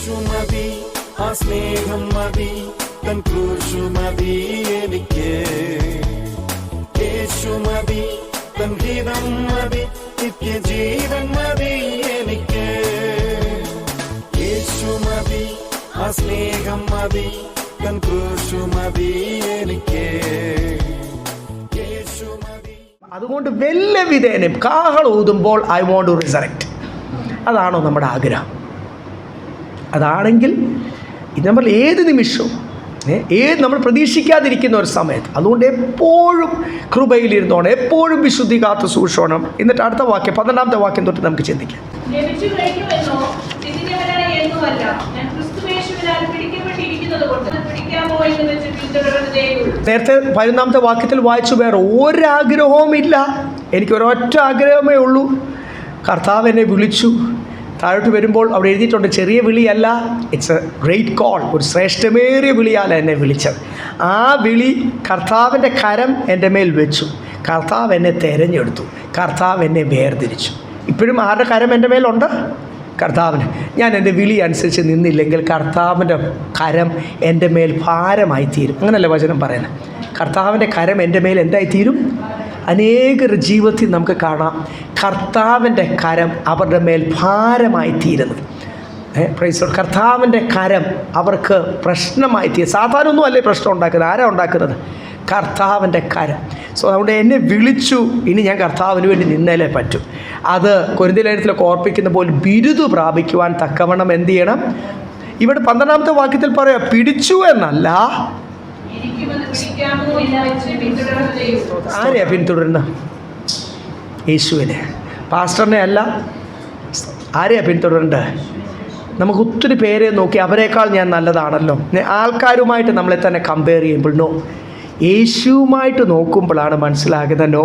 യേശു മതി, ആ സ്നേഹം മതി, തൻ ക്രൂശു മതി എനിക്ക്. യേശു മതി, തൻ ഗീതം മതി, നിത്യജീവൻ മതി എനിക്ക്. യേശു മതി, ആ സ്നേഹം മതി, തൻ ക്രൂശു മതി എനിക്ക്. യേശു മതി. അതുകൊണ്ട് വല്ല വിധേനയും കാഹളം ഊതുമ്പോൾ ഐ വോണ്ട് ടു റിസറക്റ്റ്. അതാണോ നമ്മുടെ ആഗ്രഹം? അതാണെങ്കിൽ നമ്മൾ ഏത് നിമിഷവും നമ്മൾ പ്രതീക്ഷിക്കാതിരിക്കുന്ന ഒരു സമയത്ത്, അതുകൊണ്ട് എപ്പോഴും കൃപയിലിരുന്നോണം, എപ്പോഴും വിശുദ്ധി കാത്ത് സൂക്ഷിക്കണം. എന്നിട്ട് അടുത്ത വാക്യം 12-ാമത്തെ വാക്യം തൊട്ട് നമുക്ക് ചിന്തിക്കാം. നേരത്തെ 11-ാമത്തെ വാക്യത്തിൽ വായിച്ചു, വേറെ ഒരാഗ്രഹവും ഇല്ല, എനിക്കൊരൊറ്റ ആഗ്രഹമേ ഉള്ളൂ. കർത്താവ് എന്നെ വിളിച്ചു. താഴോട്ട് വരുമ്പോൾ അവിടെ എഴുതിയിട്ടുണ്ട്, ചെറിയ വിളിയല്ല, ഇറ്റ്സ് എ ഗ്രേറ്റ് കോൾ, ഒരു ശ്രേഷ്ഠമേറിയ വിളിയാണ് എന്നെ വിളിച്ചത്. ആ വിളി കർത്താവിൻ്റെ കരം എൻ്റെ മേൽ വെച്ചു. കർത്താവ് എന്നെ തിരഞ്ഞെടുത്തു. കർത്താവ് എന്നെ വേർതിരിച്ചു. ഇപ്പോഴും ആരുടെ കരം എൻ്റെ മേലുണ്ട്? കർത്താവിന്. ഞാൻ എൻ്റെ വിളി അനുസരിച്ച് നിന്നില്ലെങ്കിൽ കർത്താവിൻ്റെ കരം എൻ്റെ മേൽ ഭാരമായി തീരും. അങ്ങനെയല്ല വചനം പറയുന്നത്. കർത്താവിൻ്റെ കരം എൻ്റെ മേൽ എന്തായിത്തീരും? അനേകർ ജീവിതത്തിൽ നമുക്ക് കാണാം കർത്താവിൻ്റെ കരം അവരുടെ മേൽ ഭാരമായി തീരുന്നത്. കർത്താവിൻ്റെ കരം അവർക്ക് പ്രശ്നമായി തീരും. സാധാരണ ഒന്നും അല്ലേ പ്രശ്നം ഉണ്ടാക്കുന്നത്? ആരാ ഉണ്ടാക്കുന്നത്? കർത്താവിൻ്റെ കരം. സോ അതുകൊണ്ട് എന്നെ വിളിച്ചു, ഇനി ഞാൻ കർത്താവിന് വേണ്ടി നിന്നേലേ പറ്റും. അത് കൊരിന്ത്യലേഖനത്തിലൊക്കെ ഓർപ്പിക്കുന്ന പോലെ ബിരുദു പ്രാപിക്കുവാൻ തക്കവണ്ണം എന്ത് ചെയ്യണം? ഇവിടെ 12-ാമത്തെ വാക്യത്തിൽ പറയാം, പിടിച്ചു എന്നല്ല. ആരെയാ പിന്തുടരുന്ന? യേശുവിനെ, പാസ്റ്ററിനെ അല്ല. ആരെയാ പിന്തുടരേണ്ടത്? നമുക്ക് ഒത്തിരി പേരെ നോക്കി അവരെക്കാൾ ഞാൻ നല്ലതാണല്ലോ, ആൾക്കാരുമായിട്ട് നമ്മളെ തന്നെ കമ്പയർ ചെയ്യുമ്പോൾ നോ, യേശുവുമായിട്ട് നോക്കുമ്പോഴാണ് മനസ്സിലാകുന്നത്, no,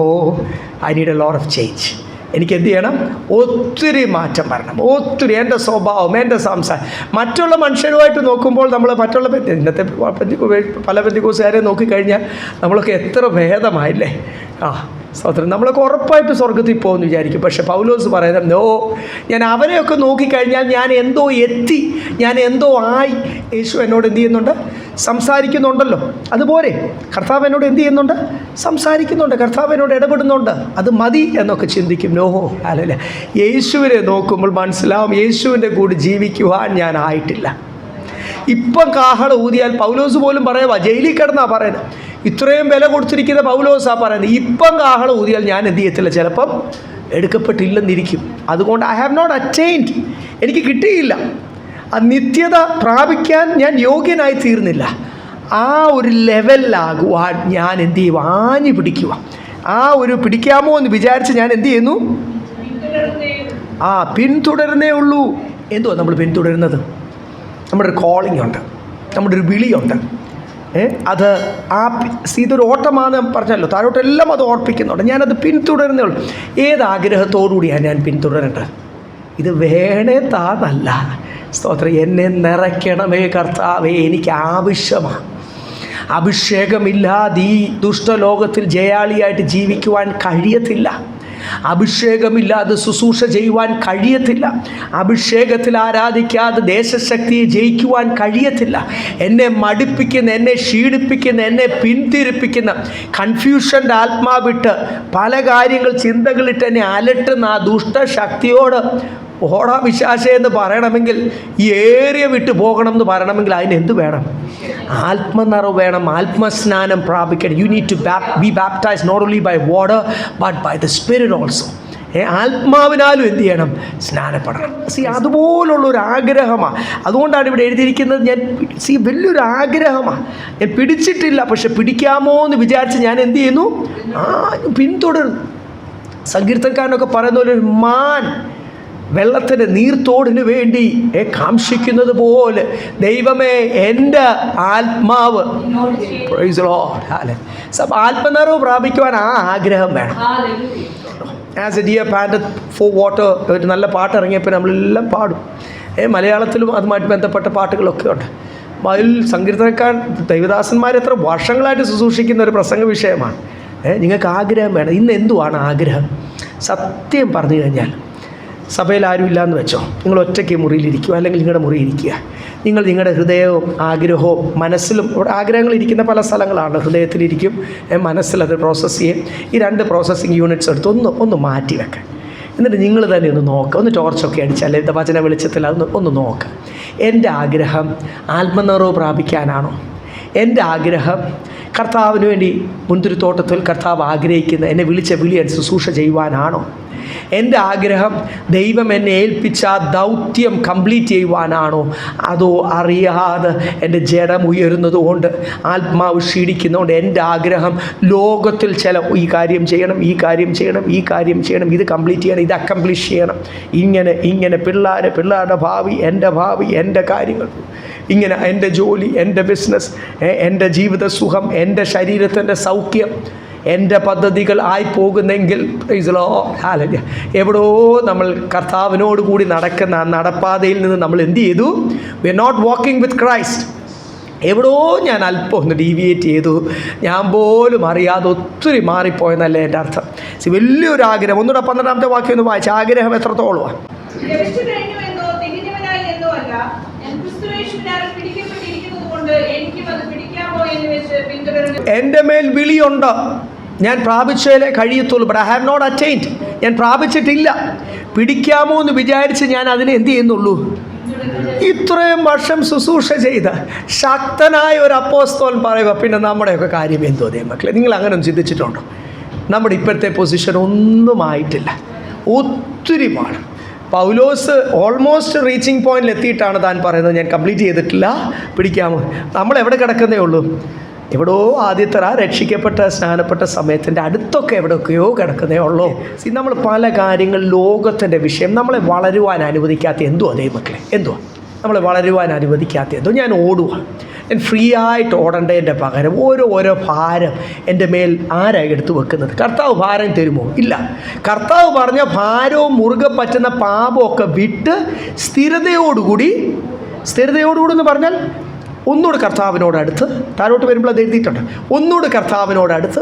I need a lot of change. എനിക്ക് എന്ത് ചെയ്യണം? ഒത്തിരി മാറ്റം വരണം. ഒത്തിരി എൻ്റെ സ്വഭാവം, എൻ്റെ സംസാരം. മറ്റുള്ള മനുഷ്യരുമായിട്ട് നോക്കുമ്പോൾ നമ്മൾ ഇന്നത്തെ പല പെന്തിക്കോസുകാരെ നോക്കിക്കഴിഞ്ഞാൽ നമ്മളൊക്കെ എത്ര ഭേദമായില്ലേ. സ്തോത്രം. നമ്മളൊക്കെ ഉറപ്പായിട്ട് സ്വർഗത്തിൽ പോകുമെന്ന് വിചാരിക്കും. പക്ഷേ പൗലോസ് പറയുന്നത്, നോ, ഞാൻ അവരെയൊക്കെ നോക്കിക്കഴിഞ്ഞാൽ ഞാൻ എന്തോ എത്തി, ഞാൻ എന്തോ ആയി. യേശു എന്നോട് എന്ത് ചെയ്യുന്നുണ്ട്? സംസാരിക്കുന്നുണ്ടല്ലോ. അതുപോലെ കർത്താവ് എന്നോട് എന്ത് ചെയ്യുന്നുണ്ട്? സംസാരിക്കുന്നുണ്ട്. കർത്താവ് എന്നോട് ഇടപെടുന്നുണ്ട്. അത് മതി എന്നൊക്കെ ചിന്തിക്കും. നോഹോ അല്ലല്ല, യേശുവിനെ നോക്കുമ്പോൾ മനസ്സിലാവും യേശുവിൻ്റെ കൂടെ ജീവിക്കുവാൻ ഞാൻ ആയിട്ടില്ല. ഇപ്പം കാഹളം ഊതിയാൽ പൗലോസ് പോലും പറയുക, ജയിലിൽ കിടന്നാ പറയുന്നത്, ഇത്രയും വില കൊടുത്തിരിക്കുന്ന പൗലോസാ പറയുന്നത്, ഇപ്പം കാഹളം ഊതിയാൽ ഞാൻ എന്ത് ചെയ്യത്തില്ല, ചിലപ്പം എടുക്കപ്പെട്ടില്ലെന്നിരിക്കും. അതുകൊണ്ട് ഐ ഹാവ് നോട്ട് അറ്റൈൻഡ്, എനിക്ക് കിട്ടിയില്ല. ആ നിത്യത പ്രാപിക്കാൻ ഞാൻ യോഗ്യനായി തീർന്നില്ല. ആ ഒരു ലെവലിലാകുവാൻ ഞാൻ എന്ത് ചെയ്യും? ആഞ്ഞു പിടിക്കുക. ആ ഒരു പിടിക്കാമോ എന്ന് വിചാരിച്ച് ഞാൻ എന്ത് ചെയ്യുന്നു? പിന്തുടരുന്നേ ഉള്ളൂ. എന്തോ നമ്മൾ പിന്തുടരുന്നത്? നമ്മുടെ ഒരു കോളിംഗ് ഉണ്ട്, നമ്മുടെ ഒരു വിളിയുണ്ട്. അത് ഇതൊരു ഓട്ടമാണെന്ന് പറഞ്ഞല്ലോ, താഴോട്ടെല്ലാം അത് ഓർപ്പിക്കുന്നുണ്ട്. ഞാനത് പിന്തുടരുന്നേ ഉള്ളൂ. ഏതാഗ്രഹത്തോടുകൂടിയാണ് ഞാൻ പിന്തുടരേണ്ടത്? ഇത് വേണേ താന്നല്ല. സ്തോത്രം. എന്നെ നിറയ്ക്കണമേ കർത്താവേ, എനിക്ക് ആവശ്യമാണ്. അഭിഷേകമില്ലാതെ ഈ ദുഷ്ടലോകത്തിൽ ജയാളിയായിട്ട് ജീവിക്കുവാൻ കഴിയത്തില്ല. അഭിഷേകമില്ലാതെ ശുശ്രൂഷ ചെയ്യുവാൻ കഴിയത്തില്ല. അഭിഷേകത്തിൽ ആരാധിക്കാതെ ദേശശക്തിയെ ജയിക്കുവാൻ കഴിയത്തില്ല. എന്നെ മടുപ്പിക്കുന്ന, എന്നെ ക്ഷീണിപ്പിക്കുന്ന, എന്നെ പിന്തിരിപ്പിക്കുന്ന കൺഫ്യൂഷൻ്റെ ആത്മാവിട്ട് പല കാര്യങ്ങൾ ചിന്തകളിട്ട് എന്നെ അലട്ടുന്ന ആ ദുഷ്ടശക്തിയോട് ഓടാ വിശ്വാസ എന്ന് പറയണമെങ്കിൽ, ഈ ഏരിയ വിട്ട് പോകണം എന്ന് പറയണമെങ്കിൽ അതിന് എന്ത് വേണം? ആത്മനിറവ് വേണം. ആത്മസ്നാനം പ്രാപിക്കണം. You need to be baptised not only by water but by the spirit also. ആത്മാവിനാലും എന്ത് ചെയ്യണം? സ്നാനപ്പെടണം. അതുപോലുള്ളൊരു ആഗ്രഹമാണ്. അതുകൊണ്ടാണ് ഇവിടെ എഴുതിയിരിക്കുന്നത്, ഞാൻ വലിയൊരു ആഗ്രഹമാണ്, ഞാൻ പിടിച്ചിട്ടില്ല, പക്ഷെ പിടിക്കാമോ എന്ന് വിചാരിച്ച് ഞാൻ എന്ത് ചെയ്യുന്നു? പിന്തുടരുന്നു. സങ്കീർത്തനക്കാരനൊക്കെ പറയുന്ന പോലെ ഒരു മാൻ വെള്ളത്തിൻ്റെ നീർത്തോടിന് വേണ്ടി കാംക്ഷിക്കുന്നത് പോലെ ദൈവമേ, എൻ്റെ ആത്മാവ് ആത്മനിറവ് പ്രാപിക്കുവാൻ ആ ആഗ്രഹം വേണം. As a deer panted for water ഒരു നല്ല പാട്ട് ഇറങ്ങിയപ്പോൾ നമ്മളെല്ലാം പാടും. മലയാളത്തിലും അതുമായിട്ട് ബന്ധപ്പെട്ട പാട്ടുകളൊക്കെ ഉണ്ട്. അതിൽ സങ്കീർത്തനക്കാരൻ ദൈവദാസന്മാർ എത്ര വർഷങ്ങളായിട്ട് ശുശ്രൂഷിക്കുന്ന ഒരു പ്രസംഗ വിഷയമാണ്. നിങ്ങൾക്ക് ആഗ്രഹം വേണം. ഇന്ന് എന്തുവാണ് ആഗ്രഹം? സത്യം പറഞ്ഞു കഴിഞ്ഞാൽ സഭയിൽ ആരും ഇല്ലയെന്ന് വെച്ചോ, നിങ്ങൾ ഒറ്റയ്ക്ക് മുറിയിലിരിക്കുക, അല്ലെങ്കിൽ നിങ്ങളുടെ മുറിയിരിക്കുക. നിങ്ങൾ നിങ്ങളുടെ ഹൃദയവും ആഗ്രഹവും മനസ്സിലും, ഇവിടെ ആഗ്രഹങ്ങൾ ഇരിക്കുന്ന പല സ്ഥലങ്ങളാണ്, ഹൃദയത്തിലിരിക്കും, മനസ്സിലത് പ്രോസസ്സ് ചെയ്യും. ഈ 2 പ്രോസസ്സിങ് യൂണിറ്റ്സ് എടുത്ത് ഒന്ന് മാറ്റി വെക്കാം. എന്നിട്ട് നിങ്ങൾ തന്നെ ഒന്ന് നോക്കുക, ഒന്ന് ടോർച്ചൊക്കെ അടിച്ചാൽ വചന വെളിച്ചത്തിൽ ഒന്ന് നോക്കുക. എൻ്റെ ആഗ്രഹം ആത്മനിറവ് പ്രാപിക്കാനാണോ? എൻ്റെ ആഗ്രഹം കർത്താവിന് വേണ്ടി മുന്തിരിത്തോട്ടത്തിൽ കർത്താവ് ആഗ്രഹിക്കുന്ന എന്നെ വിളിച്ച വിളിയാൻ ശുശ്രൂഷ ചെയ്യുവാനാണോ? എൻ്റെ ആഗ്രഹം ദൈവം എന്നെ ഏൽപ്പിച്ച ആ ദൗത്യം കംപ്ലീറ്റ് ചെയ്യുവാനാണോ? അതോ അറിയാതെ എൻ്റെ ജഡം ഉയരുന്നത് കൊണ്ട്, ആത്മാവ് ക്ഷീണിക്കുന്നതുകൊണ്ട് എൻ്റെ ആഗ്രഹം ലോകത്തിൽ ചില ഈ കാര്യം ചെയ്യണം, ഈ കാര്യം ചെയ്യണം, ഈ കാര്യം ചെയ്യണം, ഇത് കംപ്ലീറ്റ് ചെയ്യണം, ഇത് അക്കംപ്ലിഷ് ചെയ്യണം, ഇങ്ങനെ പിള്ളേരുടെ ഭാവി, എൻ്റെ കാര്യങ്ങൾ, ഇങ്ങനെ എൻ്റെ ജോലി, എൻ്റെ ബിസിനസ്, എൻ്റെ ജീവിത സുഖം, എൻ്റെ ശരീരത്തിൻ്റെ സൗഖ്യം, എൻ്റെ പദ്ധതികൾ ആയി പോകുന്നെങ്കിൽ എവിടോ നമ്മൾ കർത്താവിനോട് കൂടി നടക്കുന്ന ആ നടപ്പാതയിൽ നിന്ന് നമ്മൾ എന്ത് ചെയ്തു? We are not walking with Christ. എവിടോ ഞാൻ അല്പം ഒന്ന് ഡീവിയേറ്റ് ചെയ്തു, ഞാൻ പോലും അറിയാതെ ഒത്തിരി മാറിപ്പോയെന്നല്ലേ എൻ്റെ അർത്ഥം. വലിയൊരു ആഗ്രഹം, ഒന്നുകൂടെ 12ാമത്തെ വാക്യം ഒന്ന് വായിച്ച, ആഗ്രഹം എത്രത്തോളമാണ്? എൻ്റെ മേൽ വിളിയുണ്ട്, ഞാൻ പ്രാപിച്ചാലേ കഴിയത്തുള്ളൂ. But I have not attained, ഞാൻ പ്രാപിച്ചിട്ടില്ല. പിടിക്കാമോ എന്ന് വിചാരിച്ച് ഞാൻ അതിനെ എന്ത് ചെയ്യുന്നുള്ളൂ? ഇത്രയും വർഷം ശുശ്രൂഷ ചെയ്ത ശക്തനായ ഒരു അപ്പോസ്തലൻ പറയുക, പിന്നെ നമ്മുടെയൊക്കെ കാര്യം എന്തോ മക്കളെ? നിങ്ങൾ അങ്ങനെ ഒന്ന് ചിന്തിച്ചിട്ടുണ്ടോ? നമ്മുടെ ഇപ്പോഴത്തെ പൊസിഷൻ ഒന്നും ആയിട്ടില്ല, ഒത്തിരി പാടും. പൗലോസ് ഓൾമോസ്റ്റ് റീച്ചിങ് പോയിന്റിൽ എത്തിയിട്ടാണ് താൻ പറയുന്നത്, ഞാൻ കംപ്ലീറ്റ് ചെയ്തിട്ടില്ല, പിടിക്കാമോ? നമ്മളെവിടെ കിടക്കുന്നേ ഉള്ളൂ? എവിടോ ആദ്യത്തെ രക്ഷിക്കപ്പെട്ട സ്നാനപ്പെട്ട സമയത്തിൻ്റെ അടുത്തൊക്കെ എവിടെയൊക്കെയോ കിടക്കുന്നേ ഉള്ളൂ. നമ്മൾ പല കാര്യങ്ങൾ, ലോകത്തിൻ്റെ വിഷയം നമ്മളെ വളരുവാൻ അനുവദിക്കാത്ത എന്തോ അതേ മക്കളെ, എന്തുവാ നമ്മളെ വളരുവാൻ അനുവദിക്കാത്ത എന്തോ? ഞാൻ ഓടുക, ഞാൻ ഫ്രീ ആയിട്ട് ഓടേണ്ടതിൻ്റെ പകരം ഓരോ ഭാരം എൻ്റെ മേൽ ആരായി എടുത്തു വെക്കുന്നത്? കർത്താവ് ഭാരം തരുമോ? ഇല്ല. കർത്താവ് പറഞ്ഞ ഭാരവും മുറുകെ പറ്റുന്ന പാപമൊക്കെ വിട്ട് സ്ഥിരതയോടുകൂടി എന്ന് പറഞ്ഞാൽ ഒന്നുകൂടെ കർത്താവിനോടടുത്ത്, താഴോട്ട് വരുമ്പോൾ അത് എഴുതിയിട്ടുണ്ട്, ഒന്നുകൂടെ കർത്താവിനോടടുത്ത്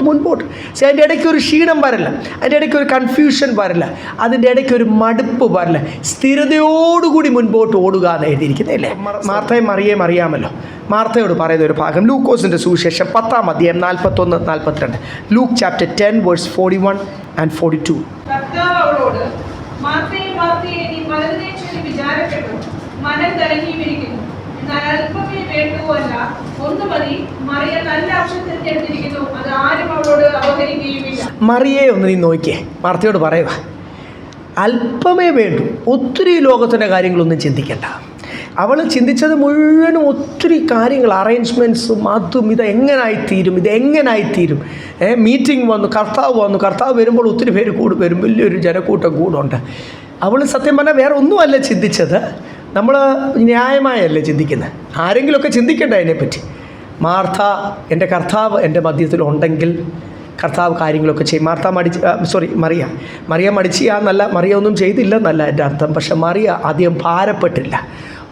മുൻപോട്ട്. അതിൻ്റെ ഇടയ്ക്ക് ഒരു ക്ഷീണം വരില്ല, അതിൻ്റെ ഇടയ്ക്ക് ഒരു കൺഫ്യൂഷൻ വരില്ല, അതിൻ്റെ ഇടയ്ക്ക് ഒരു മടുപ്പ് വരില്ല. സ്ഥിരതയോടുകൂടി മുൻപോട്ട് ഓടുക എന്ന് എഴുതിയിരിക്കുന്നത് അല്ലേ? മാർത്തയും മറിയേയും അറിയാമല്ലോ. മാർത്തയോട് പറയുന്ന ഒരു ഭാഗം ലൂക്കോസിൻ്റെ സുവിശേഷം 10-ാം അധ്യായം 41-42. Luke chapter 10 verse 41 and 42. മറിയെ ഒന്ന് നീ നോക്കിയേ, മാർത്തയോട് പറയുക, അല്പമേ വേണ്ടൂ, ഒത്തിരി ലോകത്തിൻ്റെ കാര്യങ്ങളൊന്നും ചിന്തിക്കണ്ട. അവൾ ചിന്തിച്ചത് മുഴുവനും ഒത്തിരി കാര്യങ്ങൾ, അറേഞ്ച്മെൻറ്റ്സും അതും ഇതെങ്ങനായിത്തീരും. മീറ്റിംഗ് വന്നു, കർത്താവ് വരുമ്പോൾ ഒത്തിരി പേര് വരും, വലിയൊരു ജനക്കൂട്ടം കൂടുണ്ട്. അവൾ സത്യം പറഞ്ഞാൽ വേറെ ഒന്നുമല്ല ചിന്തിച്ചത്, നമ്മൾ ന്യായമായല്ലേ ചിന്തിക്കുന്നത്, ആരെങ്കിലുമൊക്കെ ചിന്തിക്കേണ്ട അതിനെപ്പറ്റി. എൻ്റെ കർത്താവ് എൻ്റെ മധ്യത്തിലുണ്ടെങ്കിൽ കർത്താവ് കാര്യങ്ങളൊക്കെ ചെയ്യും. മറിയ മടിച്ചിയാന്നല്ല, മറിയ ഒന്നും ചെയ്തില്ലെന്നല്ല എൻ്റെ അർത്ഥം. പക്ഷെ മറിയ അധികം ഭാരപ്പെട്ടില്ല.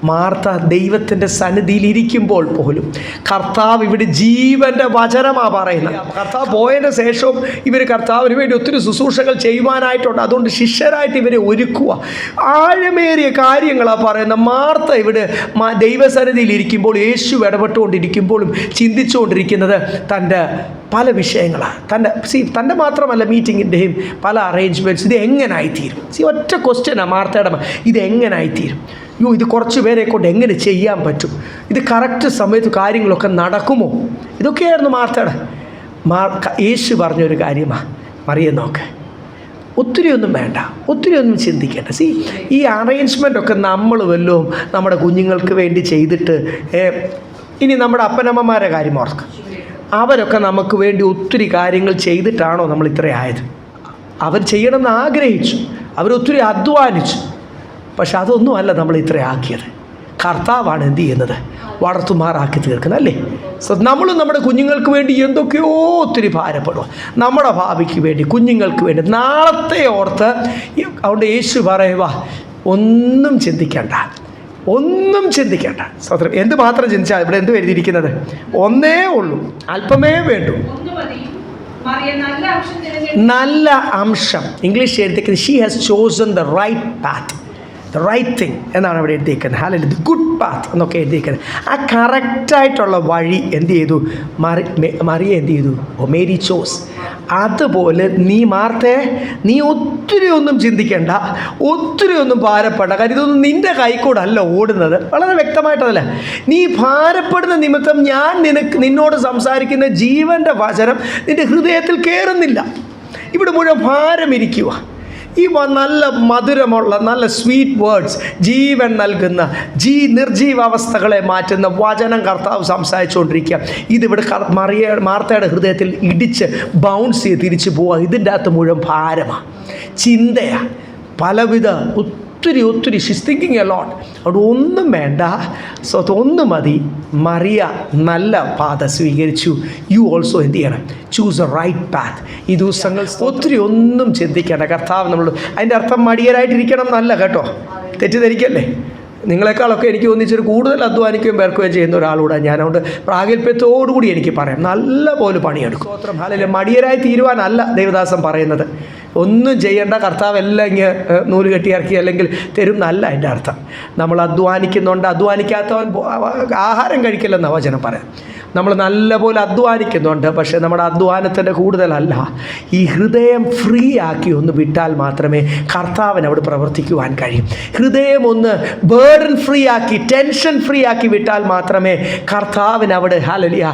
മാർത്ത ദൈവത്തിൻ്റെ സന്നിധിയിൽ ഇരിക്കുമ്പോൾ പോലും കർത്താവ് ഇവിടെ ജീവൻ്റെ വചനമാണ് പറയുന്നത്. കർത്താവ് പോയതിന് ശേഷവും ഇവർ കർത്താവിന് വേണ്ടി ഒത്തിരി ശുശ്രൂഷകൾ ചെയ്യുവാനായിട്ടുണ്ട്. അതുകൊണ്ട് ശിഷ്യരായിട്ട് ഇവരെ ഒരുക്കുക. ആഴമേറിയ കാര്യങ്ങളാണ് പറയുന്നത്. മാർത്ത ഇവിടെ ദൈവസന്നിധിയിൽ ഇരിക്കുമ്പോൾ, യേശു ഇടപെട്ടുകൊണ്ടിരിക്കുമ്പോഴും ചിന്തിച്ചുകൊണ്ടിരിക്കുന്നത് തൻ്റെ പല വിഷയങ്ങളാണ്. തൻ്റെ മാത്രമല്ല, മീറ്റിങ്ങിൻ്റെയും പല അറേഞ്ച്മെൻറ്റ്സ്, ഇത് എങ്ങനായിത്തീരും? ഒറ്റ ക്വസ്റ്റ്യനാണ് മാർത്തയുടെ, ഇത് എങ്ങനായിത്തീരും? ഇത് കുറച്ച് പേരെ കൊണ്ട് എങ്ങനെ ചെയ്യാൻ പറ്റും? ഇത് കറക്റ്റ് സമയത്ത് കാര്യങ്ങളൊക്കെ നടക്കുമോ? ഇതൊക്കെയായിരുന്നു മാർത്തയുടെ. യേശു പറഞ്ഞൊരു കാര്യമാണ്, മറിയെ നോക്ക്, ഒത്തിരിയൊന്നും വേണ്ട, ഒത്തിരിയൊന്നും ചിന്തിക്കേണ്ട. ഈ അറേഞ്ച്മെൻറ്റൊക്കെ നമ്മൾ വല്ലതും നമ്മുടെ കുഞ്ഞുങ്ങൾക്ക് വേണ്ടി ചെയ്തിട്ട്, ഇനി നമ്മുടെ അപ്പനമ്മമാരെ കാര്യം ഓർക്കുക, അവരൊക്കെ നമുക്ക് വേണ്ടി ഒത്തിരി കാര്യങ്ങൾ ചെയ്തിട്ടാണോ നമ്മൾ ഇത്ര ആയത്? അവർ ചെയ്യണമെന്ന് ആഗ്രഹിച്ചു, അവരൊത്തിരി അധ്വാനിച്ചു, പക്ഷെ അതൊന്നും അല്ല നമ്മൾ ഇത്ര ആക്കിയത്. കർത്താവാണ് എന്ത് ചെയ്യുന്നത്? വളർത്തുമാറാക്കി തീർക്കുന്നത് അല്ലേ? നമ്മളും നമ്മുടെ കുഞ്ഞുങ്ങൾക്ക് വേണ്ടി എന്തൊക്കെയോ ഒത്തിരി ഭാരപ്പെടുക, നമ്മുടെ ഭാവിക്ക് വേണ്ടി, കുഞ്ഞുങ്ങൾക്ക് വേണ്ടി, നാളത്തെ ഓർത്ത്. അതുകൊണ്ട് യേശു പറയുക, ഒന്നും ചിന്തിക്കേണ്ട. സ്വത്രം എന്ത് മാത്രം ചിന്തിച്ചാൽ ഇവിടെ എന്ത് എഴുതിയിരിക്കുന്നത്? ഒന്നേ ഉള്ളൂ, അല്പമേ വേണ്ടൂ. നല്ല അംശം. ഇംഗ്ലീഷ് എഴുതിയിരിക്കുന്നത് she has chosen the right path, the right thing എന്നാണ് അവിടെ എഴുതിയിരിക്കുന്നത്. ഹല്ലേലൂയ, ദ ഗുഡ് പാത്ത് എന്നൊക്കെ എഴുതിയിരിക്കുന്നത്. ആ കറക്റ്റായിട്ടുള്ള വഴി എന്ത് ചെയ്തു? മറിയ എന്ത് ചെയ്തു? ഓ മേരി ചോസ്. അതുപോലെ നീ ഒത്തിരി ഒന്നും ചിന്തിക്കേണ്ട, ഒത്തിരി ഒന്നും ഭാരപ്പെടേണ്ട. കാര്യം ഇതൊന്നും നിൻ്റെ കൈക്കൂടല്ല ഓടുന്നത്. വളരെ വ്യക്തമായിട്ടതല്ല. നീ ഭാരപ്പെടുന്ന നിമിത്തം ഞാൻ നിന്നോട് സംസാരിക്കുന്ന ജീവൻ്റെ വചനം നിൻ്റെ ഹൃദയത്തിൽ കയറുന്നില്ല. ഇവിടെ മുഴുവൻ ഭാരം ഇരിക്കുക. ഈ നല്ല മധുരമുള്ള നല്ല സ്വീറ്റ് വേർഡ്സ്, ജീവൻ നൽകുന്ന നിർജീവാവസ്ഥകളെ മാറ്റുന്ന വചനം കർത്താവ് സംസാരിച്ചുകൊണ്ടിരിക്കുക. ഇതിവിടെ മാർത്തയുടെ ഹൃദയത്തിൽ ഇടിച്ച് ബൗൺസ് ചെയ്ത് തിരിച്ചു പോവുക. ഇതിൻ്റെ അകത്ത് മുഴുവൻ ഭാരമാണ്, ചിന്തയാണ്, പലവിധ ഒത്തിരി ഷീസ് തിങ്കിങ് എ ലോട്ട്. അവിടെ ഒന്നും വേണ്ട, ഒന്നും മതി. മറിയ നല്ല പാത സ്വീകരിച്ചു. യു ഓൾസോ എന്ത് ചെയ്യണം? Choose a right path. ഈ ദിവസങ്ങൾ ഒന്നും ചിന്തിക്കേണ്ട. കർത്താവ് നമ്മൾ അതിൻ്റെ അർത്ഥം മടിയരായിട്ടിരിക്കണം എന്നല്ല കേട്ടോ, തെറ്റിദ്ധരിക്കല്ലേ. നിങ്ങളെക്കാളൊക്കെ എനിക്ക് ഒന്നിച്ചൊരു കൂടുതൽ അധ്വാനിക്കുകയും പേർക്കുകയും ചെയ്യുന്ന ഒരാളൂടെ ഞാൻ. അതുകൊണ്ട് പ്രാഗൽഭ്യത്തോടുകൂടി എനിക്ക് പറയാം, നല്ല പോലെ പണിയെടുക്കും. സ്വത്രം ഹാലയിലെ മടിയരായി തീരുവാനല്ല ദൈവദാസൻ പറയുന്നത്. ഒന്നും ചെയ്യേണ്ട, കർത്താവ് എല്ലാം ഇങ്ങ് നൂല് കെട്ടി ഇറക്കി അല്ലെങ്കിൽ തരും എന്നല്ല അതിൻ്റെ അർത്ഥം. നമ്മൾ അധ്വാനിക്കുന്നുണ്ട്, അധ്വാനിക്കാത്തവൻ ആഹാരം കഴിക്കില്ലെന്നാണ് വചനം പറയാം. നമ്മൾ നല്ലപോലെ അധ്വാനിക്കുന്നുണ്ട്, പക്ഷേ നമ്മുടെ അധ്വാനത്തിൻ്റെ കൂടുതലല്ല. ഈ ഹൃദയം ഫ്രീ ആക്കി ഒന്ന് വിട്ടാൽ മാത്രമേ കർത്താവിന് അവിടെ പ്രവർത്തിക്കുവാൻ കഴിയും. ഹൃദയം ഒന്ന് ബേർഡൻ ഫ്രീ ആക്കി, ടെൻഷൻ ഫ്രീ ആക്കി വിട്ടാൽ മാത്രമേ കർത്താവിന് അവിടെ ഹല്ലേലൂയ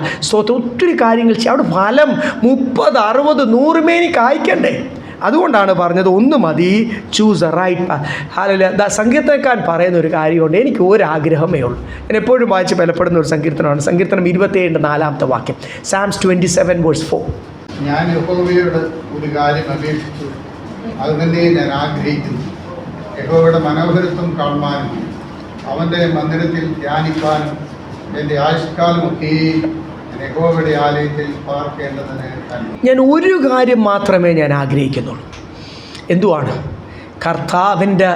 ഒത്തിരി കാര്യങ്ങൾ ചെയ്യും. അവിടെ ഫലം 30, 60, 100 മേനി കായ്ക്കണ്ടേ? അതുകൊണ്ടാണ് പറഞ്ഞത് ഒന്ന് മതി, choose a right path. Hallelujah. സങ്കീർത്തനക്കാരൻ പറയുന്ന ഒരു കാര്യമുണ്ട്, എനിക്ക് ഒരാഗ്രഹമേ ഉള്ളൂ. ഞാൻ എപ്പോഴും വായിച്ച് ബലപ്പെടുന്ന ഒരു സങ്കീർത്തനമാണ്. സങ്കീർത്തനം 27 4 വാക്യം, സാംസ് 27:4. ഞാൻ യഹോവയോട് ഒരു കാര്യം അപേക്ഷിച്ചു, അത് തന്നെ ഞാൻ ആഗ്രഹിക്കുന്നു, യഹോവയുടെ മനോഹരത്വം കാണുവാനും അവൻ്റെ മന്ദിരത്തിൽ ധ്യാനിക്കാനും എൻ്റെ ആയുഷ്കാലമൊക്കെ യഹോവയുടെ ആലയത്തിൽ പാർക്കേണ്ടതിന്. ഞാൻ ഒരു കാര്യം മാത്രമേ ഞാൻ ആഗ്രഹിക്കുന്നുള്ളൂ. എന്തുവാണ്? കർത്താവിൻ്റെ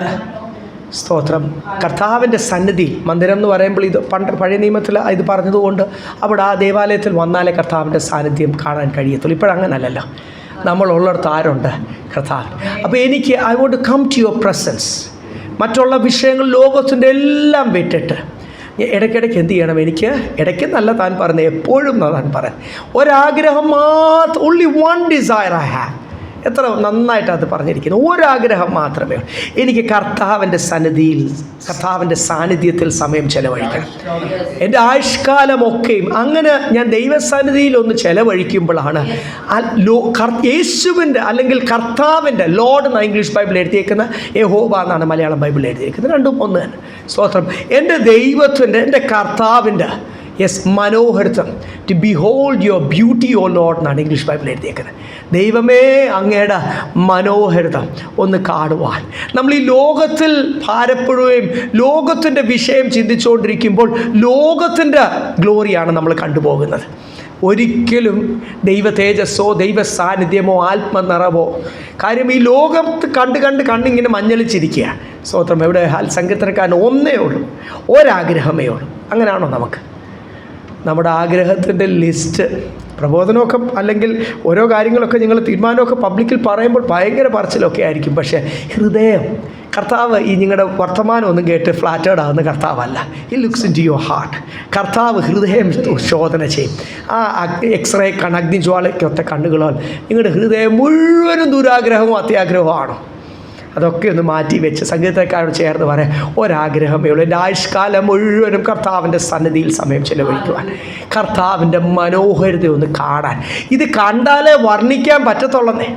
സ്തോത്രം, കർത്താവിൻ്റെ സന്നിധി. മന്ദിരം എന്ന് പറയുമ്പോൾ ഇത് പഴയ നിയമത്തിൽ ഇത് പറഞ്ഞതുകൊണ്ട് അവിടെ ആ ദേവാലയത്തിൽ വന്നാലേ കർത്താവിൻ്റെ സാന്നിധ്യം കാണാൻ കഴിയത്തുള്ളൂ. ഇപ്പോഴങ്ങനല്ലല്ലോ, നമ്മളുള്ളിടത്ത് ആരുണ്ട്? കർത്താവ്. അപ്പോൾ എനിക്ക് I want to come to your presence. മറ്റുള്ള വിഷയങ്ങൾ ലോകത്തിൻ്റെ എല്ലാം വിട്ടിട്ട് ഇടയ്ക്കിടയ്ക്ക് എന്ത് ചെയ്യണം? എനിക്ക് ഇടയ്ക്ക് നല്ല താൻ പറയുന്നത്, എപ്പോഴും താൻ പറയാൻ ഒരാഗ്രഹം മാത്രം, only one desire I have. എത്ര നന്നായിട്ട് അത് പറഞ്ഞിരിക്കുന്നു. ഒരാഗ്രഹം മാത്രമേ ഉള്ളൂ, എനിക്ക് കർത്താവിൻ്റെ സന്നിധിയിൽ, കർത്താവിൻ്റെ സാന്നിധ്യത്തിൽ സമയം ചെലവഴിക്കണം. എൻ്റെ ആയുഷ്കാലമൊക്കെയും അങ്ങനെ ഞാൻ ദൈവസന്നിധിയിൽ ഒന്ന് ചെലവഴിക്കുമ്പോഴാണ് യേശുവിൻ്റെ അല്ലെങ്കിൽ കർത്താവിൻ്റെ, ലോർഡ് എന്ന ഇംഗ്ലീഷ് ബൈബിൾ എഴുതിയേക്കുന്ന, യഹോവ എന്നാണ് മലയാളം ബൈബിൾ എഴുതിയേക്കുന്നത്. രണ്ടും ഒന്ന് തന്നെ. സ്തോത്രം. എൻ്റെ ദൈവത്തിൻ്റെ, എൻ്റെ കർത്താവിൻ്റെ മനോഹരത്വം, to behold your beauty O Lord എന്നാണ് ഇംഗ്ലീഷ് ബൈബിൾ എഴുതിയേക്കുന്നത്. ദൈവമേ, അങ്ങയുടെ മനോഹരതം ഒന്ന് കാണുവാൻ. നമ്മൾ ഈ ലോകത്തിൽ ഭാരപ്പെടുകയും ലോകത്തിൻ്റെ വിഷയം ചിന്തിച്ചുകൊണ്ടിരിക്കുമ്പോൾ ലോകത്തിൻ്റെ ഗ്ലോറിയാണ് നമ്മൾ കണ്ടുപോകുന്നത്. ഒരിക്കലും ദൈവ തേജസ്സോ ദൈവ സാന്നിധ്യമോ ആത്മനിറവോ. കാര്യം ഈ ലോകത്ത് കണ്ടിങ്ങനെ മഞ്ഞളിച്ചിരിക്കുക. സ്തോത്രം. എവിടെ സങ്കീർത്തനക്കാരൻ ഒന്നേ ഉള്ളൂ, ഒരാഗ്രഹമേ ഉള്ളൂ. അങ്ങനെയാണോ നമുക്ക്? നമ്മുടെ ആഗ്രഹത്തിൻ്റെ ലിസ്റ്റ്, പ്രബോധനമൊക്കെ അല്ലെങ്കിൽ ഓരോ കാര്യങ്ങളൊക്കെ നിങ്ങൾ തീരുമാനമൊക്കെ പബ്ലിക്കിൽ പറയുമ്പോൾ ഭയങ്കര പറച്ചിലൊക്കെ ആയിരിക്കും. പക്ഷേ ഹൃദയം, കർത്താവ് ഈ നിങ്ങളുടെ വർത്തമാനം ഒന്നും കേട്ട് ഫ്ലാറ്റേഡ് ആകുന്ന കർത്താവല്ല. He looks into your heart. കർത്താവ് ഹൃദയം ശോധന ചെയ്യും. ആ എക്സ്റേ അഗ്നിജ്വാലയ്ക്കൊത്ത കണ്ണുകളാൽ നിങ്ങളുടെ ഹൃദയം മുഴുവനും ദുരാഗ്രഹവും അത്യാഗ്രഹവും ആണോ? അതൊക്കെ ഒന്ന് മാറ്റി വെച്ച് സംഗീതക്കാരോട് ചേർന്ന് പറയാം, ഒരാഗ്രഹമേ ഉള്ളൂ, എൻ്റെ ആയുഷ്കാലം മുഴുവനും കർത്താവിൻ്റെ സന്നിധിയിൽ സമയം ചെലവഴിക്കുവാൻ, കർത്താവിൻ്റെ മനോഹരത ഒന്ന് കാണാൻ. ഇത് കണ്ടാലേ വർണ്ണിക്കാൻ പറ്റത്തുള്ളന്നേ.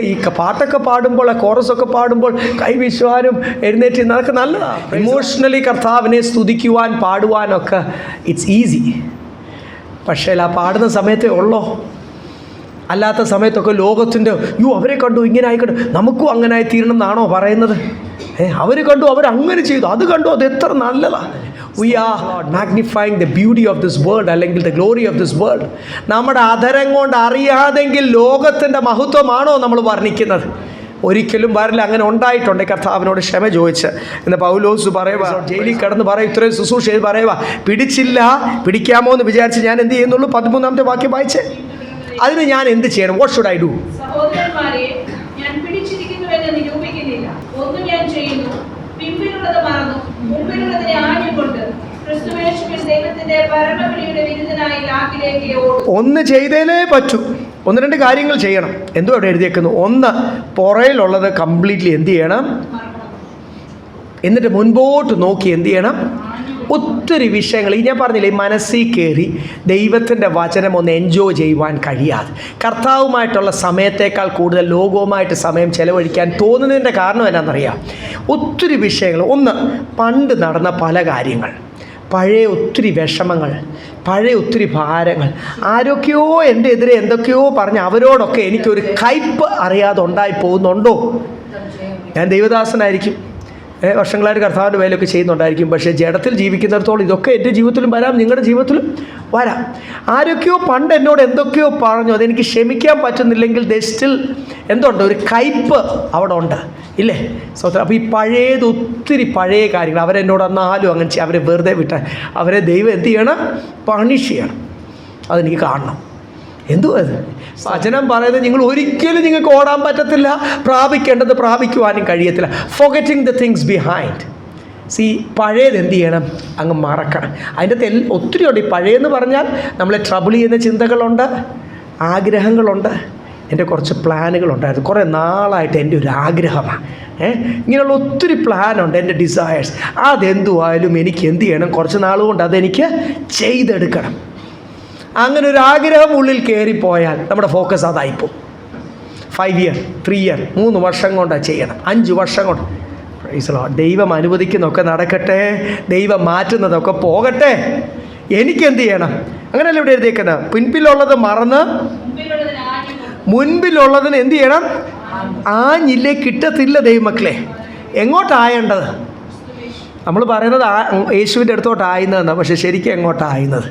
ഈ പാട്ടൊക്കെ പാടുമ്പോൾ, കോറസൊക്കെ പാടുമ്പോൾ കൈവീശുവാനും എഴുന്നേറ്റ് അതൊക്കെ നല്ലതാണ്. ഇമോഷണലി കർത്താവിനെ സ്തുതിക്കുവാൻ പാടുവാനൊക്കെ ഇറ്റ്സ് ഈസി. പക്ഷേ ആ പാടുന്ന സമയത്തേ ഉള്ളോ? അല്ലാത്ത സമയത്തൊക്കെ ലോകത്തിൻ്റെ അവരെ കണ്ടു ഇങ്ങനെ ആയിക്കോട്ടെ, നമുക്കും അങ്ങനെ ആയിത്തീരണം എന്നാണോ പറയുന്നത്? അവർ കണ്ടു, അവരങ്ങനെ ചെയ്തു, അത് കണ്ടു, അത് എത്ര നല്ലതാണ്. We are magnifying the beauty of this world അല്ലെങ്കിൽ the glory of this world. നമ്മുടെ അധരം കൊണ്ട് അറിയാതെങ്കിൽ ലോകത്തിൻ്റെ മഹത്വമാണോ നമ്മൾ വർണ്ണിക്കുന്നത്? ഒരിക്കലും വരില്ല. അങ്ങനെ ഉണ്ടായിട്ടുണ്ട്. കർത്താവിനോട് ക്ഷമ ചോദിച്ച് എന്ന് പൗലോസ് പറയുക, ജയിലിൽ കിടന്ന് പറയും, ഇത്രയും ശുശ്രൂഷ ചെയ്ത് പറയുക, പിടിച്ചില്ല, പിടിക്കാമോ എന്ന് വിചാരിച്ച് ഞാൻ എന്ത് ചെയ്യുന്നുള്ളൂ? 13-ാമത്തെ വാക്യം വായിച്ചേ. അതിന് ഞാൻ എന്ത് ചെയ്യണം? What should I do? സഹോദരന്മാരെ, ഞാൻ പിടിച്ചിരിക്കുന്നുവെന്ന് നിരൂപിക്കുന്നില്ല. ഒന്നും ഞാൻ ചെയ്യുന്നു, പിമ്പിലുള്ളത് മറന്നു മുമ്പിലുള്ളതിനെ ആഞ്ഞുകൊണ്ട് ക്രിസ്തുയേശുവിൽ ദൈവത്തിന്റെ പരമവിളിയുടെ വിരുദ്ധനായി ലാക്കിലേക്ക് ഓടും. ഒന്ന് ചെയ്തേലേ പറ്റൂ. ഒന്ന് രണ്ട് കാര്യങ്ങൾ ചെയ്യണം. എന്തോ അവിടെ എഴുതിയേക്കുന്നു? ഒന്ന്, പുറയിലുള്ളത് കംപ്ലീറ്റ്ലി എന്ത് ചെയ്യണം? എന്നിട്ട് മുൻപോട്ട് നോക്കി എന്ത് ചെയ്യണം? ഒത്തിരി വിഷയങ്ങൾ ഈ ഞാൻ പറഞ്ഞില്ലേ, ഈ മനസ്സിൽ കയറി ദൈവത്തിൻ്റെ വചനം ഒന്ന് എൻജോയ് ചെയ്യുവാൻ കഴിയാതെ കർത്താവുമായിട്ടുള്ള സമയത്തേക്കാൾ കൂടുതൽ ലോകവുമായിട്ട് സമയം ചെലവഴിക്കാൻ തോന്നുന്നതിൻ്റെ കാരണം എന്നാണെന്നറിയാം? ഒത്തിരി വിഷയങ്ങൾ. ഒന്ന്, പണ്ട് നടന്ന പല കാര്യങ്ങൾ, പഴയ ഒത്തിരി വിഷമങ്ങൾ, പഴയ ഒത്തിരി ഭാരങ്ങൾ, ആരൊക്കെയോ എൻ്റെ എതിരെ എന്തൊക്കെയോ പറഞ്ഞ് അവരോടൊക്കെ എനിക്കൊരു കയ്പ് അറിയാതെ ഉണ്ടായി പോകുന്നുണ്ടോ? ഞാൻ ദൈവദാസനായിരിക്കും, വർഷങ്ങളായിട്ട് കർത്താവിൻ്റെ വേലയൊക്കെ ചെയ്യുന്നുണ്ടായിരിക്കും. പക്ഷേ ജഡത്തിൽ ജീവിക്കുന്നിടത്തോളം ഇതൊക്കെ എൻ്റെ ജീവിതത്തിലും വരാം, നിങ്ങളുടെ ജീവിതത്തിലും വരാം. ആരൊക്കെയോ പണ്ട് എന്നോട് എന്തൊക്കെയോ പറഞ്ഞു, അതെനിക്ക് ക്ഷമിക്കാൻ പറ്റുന്നില്ലെങ്കിൽ സ്റ്റിൽ എന്തുണ്ട്? ഒരു കയ്പ് അവിടെ ഉണ്ട്, ഇല്ലേ? അപ്പോൾ ഈ പഴയത് ഒത്തിരി പഴയ കാര്യങ്ങൾ അവരെന്നോട് എന്നാലും അങ്ങനെ ചെയ്യും, അവരെ വെറുതെ വിട്ടാൽ അവരെ ദൈവം എന്ത് ചെയ്യണം? പണിഷ് ചെയ്യണം. അതെനിക്ക് കാണണം. എന്തുവാ അത്? വചനം പറയുന്നത് നിങ്ങൾ ഒരിക്കലും നിങ്ങൾക്ക് ഓടാൻ പറ്റത്തില്ല, പ്രാപിക്കേണ്ടത് പ്രാപിക്കുവാനും കഴിയത്തില്ല. Forgetting the things behind. പഴയത് എന്ത് ചെയ്യണം? അങ്ങ് മറക്കണം. അതിൻ്റെ ഒത്തിരി ഉണ്ട്. ഈ പഴയെന്ന് പറഞ്ഞാൽ നമ്മളെ ട്രബിൾ ചെയ്യുന്ന ചിന്തകളുണ്ട്, ആഗ്രഹങ്ങളുണ്ട്. എൻ്റെ കുറച്ച് പ്ലാനുകളുണ്ടായിരുന്നു, കുറേ നാളായിട്ട് എൻ്റെ ഒരു ആഗ്രഹമാണ്. ഇങ്ങനെയുള്ള ഒത്തിരി പ്ലാനുണ്ട്, എൻ്റെ ഡിസയേഴ്സ്. അതെന്തുവായാലും എനിക്ക് എന്ത് ചെയ്യണം? കുറച്ച് നാളുകൊണ്ട് അതെനിക്ക് ചെയ്തെടുക്കണം. അങ്ങനെ ഒരു ആഗ്രഹം ഉള്ളിൽ കയറിപ്പോയാൽ നമ്മുടെ ഫോക്കസ് അതായിപ്പോൾ. 5 ഇയർ, 3 ഇയർ, 3 വർഷം കൊണ്ടാണ് ചെയ്യണം, 5 വർഷം കൊണ്ട്. ദൈവം അനുവദിക്കുന്നതൊക്കെ നടക്കട്ടെ, ദൈവം മാറ്റുന്നതൊക്കെ പോകട്ടെ. എനിക്കെന്ത് ചെയ്യണം? അങ്ങനെയല്ല ഇവിടെ എഴുതിയേക്കുന്നത്. പിൻപിലുള്ളത് മറന്ന് മുൻപിലുള്ളതിന് എന്ത് ചെയ്യണം? ആഞ്ഞില്ലേ കിട്ടത്തില്ല ദൈവമക്കളെ. എങ്ങോട്ടായേണ്ടത്? നമ്മൾ പറയുന്നത് യേശുവിൻ്റെ അടുത്തോട്ടായിരുന്നതെന്നാണ്, പക്ഷെ ശരിക്കും എങ്ങോട്ടായിരുന്നത്?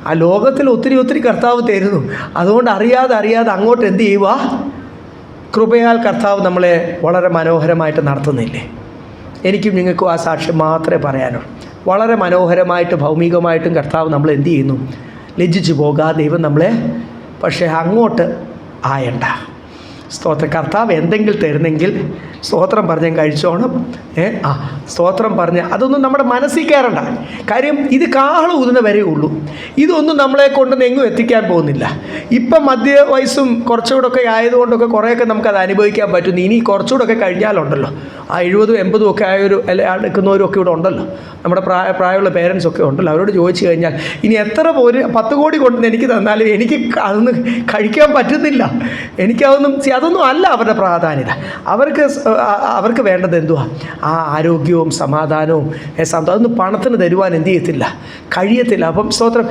ആ ലോകത്തിൽ ഒത്തിരി കർത്താവ് തരുന്നു. അതുകൊണ്ട് അറിയാതെ അങ്ങോട്ട് എന്ത് ചെയ്യുക? കൃപയാൽ കർത്താവ് നമ്മളെ വളരെ മനോഹരമായിട്ട് നടത്തുന്നില്ലേ? എനിക്കും നിങ്ങൾക്കും ആ സാക്ഷ്യം മാത്രമേ പറയാനുള്ളൂ. വളരെ മനോഹരമായിട്ട് ഭൗമികമായിട്ടും കർത്താവ് നമ്മൾ എന്ത് ചെയ്യുന്നു? ലജ്ജിച്ചു പോകാതെ ദൈവം നമ്മളെ, പക്ഷേ അങ്ങോട്ട് ആയണ്ട. സ്തോത്രം. കർത്താവ് എന്തെങ്കിലും തരുന്നെങ്കിൽ സ്തോത്രം പറഞ്ഞ് കഴിച്ചോണം. സ്തോത്രം പറഞ്ഞ് അതൊന്നും നമ്മുടെ മനസ്സിൽ കയറണ്ട. കാര്യം ഇത് കാഹളം ഊതുന്ന വരെ ഉള്ളൂ. ഇതൊന്നും നമ്മളെ കൊണ്ടൊന്നും എങ്ങും എത്തിക്കാൻ പോകുന്നില്ല. ഇപ്പം മധ്യ വയസ്സും കുറച്ചുകൂടെ ഒക്കെ ആയതുകൊണ്ടൊക്കെ കുറേയൊക്കെ നമുക്കത് അനുഭവിക്കാൻ പറ്റുന്നു. ഇനി കുറച്ചുകൂടെ കഴിഞ്ഞാലുണ്ടല്ലോ, ആ 70, 80 ഒക്കെ ആയൊരു എടുക്കുന്നവരും ഒക്കെ ഇവിടെ ഉണ്ടല്ലോ, നമ്മുടെ പ്രായമുള്ള പേരൻസൊക്കെ ഉണ്ടല്ലോ. അവരോട് ചോദിച്ചു കഴിഞ്ഞാൽ ഇനി എത്ര 10 കോടി കൊണ്ടുവന്ന് എനിക്ക് തന്നാലും എനിക്ക് അതൊന്നും കഴിക്കാൻ പറ്റുന്നില്ല. അതൊന്നും അല്ല അവരുടെ പ്രാധാന്യത. അവർക്ക് വേണ്ടത് എന്തുവാ? ആ ആരോഗ്യവും സമാധാനവും അതൊന്നും പണത്തിന് തരുവാൻ എന്ത് ചെയ്യത്തില്ല, കഴിയത്തില്ല. അപ്പം സ്തോത്രം.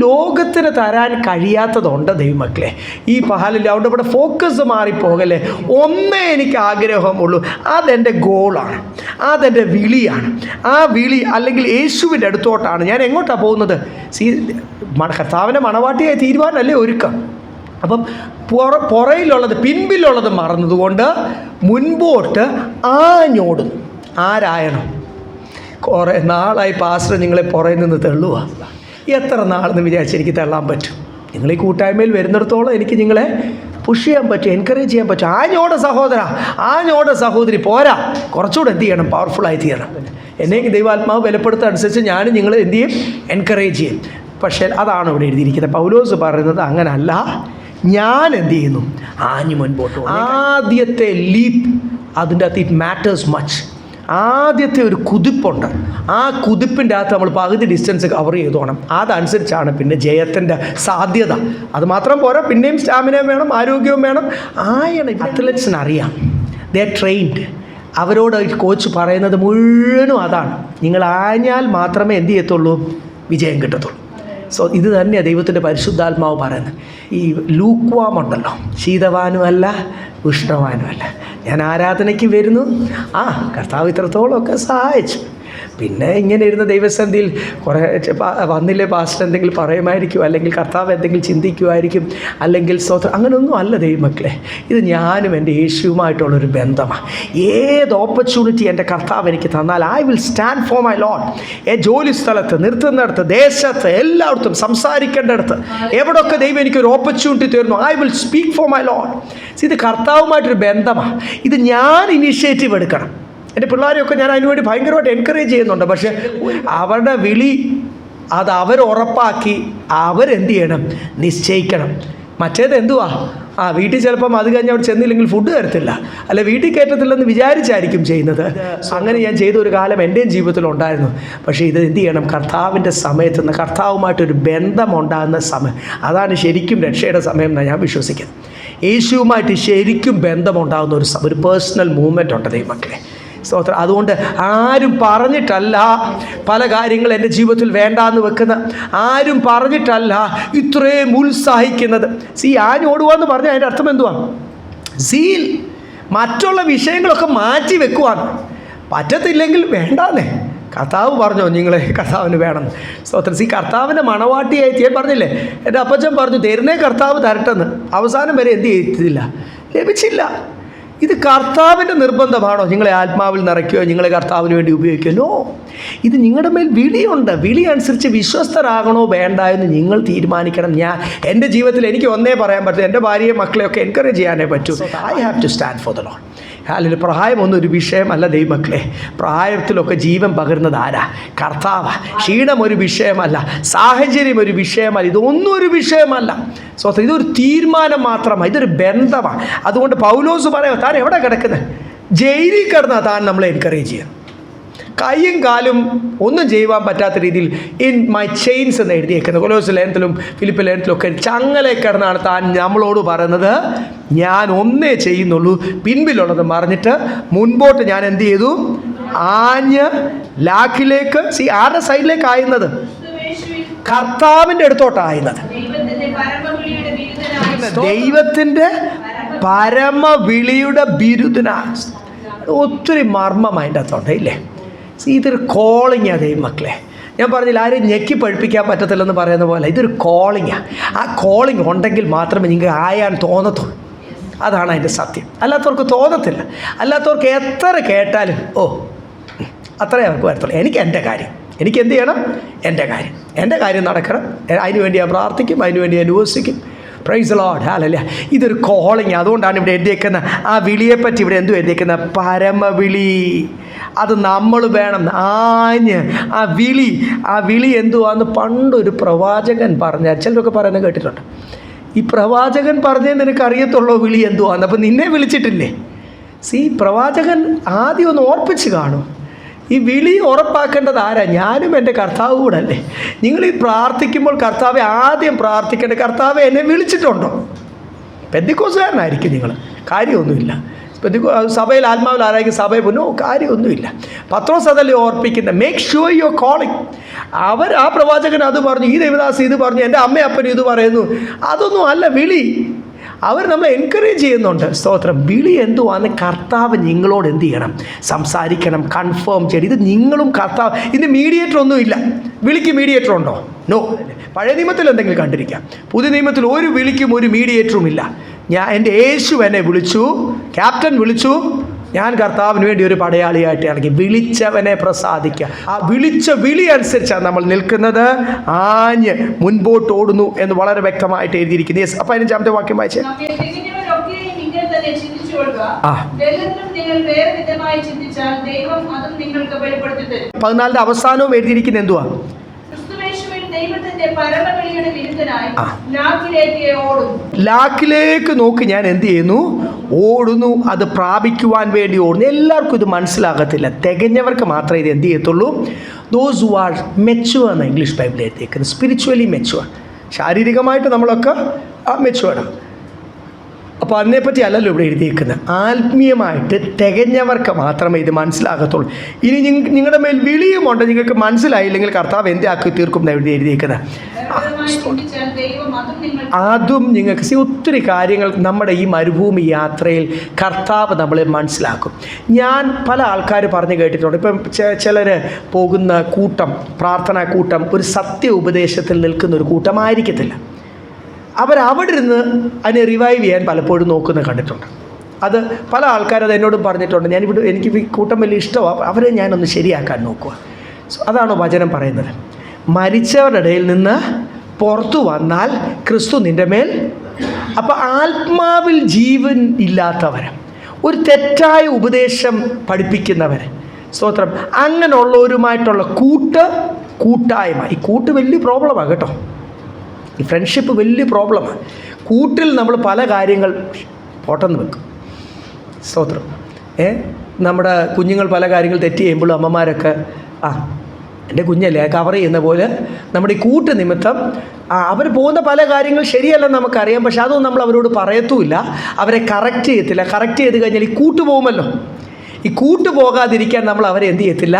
ലോകത്തിന് തരാൻ കഴിയാത്തതുണ്ട് ദൈവമക്കളെ ഈ പഹാലിൽ. അതുകൊണ്ട് ഇവിടെ ഫോക്കസ് മാറിപ്പോകല്ലേ. ഒന്നേ എനിക്ക് ആഗ്രഹമുള്ളൂ, അതെൻ്റെ ഗോളാണ്, അതെൻ്റെ വിളിയാണ്. ആ വിളി അല്ലെങ്കിൽ യേശുവിൻ്റെ അടുത്തോട്ടാണ് ഞാൻ എങ്ങോട്ടാണ് പോകുന്നത്? കർത്താവിൻ്റെ മണവാട്ടിയായി തീരുവാനല്ലേ ഒരുക്കം. അപ്പം പുറയിലുള്ളത് പിൻപിലുള്ളത് മറന്നതുകൊണ്ട് മുൻപോട്ട് ആഞ്ഞോടുന്നു. ആരായണം? കുറേ നാളായി പാസ്റ്റർ നിങ്ങളെ പുറയിൽ നിന്ന് തള്ളുക. എത്ര നാളെന്ന് വിചാരിച്ച് എനിക്ക് തള്ളാൻ പറ്റും? നിങ്ങൾ ഈ കൂട്ടായ്മയിൽ വരുന്നിടത്തോളം എനിക്ക് നിങ്ങളെ പുഷ് ചെയ്യാൻ പറ്റും, എൻകറേജ് ചെയ്യാൻ പറ്റും. ആഞ്ഞോട് സഹോദര, ആഞ്ഞോട് സഹോദരി, പോരാ, കുറച്ചുകൂടെ എന്ത് ചെയ്യണം? പവർഫുള്ളായി തീരണം. എന്നെ ദൈവാത്മാവ് ബലപ്പെടുത്തുക അനുസരിച്ച് ഞാനും നിങ്ങൾ എന്ത് ചെയ്യും? എൻകറേജ് ചെയ്യും. പക്ഷേ അതാണ് ഇവിടെ എഴുതിയിരിക്കുന്നത്. പൗലോസ് പറയുന്നത് അങ്ങനല്ല. ഞാൻ എന്ത് ചെയ്യുന്നു? ആഞ്ഞു മുൻപോട്ട്. ആദ്യത്തെ ലീപ്പ്, അതിൻ്റെ അകത്ത് ഇറ്റ് മാറ്റേഴ്സ് മച്ച്. ആദ്യത്തെ ഒരു കുതിപ്പുണ്ട്. ആ കുതിപ്പിൻ്റെ അകത്ത് നമ്മൾ പകുതി ഡിസ്റ്റൻസ് കവർ ചെയ്തോണം. അതനുസരിച്ചാണ് പിന്നെ ജയത്തിൻ്റെ സാധ്യത. അത് മാത്രം പോരാ, പിന്നെയും സ്റ്റാമിനയും വേണം, ആരോഗ്യവും വേണം. അത്ലറ്റ്സിന് അറിയാം, ദേ ആർ ട്രെയിൻഡ്. അവരോട് കോച്ച് പറയുന്നത് മുഴുവനും അതാണ്. നിങ്ങൾ ആഞ്ഞാൽ മാത്രമേ എന്ത് ചെയ്യത്തുള്ളൂ? വിജയം കിട്ടത്തുള്ളൂ. ഇത് തന്നെയാണ് ദൈവത്തിൻ്റെ പരിശുദ്ധാത്മാവ് പറയുന്നത്. ഈ ലൂക്വാം ഉണ്ടല്ലോ, ശീതവാനുമല്ല ഉഷ്ണവാനുമല്ല. ഞാൻ ആരാധനയ്ക്ക് വരുന്നു, കർത്താവ് ഇത്രത്തോളമൊക്കെ സഹായിച്ചു. പിന്നെ ഇങ്ങനെ ഇരുന്ന ദൈവസന്ധിയിൽ കുറേ വന്നില്ലേ പാസ്റ്റർ എന്തെങ്കിലും പറയുമായിരിക്കും, അല്ലെങ്കിൽ കർത്താവ് എന്തെങ്കിലും ചിന്തിക്കുമായിരിക്കും, അല്ലെങ്കിൽ സ്വതന്ത്രം, അങ്ങനെയൊന്നും അല്ല ദൈവമക്കളെ. ഇത് ഞാനും എൻ്റെ യേശുവുമായിട്ടുള്ളൊരു ബന്ധമാണ്. ഏത് ഓപ്പർച്യൂണിറ്റി എൻ്റെ കർത്താവ് എനിക്ക് തന്നാൽ I will stand for my Lord. ജോലി സ്ഥലത്ത്, നിർത്തുന്നിടത്ത്, ദേശത്ത്, എല്ലായിടത്തും, സംസാരിക്കേണ്ടടുത്ത്, എവിടെയൊക്കെ ദൈവം എനിക്കൊരു ഓപ്പർച്യൂണിറ്റി തരുന്നു, I will speak for my Lord. ഇത് കർത്താവുമായിട്ടൊരു ബന്ധമാണ്. ഇത് ഞാൻ ഇനിഷ്യേറ്റീവ് എടുക്കണം. എൻ്റെ പിള്ളേരെയൊക്കെ ഞാൻ അതിനുവേണ്ടി ഭയങ്കരമായിട്ട് എൻകറേജ് ചെയ്യുന്നുണ്ട്. പക്ഷേ അവരുടെ വിളി അത് അവരുറപ്പാക്കി അവരെന്ത് ചെയ്യണം, നിശ്ചയിക്കണം. മറ്റേത് എന്തുവാ, വീട്ടിൽ ചിലപ്പം അത് കഴിഞ്ഞ് അവിടെ ചെന്നില്ലെങ്കിൽ ഫുഡ് തരത്തില്ല, അല്ലെ വീട്ടിൽ കയറ്റത്തില്ലെന്ന് വിചാരിച്ചായിരിക്കും ചെയ്യുന്നത്. അങ്ങനെ ഞാൻ ചെയ്ത ഒരു കാലം എൻ്റെയും ജീവിതത്തിലുണ്ടായിരുന്നു. പക്ഷേ ഇത് എന്ത് ചെയ്യണം, കർത്താവിൻ്റെ സമയത്ത് നിന്ന് കർത്താവുമായിട്ടൊരു ബന്ധമുണ്ടാകുന്ന സമയം, അതാണ് ശരിക്കും രക്ഷയുടെ സമയം എന്നാണ് ഞാൻ വിശ്വസിക്കുന്നത്. യേശുവുമായിട്ട് ശരിക്കും ബന്ധമുണ്ടാകുന്ന ഒരു പേഴ്സണൽ മൂവ്മെൻ്റ് ഉണ്ട് ദൈവമക്കളെ. സ്തോത്രം. അതുകൊണ്ട് ആരും പറഞ്ഞിട്ടല്ല പല കാര്യങ്ങൾ എൻ്റെ ജീവിതത്തിൽ വേണ്ടാന്ന് വെക്കുന്ന, ആരും പറഞ്ഞിട്ടല്ല ഇത്രയും ഉത്സാഹിക്കുന്നത്. ഓടുവാന്ന് പറഞ്ഞാൽ അതിൻ്റെ അർത്ഥം എന്തുവാ? സീൽ. മറ്റുള്ള വിഷയങ്ങളൊക്കെ മാറ്റി വെക്കുവാണ്. പറ്റത്തില്ലെങ്കിൽ വേണ്ടാന്നേ. കർത്താവ് പറഞ്ഞോ നിങ്ങളെ കർത്താവിന് വേണം. സ്തോത്രം. കർത്താവിൻ്റെ മണവാട്ടിയായി ഞാൻ പറഞ്ഞില്ലേ, എൻ്റെ അപ്പച്ചൻ പറഞ്ഞു തരുന്നേ കർത്താവ് തരട്ടെന്ന്. അവസാനം വരെ എന്ത് ചെയ്തില്ല, ലഭിച്ചില്ല. ഇത് കർത്താവിൻ്റെ നിർബന്ധമാണോ നിങ്ങളെ ആത്മാവിൽ നിറയ്ക്കുകയോ നിങ്ങളെ കർത്താവിന് വേണ്ടി ഉപയോഗിക്കുമല്ലോ? ഇത് നിങ്ങളുടെ മേൽ വിളിയുണ്ട്. വിളി അനുസരിച്ച് വിശ്വസ്തരാകണോ വേണ്ട എന്ന് നിങ്ങൾ തീരുമാനിക്കണം. എൻ്റെ ജീവിതത്തിൽ എനിക്ക് ഒന്നേ പറയാൻ പറ്റും, എൻ്റെ ഭാര്യയെ മക്കളെയൊക്കെ എൻകറേജ് ചെയ്യാനേ പറ്റൂ. I have to stand for the Lord. അല്ലെങ്കിൽ പ്രായമൊന്നും ഒരു വിഷയമല്ല ദൈവമക്കളെ. പ്രായത്തിലൊക്കെ ജീവൻ പകരുന്നത് ആരാ? കർത്താവ്. ക്ഷീണം ഒരു വിഷയമല്ല, സാഹചര്യം ഒരു വിഷയമല്ല, ഇതൊന്നും ഒരു വിഷയമല്ല. സ്വന്തം ഇതൊരു തീരുമാനം മാത്രമാണ്, ഇതൊരു ബന്ധമാണ്. അതുകൊണ്ട് പൗലോസ് പറയാം, താൻ എവിടെ കിടക്കുന്നത്? ജയിലിൽ കിടന്നാൽ താൻ നമ്മളെ എൻകറേജ് ചെയ്യണം. കൈയും കാലും ഒന്നും ചെയ്യുവാൻ പറ്റാത്ത രീതിയിൽ ഇൻ മൈ ചെയിൻസ് എന്ന് എഴുതിയേക്കുന്നത്. കൊലോസ് ലേഖനത്തിലും ഫിലിപ്പ് ലേഖനത്തിലും ഒക്കെ ചങ്ങലെ കിടന്നാണ് താൻ നമ്മളോട് പറയുന്നത്, ഞാൻ ഒന്നേ ചെയ്യുന്നുള്ളൂ, പിൻപിലുള്ളത് മറിഞ്ഞിട്ട് മുൻപോട്ട് ഞാൻ എന്ത് ചെയ്തു, ആഞ്ഞ് ലാക്കിലേക്ക്. ആരുടെ സൈഡിലേക്ക് ആയുന്നത്? കർത്താവിൻ്റെ അടുത്തോട്ടായുന്നത്. ദൈവത്തിൻ്റെ പരമവിളിയുടെ ബിരുദനാണ്. ഒത്തിരി മർമ്മം അതിൻ്റെ അകത്തുണ്ട് ഇല്ലേ? ഇതൊരു കോളിങ്ങാണ് ദൈവമക്കളെ. ഞാൻ പറഞ്ഞില്ല, ആരും ഞെക്കി പഠിപ്പിക്കാൻ പറ്റത്തില്ലെന്ന് പറയുന്ന പോലെ ഇതൊരു കോളിങ്ങാണ്. ആ കോളിങ് ഉണ്ടെങ്കിൽ മാത്രമേ നിങ്ങൾക്ക് ആയാൻ തോന്നത്തുള്ളൂ. അതാണ് അതിൻ്റെ സത്യം. അല്ലാത്തവർക്ക് തോന്നത്തില്ല. അല്ലാത്തവർക്ക് എത്ര കേട്ടാലും അത്രേ അവർക്ക് വരത്തുള്ളൂ. എനിക്ക് എൻ്റെ കാര്യം, എനിക്ക് എന്ത് ചെയ്യണം, എൻ്റെ കാര്യം നടക്കണം, അതിനുവേണ്ടി ഞാൻ പ്രാർത്ഥിക്കും, അതിനുവേണ്ടി ഞാൻ ഉപവസിക്കും. Praise the Lord. ഹല്ലേലൂയ. ഇതൊരു കോളിങ്. അതുകൊണ്ടാണ് ഇവിടെ എഴുതിയേക്കുന്ന ആ വിളിയെപ്പറ്റി ഇവിടെ എന്തു എഴുതിയേക്കുന്ന? പരമവിളി. അത് നമ്മൾ വേണം ആഞ്ഞ് ആ വിളി എന്തുവാന്ന് പണ്ടൊരു പ്രവാചകൻ പറഞ്ഞാൽ ചിലരൊക്കെ പറയുന്നത് കേട്ടിട്ടുണ്ട്. ഈ പ്രവാചകൻ പറഞ്ഞേ നിനക്ക് അറിയത്തുള്ളൂ വിളി എന്തുവാന്ന്. അപ്പം നിന്നെ വിളിച്ചിട്ടില്ലേ? പ്രവാചകൻ ആദ്യം ഒന്ന് ഓർപ്പിച്ച് കാണും. ഈ വിളി ഉറപ്പാക്കേണ്ടത് ആരാ? ഞാനും എൻ്റെ കർത്താവ് കൂടെ അല്ലേ? നിങ്ങൾ ഈ പ്രാർത്ഥിക്കുമ്പോൾ കർത്താവെ ആദ്യം പ്രാർത്ഥിക്കേണ്ട, കർത്താവെ എന്നെ വിളിച്ചിട്ടുണ്ടോ? പെന്തിക്കോസുകാരനായിരിക്കും നിങ്ങൾ, കാര്യമൊന്നുമില്ല. സഭയിൽ ആത്മാവിൽ ആരായിരിക്കും സഭയിൽ പോലും കാര്യമൊന്നുമില്ല. പത്രോസ് അതല്ലേ ഓർപ്പിക്കുന്നത്, മേക്ക് ഷുവർ യുവർ കോളിംഗ്. ആ പ്രവാചകൻ അത് പറഞ്ഞു, ഈ ദേവദാസ് ഇത് പറഞ്ഞു, എൻ്റെ അമ്മ അപ്പനും ഇത് പറയുന്നു. അതൊന്നും അല്ല വിളി. അവർ നമ്മളെ എൻകറേജ് ചെയ്യുന്നുണ്ട്. സ്തോത്രം. വിളി എന്തുവാന്ന് കർത്താവ് നിങ്ങളോട് എന്ത് ചെയ്യണം? സംസാരിക്കണം, കൺഫേം ചെയ്യണം. ഇത് നിങ്ങളും കർത്താവ്. ഇതിന് മീഡിയേറ്റർ ഒന്നുമില്ല. വിളിക്ക് മീഡിയേറ്റർ ഉണ്ടോ? നോ. പഴയ നിയമത്തിൽ എന്തെങ്കിലും കണ്ടിരിക്കാം. പുതിയ നിയമത്തിൽ ഒരു വിളിക്കും ഒരു മീഡിയേറ്ററും ഇല്ല. എൻ്റെ യേശു എന്നെ വിളിച്ചു, ക്യാപ്റ്റൻ വിളിച്ചു, ഞാൻ കർത്താവിന് വേണ്ടി ഒരു പടയാളിയായിട്ട് ഇറങ്ങി. വിളിച്ചവനെ പ്രസാദിക്കുക. ആ വിളിച്ച വിളി അനുസരിച്ചാണ് നമ്മൾ നിൽക്കുന്നത്. ആഞ്ഞ് മുൻപോട്ട് ഓടുന്നു എന്ന് വളരെ വ്യക്തമായിട്ട് എഴുതിയിരിക്കുന്നു. 15-ാമത്തെ വാക്യം വായിച്ചേ. നിങ്ങൾ ചിന്തിച്ചാൽ ദൈവം അതും നിങ്ങൾക്ക് വെളിപ്പെടുത്തി തരും. 14-ന്റെ അവസാനവും എഴുതിയിരിക്കുന്നത് എന്തുവാ? ലാക്കിലേക്ക് നോക്കി ഞാൻ എന്ത് ചെയ്യുന്നു? ഓടുന്നു. അത് പ്രാപിക്കുവാൻ വേണ്ടി ഓടുന്നു. എല്ലാവർക്കും ഇത് മനസ്സിലാകത്തില്ല. തികഞ്ഞവർക്ക് മാത്രമേ ഇത് എന്ത് ചെയ്യത്തുള്ളൂ. ദോസ് ഹു ആർ മെച്ചുവർ എന്ന് ഇംഗ്ലീഷ് ബൈബിളിൽ എഴുതിയിരിക്കുന്നത്. Spiritually mature. ശാരീരികമായിട്ട് നമ്മളൊക്കെ മെച്ചുവേർഡാണ്. അപ്പോൾ അതിനെപ്പറ്റി അല്ലല്ലോ ഇവിടെ എഴുതിയിരിക്കുന്നത്. ആത്മീയമായിട്ട് തികഞ്ഞവർക്ക് മാത്രമേ ഇത് മനസ്സിലാകത്തുള്ളൂ. ഇനി നിങ്ങളുടെ മേൽ വിളിയുമുണ്ട്, നിങ്ങൾക്ക് മനസ്സിലായില്ലെങ്കിൽ കർത്താവ് എന്താക്കി തീർക്കും എന്നാണ് ഇവിടെ എഴുതിയിരിക്കുന്നത്. അതും നിങ്ങൾക്ക് ഒത്തിരി കാര്യങ്ങൾ നമ്മുടെ ഈ മരുഭൂമി യാത്രയിൽ കർത്താവ് നമ്മളെ മനസ്സിലാക്കും. ഞാൻ പല ആൾക്കാർ പറഞ്ഞു കേട്ടിട്ടുണ്ട്. ഇപ്പം ചിലർ പോകുന്ന കൂട്ടം, പ്രാർത്ഥനാ കൂട്ടം ഒരു സത്യ ഉപദേശത്തിൽ നിൽക്കുന്ന ഒരു കൂട്ടമായിരിക്കത്തില്ല. അവരവിടെ ഇരുന്ന് അതിനെ റിവൈവ് ചെയ്യാൻ പലപ്പോഴും നോക്കുന്നത് കണ്ടിട്ടുണ്ട്. അത് പല ആൾക്കാരത് എന്നോടും പറഞ്ഞിട്ടുണ്ട്. എനിക്ക് ഈ കൂട്ടം വലിയ ഇഷ്ടമാണ്, അവരെ ഞാനൊന്ന് ശരിയാക്കാൻ നോക്കുക. അതാണോ വചനം പറയുന്നത്? മരിച്ചവരുടെ ഇടയിൽ നിന്ന് പുറത്തു വന്നാൽ ക്രിസ്തു നിൻ്റെ മേൽ. അപ്പം ആത്മാവിൽ ജീവൻ ഇല്ലാത്തവർ, ഒരു തെറ്റായ ഉപദേശം പഠിപ്പിക്കുന്നവർ, സ്തോത്രം, അങ്ങനെയുള്ളവരുമായിട്ടുള്ള കൂട്ടായ്മ. ഈ കൂട്ട് വലിയ പ്രോബ്ലമാണ് കേട്ടോ. ഈ ഫ്രണ്ട്ഷിപ്പ് വലിയ പ്രോബ്ലമാണ്. കൂട്ടിൽ നമ്മൾ പല കാര്യങ്ങൾ പോട്ടെന്ന് വെക്കും. സ്തോത്രം. നമ്മുടെ കുഞ്ഞുങ്ങൾ പല കാര്യങ്ങൾ തെറ്റ് ചെയ്യുമ്പോഴും അമ്മമാരൊക്കെ എൻ്റെ കുഞ്ഞല്ലേ കവർ ചെയ്യുന്ന പോലെ നമ്മുടെ ഈ കൂട്ട് നിമിത്തം അവർ പോകുന്ന പല കാര്യങ്ങൾ ശരിയല്ലെന്ന് നമുക്കറിയാം. പക്ഷെ അതൊന്നും നമ്മൾ അവരോട് പറയത്തുമില്ല, അവരെ കറക്റ്റ് ചെയ്യത്തില്ല. കറക്റ്റ് ചെയ്ത് കഴിഞ്ഞാൽ ഈ കൂട്ട് പോകുമല്ലോ. ഈ കൂട്ട് പോകാതിരിക്കാൻ നമ്മൾ അവരെ എന്ത് ചെയ്യത്തില്ല,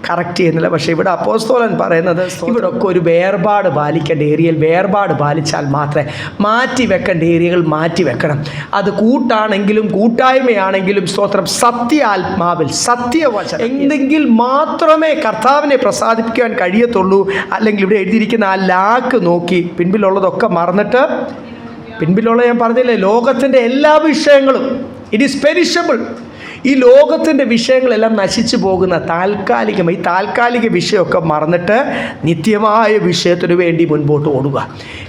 കറക്റ്റ് ചെയ്യുന്നില്ല. പക്ഷേ ഇവിടെ അപ്പോസ്തലൻ പറയുന്നത് ഇവിടെ ഒക്കെ ഒരു വേർപാട് പാലിക്കേണ്ട ഏരിയയിൽ വേർപാട് പാലിച്ചാൽ മാത്രമേ, മാറ്റി വെക്കേണ്ട ഏരിയകൾ മാറ്റി വെക്കണം. അത് കൂട്ടാണെങ്കിലും കൂട്ടായ്മയാണെങ്കിലും സ്തോത്രം സത്യാത്മാവിൽ സത്യവചനം എന്തെങ്കിൽ മാത്രമേ കർത്താവിനെ പ്രസാദിപ്പിക്കാൻ കഴിയത്തുള്ളൂ. അല്ലെങ്കിൽ ഇവിടെ എഴുതിയിരിക്കുന്ന ആ ലാക്ക് നോക്കി പിൻപിലുള്ളതൊക്കെ മറന്നിട്ട്, പിൻപിലുള്ള ഞാൻ പറഞ്ഞില്ലേ, ലോകത്തിൻ്റെ എല്ലാ വിഷയങ്ങളും ഇറ്റ് ഈസ് പെരിഷബിൾ. ഈ ലോകത്തിൻ്റെ വിഷയങ്ങളെല്ലാം നശിച്ചു പോകുന്ന താൽക്കാലികമായി ഈ താൽക്കാലിക വിഷയമൊക്കെ മറന്നിട്ട് നിത്യമായ വിഷയത്തിനു വേണ്ടി മുൻപോട്ട് ഓടുക.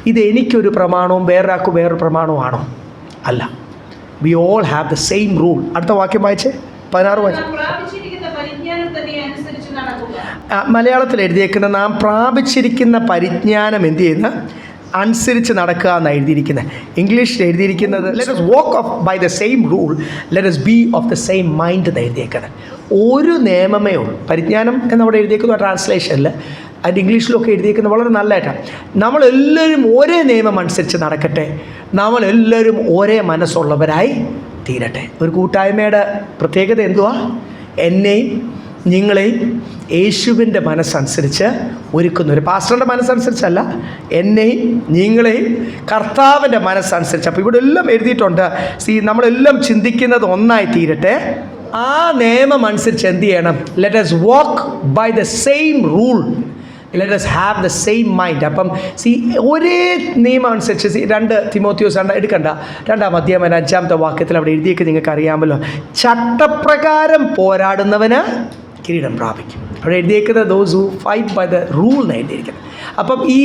ഇത് എനിക്കൊരു പ്രമാണവും വേറൊരാൾക്ക് വേറൊരു പ്രമാണവുമാണോ? അല്ല. We all have the same rule. അടുത്ത വാക്യം വായിച്ചേ, 16 വായിച്ചേ. മലയാളത്തിൽ എഴുതിയേക്കുന്ന നാം പ്രാപിച്ചിരിക്കുന്ന പരിജ്ഞാനം എന്ത് ചെയ്യുന്ന അനുസരിച്ച് നടക്കുക എന്നാണ് എഴുതിയിരിക്കുന്നത്. ഇംഗ്ലീഷിൽ എഴുതിയിരിക്കുന്നത് let us walk of by the same rule, let us be of the same mind എന്ന് എഴുതിയേക്കുന്നത്. ഒരു നിയമമേ ഉള്ളൂ. പരിജ്ഞാനം എന്നവിടെ എഴുതിയേക്കുന്ന ട്രാൻസ്ലേഷനിൽ, അതിൻ്റെ ഇംഗ്ലീഷിലൊക്കെ എഴുതിയേക്കുന്നത് വളരെ നല്ലതായിട്ടാണ്. നമ്മളെല്ലാവരും ഒരേ നിയമം അനുസരിച്ച് നടക്കട്ടെ, നമ്മളെല്ലാവരും ഒരേ മനസ്സുള്ളവരായി തീരട്ടെ. ഒരു കൂട്ടായ്മയുടെ പ്രത്യേകത എന്തുവാ? എന്നെയും നിങ്ങളെയും യേശുവിൻ്റെ മനസ്സനുസരിച്ച് ഒരുക്കുന്ന, ഒരു പാസ്റ്ററിൻ്റെ മനസ്സനുസരിച്ചല്ല, എന്നെയും നിങ്ങളെയും കർത്താവിൻ്റെ മനസ്സനുസരിച്ച്. അപ്പോൾ ഇവിടെ എല്ലാം എഴുതിയിട്ടുണ്ട്. നമ്മളെല്ലാം ചിന്തിക്കുന്നത് ഒന്നായി തീരട്ടെ. ആ നിയമം അനുസരിച്ച് എന്ത് ചെയ്യണം? Let us walk by the same rule, let us have the same mind. അപ്പം ഒരേ നിയമം അനുസരിച്ച് 2 തിമോത്തിയോസ് എടുക്കണ്ട 2-ാം അധ്യായം 5-ാമത്തെ വാക്യത്തിൽ അവിടെ എഴുതിയൊക്കെ നിങ്ങൾക്ക് അറിയാമല്ലോ. ചട്ടപ്രകാരം പോരാടുന്നവന് കിരീടം പ്രാപിക്കും. അവിടെ എഴുതിയേക്കുന്നത് those who fight by the rule എന്ന് എഴുതിയിരിക്കുന്നത്. അപ്പം ഈ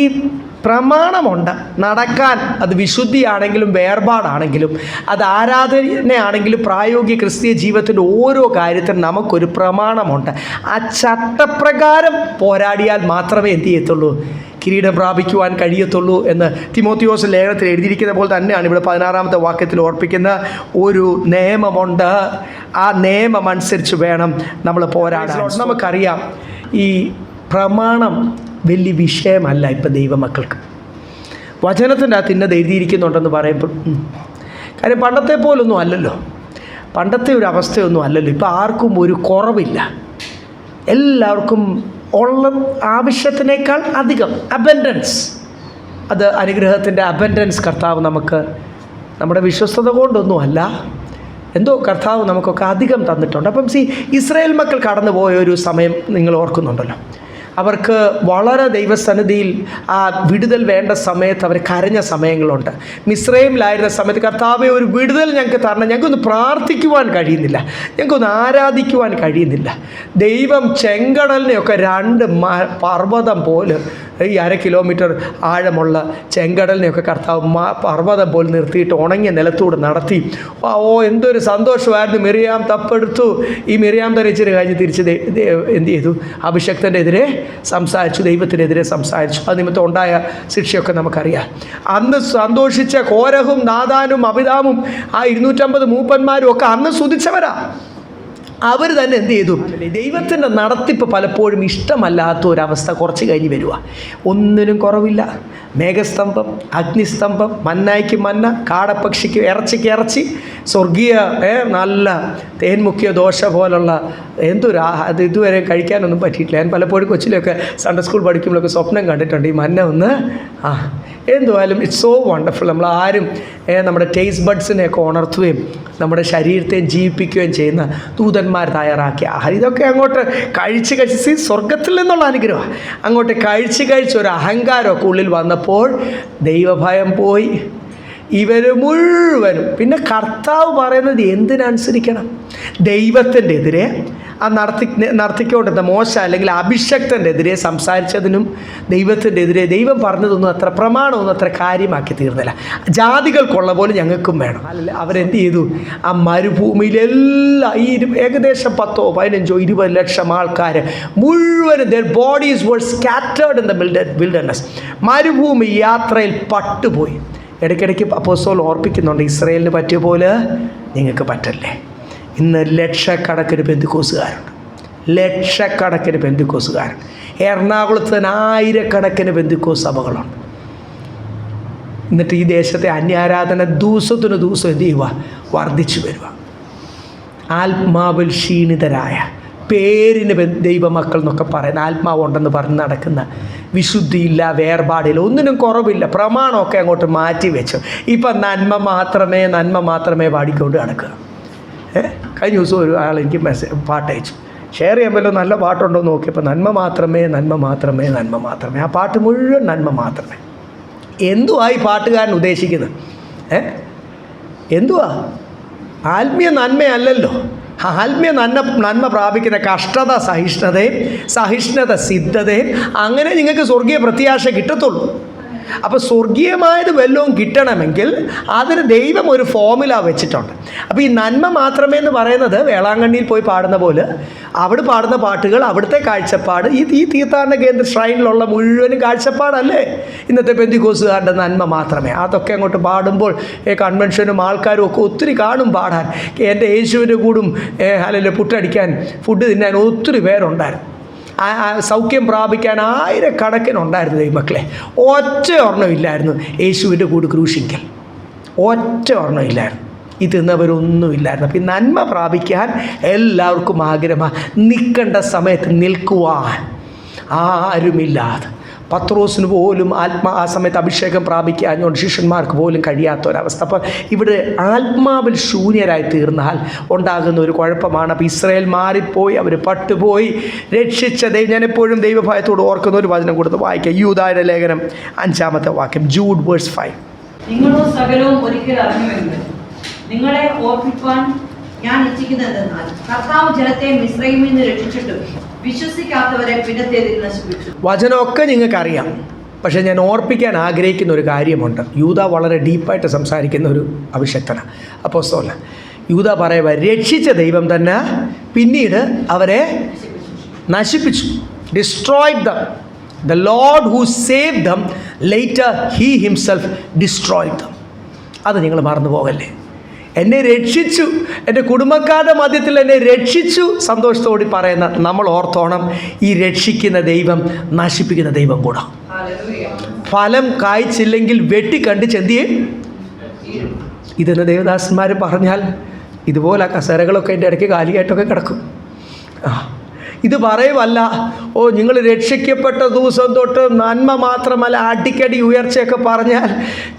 പ്രമാണമുണ്ട് നടക്കാൻ. അത് വിശുദ്ധിയാണെങ്കിലും വേർപാടാണെങ്കിലും അത് ആരാധനയാണെങ്കിലും പ്രായോഗിക ക്രിസ്തീയ ജീവിതത്തിൻ്റെ ഓരോ കാര്യത്തിനും നമുക്കൊരു പ്രമാണമുണ്ട്. ആ ചട്ടപ്രകാരം പോരാടിയാൽ മാത്രമേ എന്ത് ചെയ്യത്തുള്ളൂ? കിരീടം പ്രാപിക്കുവാൻ കഴിയത്തുള്ളൂ എന്ന് തിമോത്തിയോസ് ലേഖനത്തിൽ എഴുതിയിരിക്കുന്ന പോലെ തന്നെയാണ് ഇവിടെ 16-ാമത്തെ വാക്യത്തിൽ ഓർപ്പിക്കുന്ന ഒരു നിയമമുണ്ട്. ആ നിയമം അനുസരിച്ച് വേണം നമ്മൾ പോരാടാൻ. നമുക്കറിയാം ഈ പ്രമാണം വലിയ വിഷയമല്ല ഇപ്പം ദൈവമക്കൾക്ക്. വചനത്തിൻ്റെ അകത്ത് ഇന്നത് എഴുതിയിരിക്കുന്നുണ്ടെന്ന് പറയുമ്പോൾ, കാര്യം പണ്ടത്തെ പോലൊന്നും അല്ലല്ലോ, പണ്ടത്തെ ഒരു അവസ്ഥയൊന്നും അല്ലല്ലോ. ഇപ്പം ആർക്കും ഒരു കുറവില്ല, എല്ലാവർക്കും ഉള്ള ആവശ്യത്തിനേക്കാൾ അധികം അബൻഡൻസ്. അത് അനുഗ്രഹത്തിൻ്റെ അബൻഡൻസ് കർത്താവ് നമുക്ക് നമ്മുടെ വിശ്വസ്തത കൊണ്ടൊന്നുമല്ല, എന്തോ കർത്താവ് നമുക്കൊക്കെ അധികം തന്നിട്ടുണ്ട്. അപ്പം ഇസ്രായേൽ മക്കൾ കടന്നു പോയ ഒരു സമയം നിങ്ങൾ ഓർക്കുന്നുണ്ടല്ലോ. അവർക്ക് വളരെ ദൈവസന്നിധിയിൽ ആ വിടുതൽ വേണ്ട സമയത്ത് അവർ കരഞ്ഞ സമയങ്ങളുണ്ട്. മിസ്രൈമിലായിരുന്ന സമയത്ത് കർത്താവേ ഒരു വിടുതൽ ഞങ്ങൾക്ക് തരണം, ഞങ്ങൾക്കൊന്ന് പ്രാർത്ഥിക്കുവാൻ കഴിയുന്നില്ല, ഞങ്ങൾക്കൊന്ന് ആരാധിക്കുവാൻ കഴിയുന്നില്ല. ദൈവം ചെങ്കടലിനെയൊക്കെ 2 പർവ്വതം പോലെ, ഈ 1/2 കിലോമീറ്റർ ആഴമുള്ള ചെങ്കടലിനെയൊക്കെ കർത്താവ് പർവ്വതം പോലെ നിർത്തിയിട്ട് ഉണങ്ങിയ നിലത്തൂടെ നടത്തി. എന്തൊരു സന്തോഷമായിരുന്നു. മിറിയാം തപ്പെടുത്തു. ഈ മിറിയാം തരച്ചിട്ട് കഴിഞ്ഞ് തിരിച്ച് എന്ത് ചെയ്തു? അഭിഷക്തൻ്റെ എതിരെ സംസാരിച്ചു, ദൈവത്തിനെതിരെ സംസാരിച്ചു. അത് നിമിത്തം ഉണ്ടായ ശിക്ഷയൊക്കെ നമുക്കറിയാം. അന്ന് സന്തോഷിച്ച കോരഹും നാദാനും അബിദാമും ആ 250 മൂപ്പന്മാരും ഒക്കെ അന്ന് സ്തുതിച്ചവരാ. അവർ തന്നെ എന്ത് ചെയ്തു? ദൈവത്തിൻ്റെ നടത്തിപ്പ് പലപ്പോഴും ഇഷ്ടമല്ലാത്ത ഒരവസ്ഥ കുറച്ച് കഴിഞ്ഞ് വരിക. ഒന്നിനും കുറവില്ല. മേഘസ്തംഭം, അഗ്നിസ്തംഭം, മന്നായ്ക്ക് മന്ന, കാടപ്പക്ഷിക്ക് ഇറച്ചിക്ക് ഇറച്ചി, സ്വർഗീയ നല്ല തേൻമുക്കിയ ദോശ പോലുള്ള അത് ഇതുവരെ കഴിക്കാനൊന്നും പറ്റിയിട്ടില്ല. ഞാൻ പലപ്പോഴും കൊച്ചിലൊക്കെ സൺഡേ സ്കൂൾ പഠിക്കുമ്പോഴൊക്കെ സ്വപ്നം കണ്ടിട്ടുണ്ട് ഈ മന്ന ഒന്ന്. എന്തുവായാലും ഇറ്റ്സ് സോ വണ്ടർഫുൾ. നമ്മളാരും നമ്മുടെ ടേസ്റ്റ് ബഡ്സിനെയൊക്കെ ഉണർത്തുകയും നമ്മുടെ ശരീരത്തെയും ജീവിപ്പിക്കുകയും ചെയ്യുന്ന ദൂതന്മാർ തയ്യാറാക്കിയ ആഹാരം. ഇതൊക്കെ അങ്ങോട്ട് കഴിച്ച് സ്വർഗത്തിൽ നിന്നുള്ള അനുഗ്രഹമാണ്. അങ്ങോട്ട് കഴിച്ച് ഒരു അഹങ്കാരമൊക്കെ ഉള്ളിൽ വന്നപ്പോൾ ദൈവഭയം പോയി. ഇവർ മുഴുവനും പിന്നെ കർത്താവ് പറയുന്നത് എന്തിനനുസരിക്കണം? ദൈവത്തിൻ്റെ എതിരെ നടത്തിക്കൊണ്ടിരുന്ന മോശ അല്ലെങ്കിൽ അഭിഷക്തൻ്റെ എതിരെ സംസാരിച്ചതിനും ദൈവത്തിൻ്റെ എതിരെ ദൈവം പറഞ്ഞതൊന്നും അത്ര പ്രമാണമൊന്നും അത്ര കാര്യമാക്കി തീർന്നില്ല. ജാതികൾക്കുള്ള പോലെ ഞങ്ങൾക്കും വേണം. അല്ല, അവരെന്ത് ചെയ്തു? ആ മരുഭൂമിയിലെല്ലാം ഈ ഏകദേശം 10, 15, 20 ലക്ഷം ആൾക്കാർ മുഴുവനും their bodies were scattered in the wilderness. മരുഭൂമി യാത്രയിൽ പട്ടുപോയി. ഇടയ്ക്കിടയ്ക്ക് അപ്പോസ്തലൻ ഓർപ്പിക്കുന്നുണ്ട്, ഇസ്രായേലിന് പറ്റിയ പോലെ നിങ്ങൾക്ക് പറ്റല്ലേ. ഇന്ന് ലക്ഷക്കണക്കിന് പെന്തിക്കോസുകാരുണ്ട്. എറണാകുളത്ത് തന്നെ ആയിരക്കണക്കിന് പെന്തിക്കോസ് സഭകളുണ്ട്. എന്നിട്ട് ഈ ദേശത്തെ അന്യാരാധന ദിവസത്തിന് ദിവസം എന്ത് ചെയ്യുക? വർദ്ധിച്ചു വരിക. ആത്മാവിൽ ക്ഷീണിതരായ, പേരിന് ദൈവമക്കൾ എന്നൊക്കെ പറയുന്ന, ആത്മാവുണ്ടെന്ന് പറഞ്ഞ് നടക്കുന്ന, വിശുദ്ധിയില്ല, വേർപാടില്ല, ഒന്നിനും കുറവില്ല, പ്രമാണമൊക്കെ അങ്ങോട്ട് മാറ്റി വെച്ചു. ഇപ്പം നന്മ മാത്രമേ പാടിക്കൊണ്ട് നടക്കുക. കഴിഞ്ഞ ദിവസം ഒരു ആൾ എനിക്ക് പാട്ടയച്ചു, ഷെയർ ചെയ്യുമ്പോൾ നല്ല പാട്ടുണ്ടോ എന്ന് നോക്കിയപ്പോൾ നന്മ മാത്രമേ. ആ പാട്ട് മുഴുവൻ നന്മ മാത്രമേ. എന്തുവാ ഈ പാട്ടുകാരൻ ഉദ്ദേശിക്കുന്നത്? എന്തുവാ? ആത്മീയ നന്മയല്ലല്ലോ. ആത്മീയ നന്മ പ്രാപിക്കുന്ന കഷ്ടത സഹിഷ്ണുത സിദ്ധതയും അങ്ങനെ നിങ്ങൾക്ക് സ്വർഗീയ പ്രത്യാശ കിട്ടത്തുള്ളൂ. അപ്പോൾ സ്വർഗീയമായത് വല്ലതും കിട്ടണമെങ്കിൽ അതിന് ദൈവം ഒരു ഫോർമുല വെച്ചിട്ടുണ്ട്. അപ്പോൾ ഈ നന്മ മാത്രമേ എന്ന് പറയുന്നത് വേളാങ്കണ്ണിയിൽ പോയി പാടുന്ന പോലെ അവിടെ പാടുന്ന പാട്ടുകൾ, അവിടുത്തെ കാഴ്ചപ്പാട്, ഈ തീർത്ഥാടന കേന്ദ്ര ശ്രൈനിലുള്ള മുഴുവനും കാഴ്ചപ്പാടല്ലേ ഇന്നത്തെ പെന്തിക്കോസുകാരുടെ നന്മ മാത്രമേ. അതൊക്കെ അങ്ങോട്ട് പാടുമ്പോൾ കൺവെൻഷനും ആൾക്കാരും ഒക്കെ ഒത്തിരി കാണും പാടാൻ. എൻ്റെ യേശുവിൻ്റെ കൂടും അല്ലെങ്കിൽ പുട്ടടിക്കാൻ, ഫുഡ് തിന്നാൻ ഒത്തിരി പേരുണ്ടായിരുന്നു. സൗഖ്യം പ്രാപിക്കാൻ ആയിരക്കണക്കിനുണ്ടായിരുന്നു ദൈവമക്കളെ. ഒറ്റ ഒരെണ്ണമില്ലായിരുന്നു യേശുവിൻ്റെ കൂട് ക്രൂശിക്കൽ. ഒറ്റ ഒരെണ്ണമില്ലായിരുന്നു. ഈ തിന്നവരൊന്നുമില്ലായിരുന്നു. അപ്പം ഈ നന്മ പ്രാപിക്കാൻ എല്ലാവർക്കും ആഗ്രഹമാണ്. നിൽക്കേണ്ട സമയത്ത് നിൽക്കുവാൻ ആരുമില്ലാതെ, പത്രോസിന് പോലും ആ സമയത്ത് അഭിഷേകം പ്രാപിക്കാഞ്ഞുകൊണ്ട് ശിഷ്യന്മാർക്ക് പോലും കഴിയാത്ത ഒരവസ്ഥ. അപ്പം ഇവിടെ ആത്മാവിൽ ശൂന്യരായി തീർന്നാൽ ഉണ്ടാകുന്ന ഒരു കുഴപ്പമാണ്. അപ്പോൾ ഇസ്രായേൽ മാറിപ്പോയി, അവർ പട്ടുപോയി. രക്ഷിച്ച ഞാൻ എപ്പോഴും ദൈവഭയത്തോട് ഓർക്കുന്ന ഒരു വചനം കൊടുത്ത് വായിക്കാം. യൂദായുടെ ലേഖനം 5-ാമത്തെ വാക്യം, ജൂഡ് വേഴ്സ് 5. നിങ്ങളോ സകലവും ഒരിക്കൽ അറിഞ്ഞുവെങ്കിൽ നിങ്ങളെ ഓർപ്പിപ്പാൻ ഞാൻ ഇച്ഛിക്കുന്നതെന്നാൽ കർത്താവ് ജനത്തെ മിസ്രയീമിൽ നിന്ന് രക്ഷിച്ചിട്ടും വിശ്വസിക്കാത്തവരെ പിന്നത്തേതിൽ നശിപ്പിച്ചു. വചനമൊക്കെ നിങ്ങൾക്കറിയാം. പക്ഷേ ഞാൻ ഓർപ്പിക്കാൻ ആഗ്രഹിക്കുന്ന ഒരു കാര്യമുണ്ട്. യൂദ വളരെ ഡീപ്പായിട്ട് സംസാരിക്കുന്ന ഒരു അഭിഷക്തനാണ്, അപ്പോസ്തലനാണ്. യൂദ പറയുക, രക്ഷിച്ച ദൈവം തന്നെ പിന്നീട് അവരെ നശിപ്പിച്ചു. Destroyed dum. The Lord who saved them, later he himself destroyed them. അത് നിങ്ങൾ മറന്നു പോകല്ലേ. എന്നെ രക്ഷിച്ചു, എൻ്റെ കുടുംബക്കാരുടെ മധ്യത്തിൽ എന്നെ രക്ഷിച്ചു സന്തോഷത്തോടെ പറയുന്ന നമ്മൾ ഓർത്തോണം, ഈ രക്ഷിക്കുന്ന ദൈവം നശിപ്പിക്കുന്ന ദൈവം കൂടാ. ഫലം കായ്ച്ചില്ലെങ്കിൽ വെട്ടിക്കണ്ടിച്ച് എന്ത് ചെയ്യും? ഇതെന്ന് ദേവദാസന്മാർ പറഞ്ഞാൽ ഇതുപോലെ കസേരകളൊക്കെ എൻ്റെ ഇടയ്ക്ക് കാലിയായിട്ടൊക്കെ കിടക്കും. ഇത് പറയുമല്ല, നിങ്ങൾ രക്ഷിക്കപ്പെട്ട ദിവസം തൊട്ട് നന്മ മാത്രമല്ല അടിക്കടി ഉയർച്ചയൊക്കെ പറഞ്ഞാൽ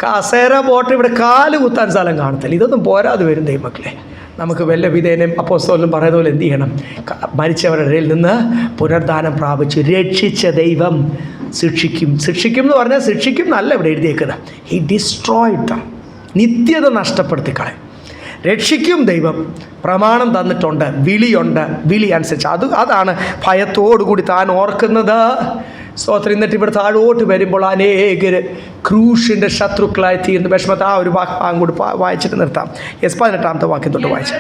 കസേര പോട്ട് ഇവിടെ കാല് കുത്താൻ സ്ഥലം കാണത്തില്ല. ഇതൊന്നും പോരാതെ വരും ദൈവമക്കളെ. നമുക്ക് വല്ല വിധേനം അപ്പോസ്തലൻ പറയുന്ന പോലെ എന്ത് ചെയ്യണം? മരിച്ചവരുടെ ഇടയിൽ നിന്ന് പുനർദാനം പ്രാപിച്ചു രക്ഷിച്ച ദൈവം ശിക്ഷിക്കും എന്ന് പറഞ്ഞാൽ ശിക്ഷിക്കും എന്നല്ല ഇവിടെ എഴുതിയേക്കുന്നത്. He destroyed dum. നിത്യത നഷ്ടപ്പെടുത്തിക്കളയും. രക്ഷിക്കും ദൈവം. പ്രമാണം തന്നിട്ടുണ്ട്, വിളിയുണ്ട്, വിളി അനുസരിച്ച് അതാണ് ഭയത്തോടുകൂടി താൻ ഓർക്കുന്നത്. സ്തോത്രം. എന്നിട്ട് ഇവിടെ താഴോട്ട് വരുമ്പോൾ അനേകർ ക്രൂശിൻ്റെ ശത്രുക്കളായി തീർന്ന് വിഷമത്തെ ആ ഒരു ഭാഗം കൂടി വായിച്ചിട്ട് നിർത്താം. 18-ാമത്തെ വാക്യം തൊട്ട് വായിച്ചു.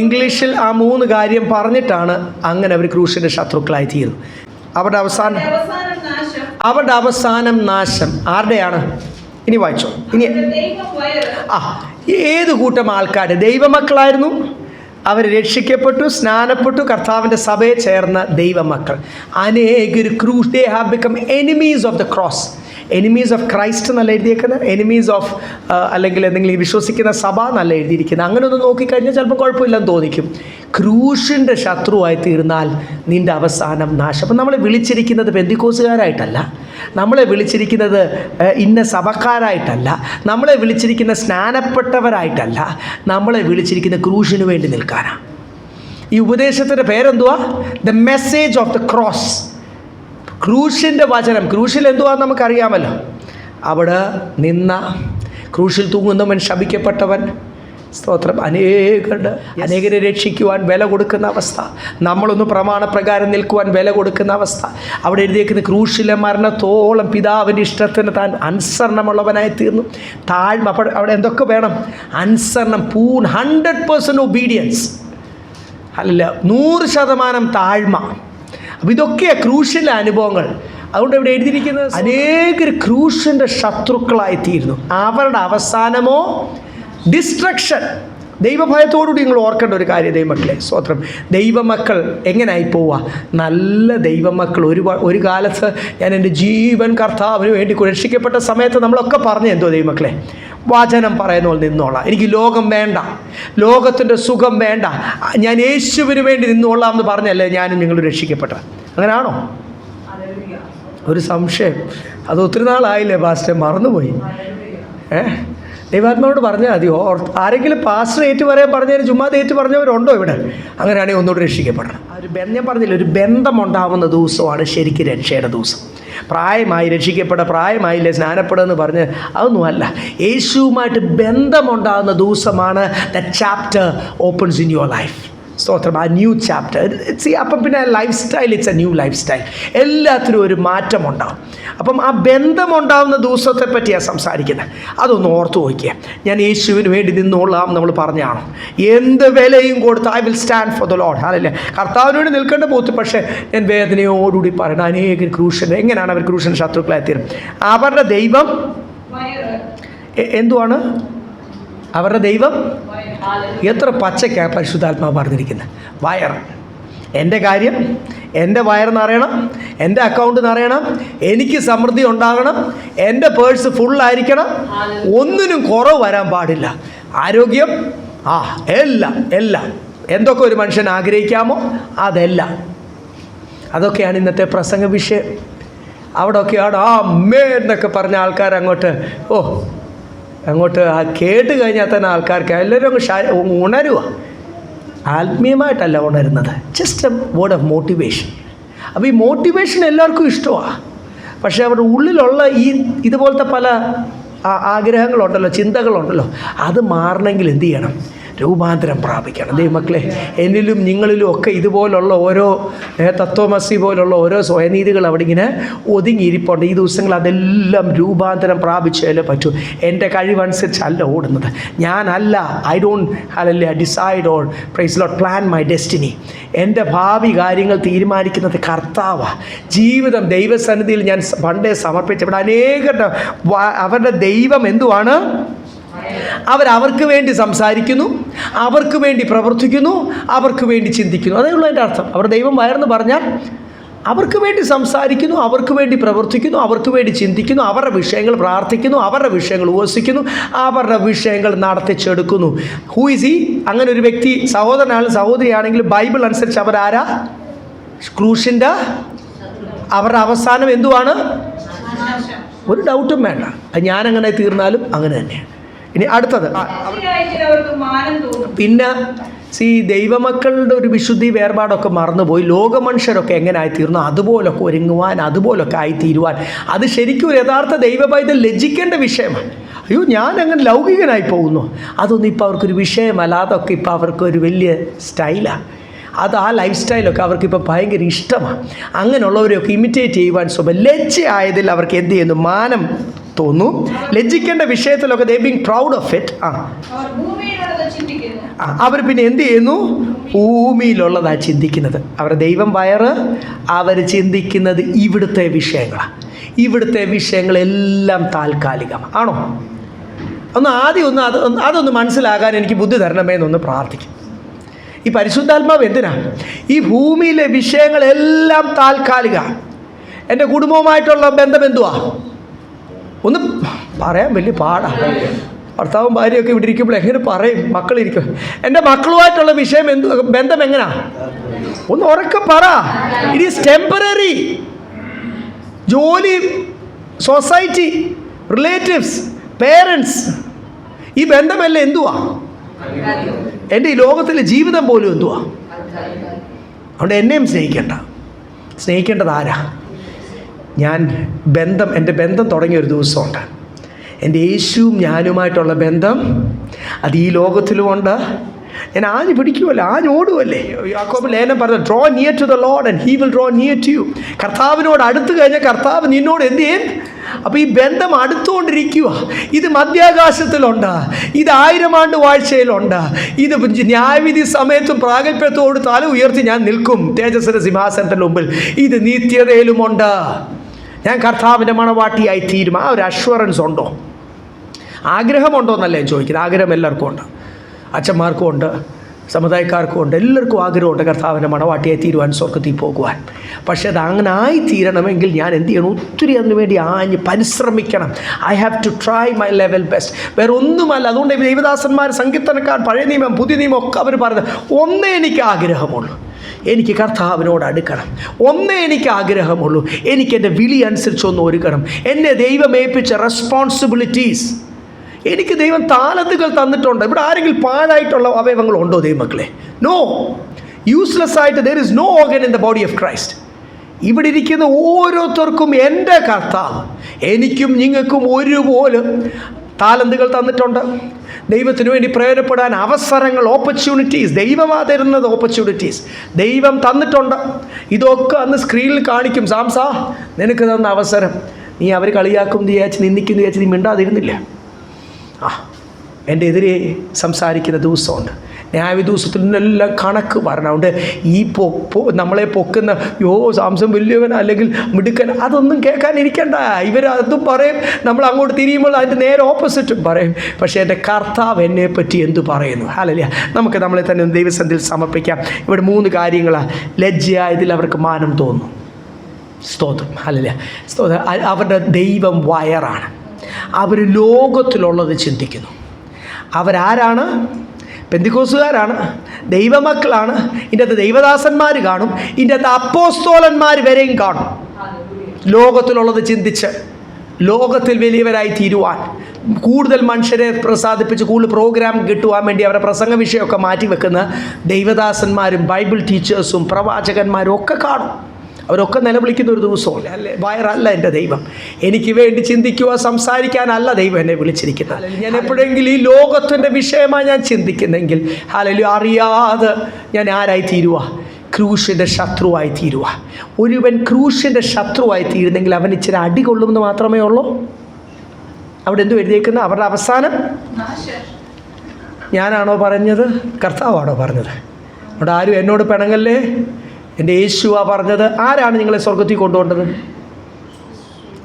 ഇംഗ്ലീഷിൽ ആ 3 കാര്യം പറഞ്ഞിട്ടാണ് അങ്ങനെ അവർ ക്രൂശിൻ്റെ ശത്രുക്കളായി തീർന്നു. അവരുടെ അവസാനം നാശം. ആരുടെയാണ്? ഇനി വായിച്ചോ. ഇനി ദൈവം വയറ് ഏത് കൂട്ടം ആൾക്കാർ ദൈവമക്കളായിരുന്നു? അവർ രക്ഷിക്കപ്പെട്ടു, സ്നാനപ്പെട്ടു, കർത്താവിൻ്റെ സഭയെ ചേർന്ന ദൈവമക്കൾ. അനേകർ ക്രൂസ്, they have become enemies of the cross. Enemies of Christ എന്നല്ല എഴുതിയേക്കുന്നത്, എനിമീസ് ഓഫ് അല്ലെങ്കിൽ എന്തെങ്കിലും വിശ്വസിക്കുന്ന സഭ എന്നല്ല എഴുതിയിരിക്കുന്നത്. അങ്ങനെ ഒന്ന് നോക്കിക്കഴിഞ്ഞാൽ ചിലപ്പോൾ കുഴപ്പമില്ലെന്ന് തോന്നിക്കും. ക്രൂശിൻ്റെ ശത്രുവായി തീർന്നാൽ നിൻ്റെ അവസാനം നാശം. അപ്പം നമ്മളെ വിളിച്ചിരിക്കുന്നത് പെന്തിക്കോസുകാരായിട്ടല്ല, നമ്മളെ വിളിച്ചിരിക്കുന്നത് ഇന്ന സഭക്കാരായിട്ടല്ല, നമ്മളെ വിളിച്ചിരിക്കുന്ന സ്നാനപ്പെട്ടവരായിട്ടല്ല, നമ്മളെ വിളിച്ചിരിക്കുന്ന ക്രൂശിന് വേണ്ടി നിൽക്കാനാണ്. ഈ ഉപദേശത്തിൻ്റെ പേരെന്തുവാ? The message of the cross. ക്രൂശിൻ്റെ വചനം. ക്രൂശിൽ എന്തുവാന്ന് നമുക്കറിയാമല്ലോ. അവിടെ നിന്ന ക്രൂശിൽ തൂങ്ങുന്നവൻ ശപിക്കപ്പെട്ടവൻ. സ്തോത്രം. അനേകരെ രക്ഷിക്കുവാൻ വില കൊടുക്കുന്ന അവസ്ഥ, നമ്മളൊന്ന് പ്രമാണപ്രകാരം നിൽക്കുവാൻ വില കൊടുക്കുന്ന അവസ്ഥ. അവിടെ എഴുതിയേക്കുന്ന ക്രൂശിലെ മരണത്തോളം പിതാവിൻ്റെ ഇഷ്ടത്തിന് താൻ അനുസരണമുള്ളവനായി തീർന്നു. താഴ്മ. അപ്പോൾ അവിടെ എന്തൊക്കെ വേണം? അനുസരണം, 100% ഒബീഡിയൻസ്, അല്ല 100% താഴ്മ. അപ്പോൾ ഇതൊക്കെയാണ് ക്രൂശിലെ അനുഭവങ്ങൾ. അതുകൊണ്ട് ഇവിടെ എഴുതിയിരിക്കുന്നത് അനേകർ ക്രൂശിൻ്റെ ശത്രുക്കളായിത്തീരുന്നു. അവരുടെ അവസാനമോ ഡിസ്ട്രക്ഷൻ. ദൈവഭയത്തോടുകൂടി നിങ്ങൾ ഓർക്കേണ്ട ഒരു കാര്യം ദൈവമക്കളെ, സ്തോത്രം. ദൈവമക്കൾ എങ്ങനെയായി പോവുക? നല്ല ദൈവമക്കൾ. ഒരു കാലത്ത് ഞാൻ എൻ്റെ ജീവൻ കർത്താവിന് വേണ്ടി രക്ഷിക്കപ്പെട്ട സമയത്ത് നമ്മളൊക്കെ പറഞ്ഞു, എന്തോ ദൈവമക്കളെ, വചനം പറയുന്ന പോലെ നിന്നോളാം, എനിക്ക് ലോകം വേണ്ട, ലോകത്തിൻ്റെ സുഖം വേണ്ട, ഞാൻ യേശുവിന് വേണ്ടി നിന്നോളാം എന്ന് പറഞ്ഞല്ലേ ഞാനും നിങ്ങൾ രക്ഷിക്കപ്പെട്ട. അങ്ങനെയാണോ? ഒരു സംശയം. അത് ഒത്തിരി നാളായില്ലേ പാസ്റ്റർ, മറന്നുപോയി. ദൈവാത്മാവോട് പറഞ്ഞാൽ മതി. ആരെങ്കിലും പാസ്റ്റർ ഏറ്റു പറയാൻ പറഞ്ഞതിന് ചുമ്മാ ഏറ്റു പറഞ്ഞവരുണ്ടോ ഇവിടെ? അങ്ങനെയാണെങ്കിൽ ഒന്നുകൂടെ രക്ഷിക്കപ്പെടണം. ഞാൻ പറഞ്ഞില്ല, ഒരു ബന്ധമുണ്ടാവുന്ന ദിവസമാണ് ശരിക്കും രക്ഷയുടെ ദിവസം. പ്രായമായി രക്ഷിക്കപ്പെട്ട, പ്രായമായില്ലേ സ്നാനപ്പെടുമെന്ന് പറഞ്ഞ് അതൊന്നുമല്ല. യേശുവുമായിട്ട് ബന്ധമുണ്ടാകുന്ന ദിവസമാണ് the chapter opens in your life. സ്തോത്രം. ആ ന്യൂ ചാപ്റ്റർ. അപ്പം പിന്നെ life style, it's A new life style. എല്ലാത്തിനും ഒരു മാറ്റമുണ്ടാകും. അപ്പം ആ ബന്ധമുണ്ടാകുന്ന ദിവസത്തെ പറ്റിയാണ് സംസാരിക്കുന്നത്. അതൊന്ന് ഓർത്ത് നോക്കിയാൽ, ഞാൻ യേശുവിന് വേണ്ടി നിന്നോളാം നമ്മൾ പറഞ്ഞാണോ? എന്ത് വിലയും കൊടുത്ത് I will stand for the Lord. അതല്ലേ കർത്താവിന് വേണ്ടി നിൽക്കേണ്ട പോത്ത്. പക്ഷേ ഞാൻ വേദനയോടുകൂടി പറയണം, അനേക ക്രൂശൻ. എങ്ങനെയാണ് അവർ ക്രൂശൻ ശത്രുക്കളായിത്തീരും? അവരുടെ ദൈവം എന്തുവാണ്? അവരുടെ ദൈവം എത്ര പച്ചയ്ക്കാണ് പരിശുദ്ധാത്മാവ് പറഞ്ഞിരിക്കുന്നത്. വയർ. എൻ്റെ കാര്യം, എൻ്റെ വയറെന്നറിയണം, എൻ്റെ അക്കൗണ്ട് എന്നറിയണം, എനിക്ക് സമൃദ്ധി ഉണ്ടാകണം, എൻ്റെ പേഴ്സ് ഫുള്ളായിരിക്കണം, ഒന്നിനും കുറവ് വരാൻ പാടില്ല. ആരോഗ്യം, എല്ലാം എന്തൊക്കെ ഒരു മനുഷ്യൻ ആഗ്രഹിക്കാമോ അതെല്ലാം. അതൊക്കെയാണ് ഇന്നത്തെ പ്രസംഗ വിഷയം. അവിടെയൊക്കെയാണ് അമ്മേ എന്നൊക്കെ പറഞ്ഞ ആൾക്കാർ അങ്ങോട്ട് കേട്ട് കഴിഞ്ഞാൽ തന്നെ ആൾക്കാർക്ക് എല്ലാവരും അങ്ങ് ഉണരുക. ആത്മീയമായിട്ടല്ല ഉണരുന്നത്, just a word of motivation. അപ്പോൾ ഈ മോട്ടിവേഷൻ എല്ലാവർക്കും ഇഷ്ടമാണ്. പക്ഷേ അവരുടെ ഉള്ളിലുള്ള ഇതുപോലത്തെ പല ആഗ്രഹങ്ങളുണ്ടല്ലോ, ചിന്തകളുണ്ടല്ലോ, അത് മാറണമെങ്കിൽ എന്ത് ചെയ്യണം? രൂപാന്തരം പ്രാപിക്കണം. ദൈവമക്കളെ, എന്നിലും നിങ്ങളിലും ഒക്കെ ഇതുപോലുള്ള ഓരോ തത്വമസി പോലുള്ള ഓരോ സ്വയനീതികൾ അവിടെ ഇങ്ങനെ ഒതുങ്ങിയിരിപ്പുണ്ട്. ഈ ദിവസങ്ങൾ അതെല്ലാം രൂപാന്തരം പ്രാപിച്ചാലേ പറ്റൂ. എൻ്റെ കഴിവനുസരിച്ചല്ല ഓടുന്നത്, ഞാനല്ല. I don't decide or praise Lord plan my destiny. എൻ്റെ ഭാവി കാര്യങ്ങൾ തീരുമാനിക്കുന്നത് കർത്താവാണ്. ജീവിതം ദൈവസന്നിധിയിൽ ഞാൻ പണ്ടേ സമർപ്പിച്ച ഇവിടെ അനേകരുടെ അവരുടെ ദൈവം എന്തുവാണ്? അവർക്ക് വേണ്ടി സംസാരിക്കുന്നു, അവർക്ക് വേണ്ടി പ്രവർത്തിക്കുന്നു, അവർക്ക് വേണ്ടി ചിന്തിക്കുന്നു. അതേ ഉള്ളൂ അതിൻ്റെ അർത്ഥം. അവർ ദൈവം വയർന്ന് പറഞ്ഞാൽ അവർക്ക് വേണ്ടി സംസാരിക്കുന്നു, അവർക്ക് വേണ്ടി പ്രവർത്തിക്കുന്നു, അവർക്ക് വേണ്ടി ചിന്തിക്കുന്നു, അവരുടെ വിഷയങ്ങൾ പ്രാർത്ഥിക്കുന്നു, അവരുടെ വിഷയങ്ങൾ ഉപവസിക്കുന്നു, അവരുടെ വിഷയങ്ങൾ നടത്തിച്ചെടുക്കുന്നു. Who is he? അങ്ങനെ ഒരു വ്യക്തി സഹോദരനാണെങ്കിലും സഹോദരിയാണെങ്കിലും ബൈബിൾ അനുസരിച്ച് അവരാരാ? ക്രൂശിൻ്റെ അവരുടെ അവസാനം എന്തുവാണ്? ഒരു ഡൗട്ടും വേണ്ട. ഞാനങ്ങനെ തീർന്നാലും അങ്ങനെ തന്നെയാണ്. ഇനി അടുത്തത്, പിന്നെ ദൈവമക്കളുടെ ഒരു വിശുദ്ധി വേർപാടൊക്കെ മറന്നുപോയി. ലോകമനുഷ്യരൊക്കെ എങ്ങനെ ആയിത്തീർന്നു അതുപോലൊക്കെ ഒരുങ്ങുവാൻ, അതുപോലൊക്കെ ആയിത്തീരുവാൻ, അത് ശരിക്കും ഒരു യഥാർത്ഥ ദൈവഭയത്തിൽ ലജ്ജിക്കേണ്ട വിഷയമാണ്. അയ്യോ, ഞാൻ അങ്ങനെ ലൗകികനായി പോകുന്നു, അതൊന്നും ഇപ്പോൾ അവർക്കൊരു വിഷയമല്ല. അതൊക്കെ ഇപ്പോൾ അവർക്കൊരു വലിയ സ്റ്റൈലാണ്. അത് ആ ലൈഫ് സ്റ്റൈലൊക്കെ അവർക്കിപ്പോൾ ഭയങ്കര ഇഷ്ടമാണ്. അങ്ങനെയുള്ളവരെയൊക്കെ ഇമിറ്റേറ്റ് ചെയ്യുവാൻ ലജ്ജയായതിൽ അവർക്ക് എന്ത് ചെയ്യുന്നു? മാനം തോന്നുന്നു. ലജ്ജിക്കേണ്ട വിഷയത്തിലൊക്കെ ദേ ബീങ് പ്രൗഡ് ഓഫ് ഇറ്റ്. അവർ പിന്നെ എന്ത് ചെയ്യുന്നു? ഭൂമിയിലുള്ളതാണ് ചിന്തിക്കുന്നത്. അവരുടെ ദൈവം വയറ്, അവർ ചിന്തിക്കുന്നത് ഇവിടുത്തെ വിഷയങ്ങളാണ്. ഇവിടുത്തെ വിഷയങ്ങളെല്ലാം താൽക്കാലികമാണ്. ആണോ? അതൊന്ന് മനസ്സിലാകാൻ എനിക്ക് ബുദ്ധി തരണമേ എന്നൊന്ന് പ്രാർത്ഥിക്കും. ഈ പരിശുദ്ധാത്മാവ് എന്തിനാ? ഈ ഭൂമിയിലെ വിഷയങ്ങളെല്ലാം താൽക്കാലിക. എൻ്റെ കുടുംബവുമായിട്ടുള്ള ബന്ധം എന്തുവാ? ഒന്ന് പറയാൻ വലിയ പാടാണ്. ഭർത്താവും ഭാര്യയൊക്കെ ഇവിടെ ഇരിക്കുമ്പോൾ എങ്ങനെ പറയും? മക്കളിരിക്കും. എൻ്റെ മക്കളുമായിട്ടുള്ള വിഷയം ബന്ധം എങ്ങനെയാ? ഒന്ന് ഉറക്കെ പറ. It is temporary. ജോലി, സൊസൈറ്റി, റിലേറ്റീവ്സ്, പേരൻസ്, ഈ ബന്ധമല്ല എന്തുവാ? എൻ്റെ ഈ ലോകത്തിലെ ജീവിതം പോലും എന്തുവാ? അതുകൊണ്ട് എന്നെയും സ്നേഹിക്കേണ്ടത് ആരാ? എൻ്റെ ബന്ധം തുടങ്ങിയ ഒരു ദിവസമുണ്ട്. എൻ്റെ യേശുവും ഞാനുമായിട്ടുള്ള ബന്ധം അത് ഈ ലോകത്തിലുമുണ്ട്. ഞാൻ ആഞ്ഞ് പിടിക്കുമല്ലോ, ആഞ്ഞോടുമല്ലേ. യാക്കോബ് ലേഖനം പറഞ്ഞു, draw near to the Lord and he will draw near to you. കർത്താവിനോട് അടുത്ത് കഴിഞ്ഞാൽ കർത്താവ് നിന്നോട് എന്ത് ചെയ്യും? അപ്പോൾ ഈ ബന്ധം അടുത്തുകൊണ്ടിരിക്കുക. ഇത് മധ്യാകാശത്തിലുണ്ട്, ഇത് 1000 ആണ്ട് വാഴ്ചയിലുണ്ട്, ഇത് ന്യായവിധി സമയത്തും പ്രാഗൽഭ്യത്തോട് തല ഉയർത്തി ഞാൻ നിൽക്കും തേജസ്സിൻ്റെ സിംഹാസനത്തിൻ്റെ മുമ്പിൽ. ഇത് നിത്യതയിലുമുണ്ട്. ഞാൻ കർത്താവിൻ്റെ മണവാട്ടിയായി തീരും. ആ ഒരു അഷ്വറൻസ് ഉണ്ടോ? ആഗ്രഹമുണ്ടോ എന്നല്ല ഞാൻ ചോദിക്കുന്നത്. ആഗ്രഹം എല്ലാവർക്കും ഉണ്ട്. അച്ഛന്മാർക്കും ഉണ്ട്, സമുദായക്കാർക്കും ഉണ്ട്, എല്ലാവർക്കും ആഗ്രഹമുണ്ട് കർത്താവിൻ്റെ മണവാട്ടിയായി തീരുവാൻ, സ്വർഗ്ഗത്തിൽ പോകുവാൻ. പക്ഷെ അത് അങ്ങനെ ആയിത്തീരണമെങ്കിൽ ഞാൻ എന്ത് ചെയ്യണം? ഒത്തിരി അതിനു വേണ്ടി പരിശ്രമിക്കണം. I have to try my level best. വേറെ ഒന്നുമല്ല. അതുകൊണ്ട് ദൈവദാസന്മാർ, സങ്കീർത്തനക്കാർ, പഴയ നിയമം പുതിയ നിയമം ഒക്കെ അവർ പറഞ്ഞത് ഒന്നേ എനിക്ക് ആഗ്രഹമുള്ളൂ, എനിക്ക് കർത്താവിനോട് അടുക്കണം. ഒന്നേ എനിക്ക് ആഗ്രഹമുള്ളൂ, എനിക്ക് എൻ്റെ വിളി അനുസരിച്ചൊന്ന് ഒരുക്കണം. എന്നെ ദൈവം ഏൽപ്പിച്ച റെസ്പോൺസിബിലിറ്റീസ്, എനിക്ക് ദൈവം താലന്തുകൾ തന്നിട്ടുണ്ട്. ഇവിടെ ആരെങ്കിലും പാഴായിട്ടുള്ള അവയവങ്ങളുണ്ടോ ദൈവമക്കളെ? നോ. യൂസ്ലെസ് ആയിട്ട് there is no organ in the body of Christ. ഇവിടെ ഇരിക്കുന്ന ഓരോരുത്തർക്കും എൻ്റെ കർത്താവ് എനിക്കും നിങ്ങൾക്കും ഒരുപോലെ താലന്തുകൾ തന്നിട്ടുണ്ട്. ദൈവത്തിന് വേണ്ടി പ്രയോജനപ്പെടാൻ അവസരങ്ങൾ, ഓപ്പർച്യൂണിറ്റീസ്, ദൈവമാ തരുന്നത് ഓപ്പർച്യൂണിറ്റീസ് ദൈവം തന്നിട്ടുണ്ട്. ഇതൊക്കെ അന്ന് സ്ക്രീനിൽ കാണിക്കും. സാംസാ, നിനക്ക് തന്ന അവസരം, നീ അവർ കളിയാക്കും വിചാരിച്ച്, നിന്ദിക്കും വിചാരിച്ച് നീ മിണ്ടാതിരുന്നില്ല. എൻ്റെ എതിരെ സംസാരിക്കുന്ന ദിവസമുണ്ട്. ന്യായവിധി ദിവസത്തിനെല്ലാം കണക്ക് പറഞ്ഞുകൊണ്ട് ഈ നമ്മളെ പൊക്കുന്ന സാംസം വലിയവൻ അല്ലെങ്കിൽ മിടുക്കൻ അതൊന്നും കേൾക്കാൻ ഇരിക്കണ്ട. ഇവരതും പറയും, നമ്മൾ അങ്ങോട്ട് തിരിയുമ്പോൾ അതിൻ്റെ നേരെ ഓപ്പോസിറ്റും പറയും. പക്ഷേ എൻ്റെ കർത്താവ് എന്നെ പറ്റി എന്തു പറയുന്നു? ഹല്ലേലൂയ. നമുക്ക് നമ്മളെ തന്നെ ദൈവസന്നിധിയിൽ സമർപ്പിക്കാം. ഇവിടെ 3 കാര്യങ്ങളാണ്. ലജ്ജയായതിൽ അവർക്ക് മാനം തോന്നുന്നു. സ്തോത്രം. ഹല്ലേലൂയ. സ്തോത്രം. അവരുടെ ദൈവം വയറാണ്. അവർ ലോകത്തിലുള്ളത് ചിന്തിക്കുന്നു. അവരാരാണ്? പെന്തിക്കോസുകാരാണ്, ദൈവമക്കളാണ്. ഇതിൻ്റെ അകത്ത് ദൈവദാസന്മാർ കാണും, ഇതിൻ്റെ അകത്ത് അപ്പോസ്തോലന്മാർ വരെയും കാണും. ലോകത്തിലുള്ളത് ചിന്തിച്ച് ലോകത്തിൽ വലിയവരായി തീരുവാൻ, കൂടുതൽ മനുഷ്യരെ പ്രസാദിപ്പിച്ച് കൂടുതൽ പ്രോഗ്രാം കിട്ടുവാൻ വേണ്ടി അവരുടെ പ്രസംഗ വിഷയമൊക്കെ മാറ്റിവെക്കുന്ന ദൈവദാസന്മാരും ബൈബിൾ ടീച്ചേഴ്സും പ്രവാചകന്മാരും ഒക്കെ കാണും. അവരൊക്കെ നിലവിളിക്കുന്ന ഒരു ദിവസമല്ല. അല്ലേ? വയറല്ല എൻ്റെ ദൈവം. എനിക്ക് വേണ്ടി ചിന്തിക്കുക, സംസാരിക്കാനല്ല ദൈവം എന്നെ വിളിച്ചിരിക്കുന്നത്. ഞാൻ എപ്പോഴെങ്കിലും ഈ ലോകത്തിൻ്റെ വിഷയമായി ഞാൻ ചിന്തിക്കുന്നെങ്കിൽ ഹല്ലേലൂയ, അറിയാതെ ഞാൻ ആരായി തീരുക? ക്രൂശിൻ്റെ ശത്രുവായി തീരുക. ഒരുവൻ ക്രൂശിൻ്റെ ശത്രുവായി തീരുന്നെങ്കിൽ അവൻ ഇച്ചിരി അടി കൊള്ളുമെന്ന് മാത്രമേ ഉള്ളൂ. അവിടെ എന്തു എഴുതിയേക്കുന്നത്? അവരുടെ അവസാനം ഞാനാണോ പറഞ്ഞത്? കർത്താവാണോ പറഞ്ഞത്? അവിടെ ആരും എന്നോട് പിണങ്ങല്ലേ, എൻ്റെ യേശുവാ പറഞ്ഞത്. ആരാണ് നിങ്ങളെ സ്വർഗ്ഗത്തിൽ കൊണ്ടുപോകേണ്ടത്?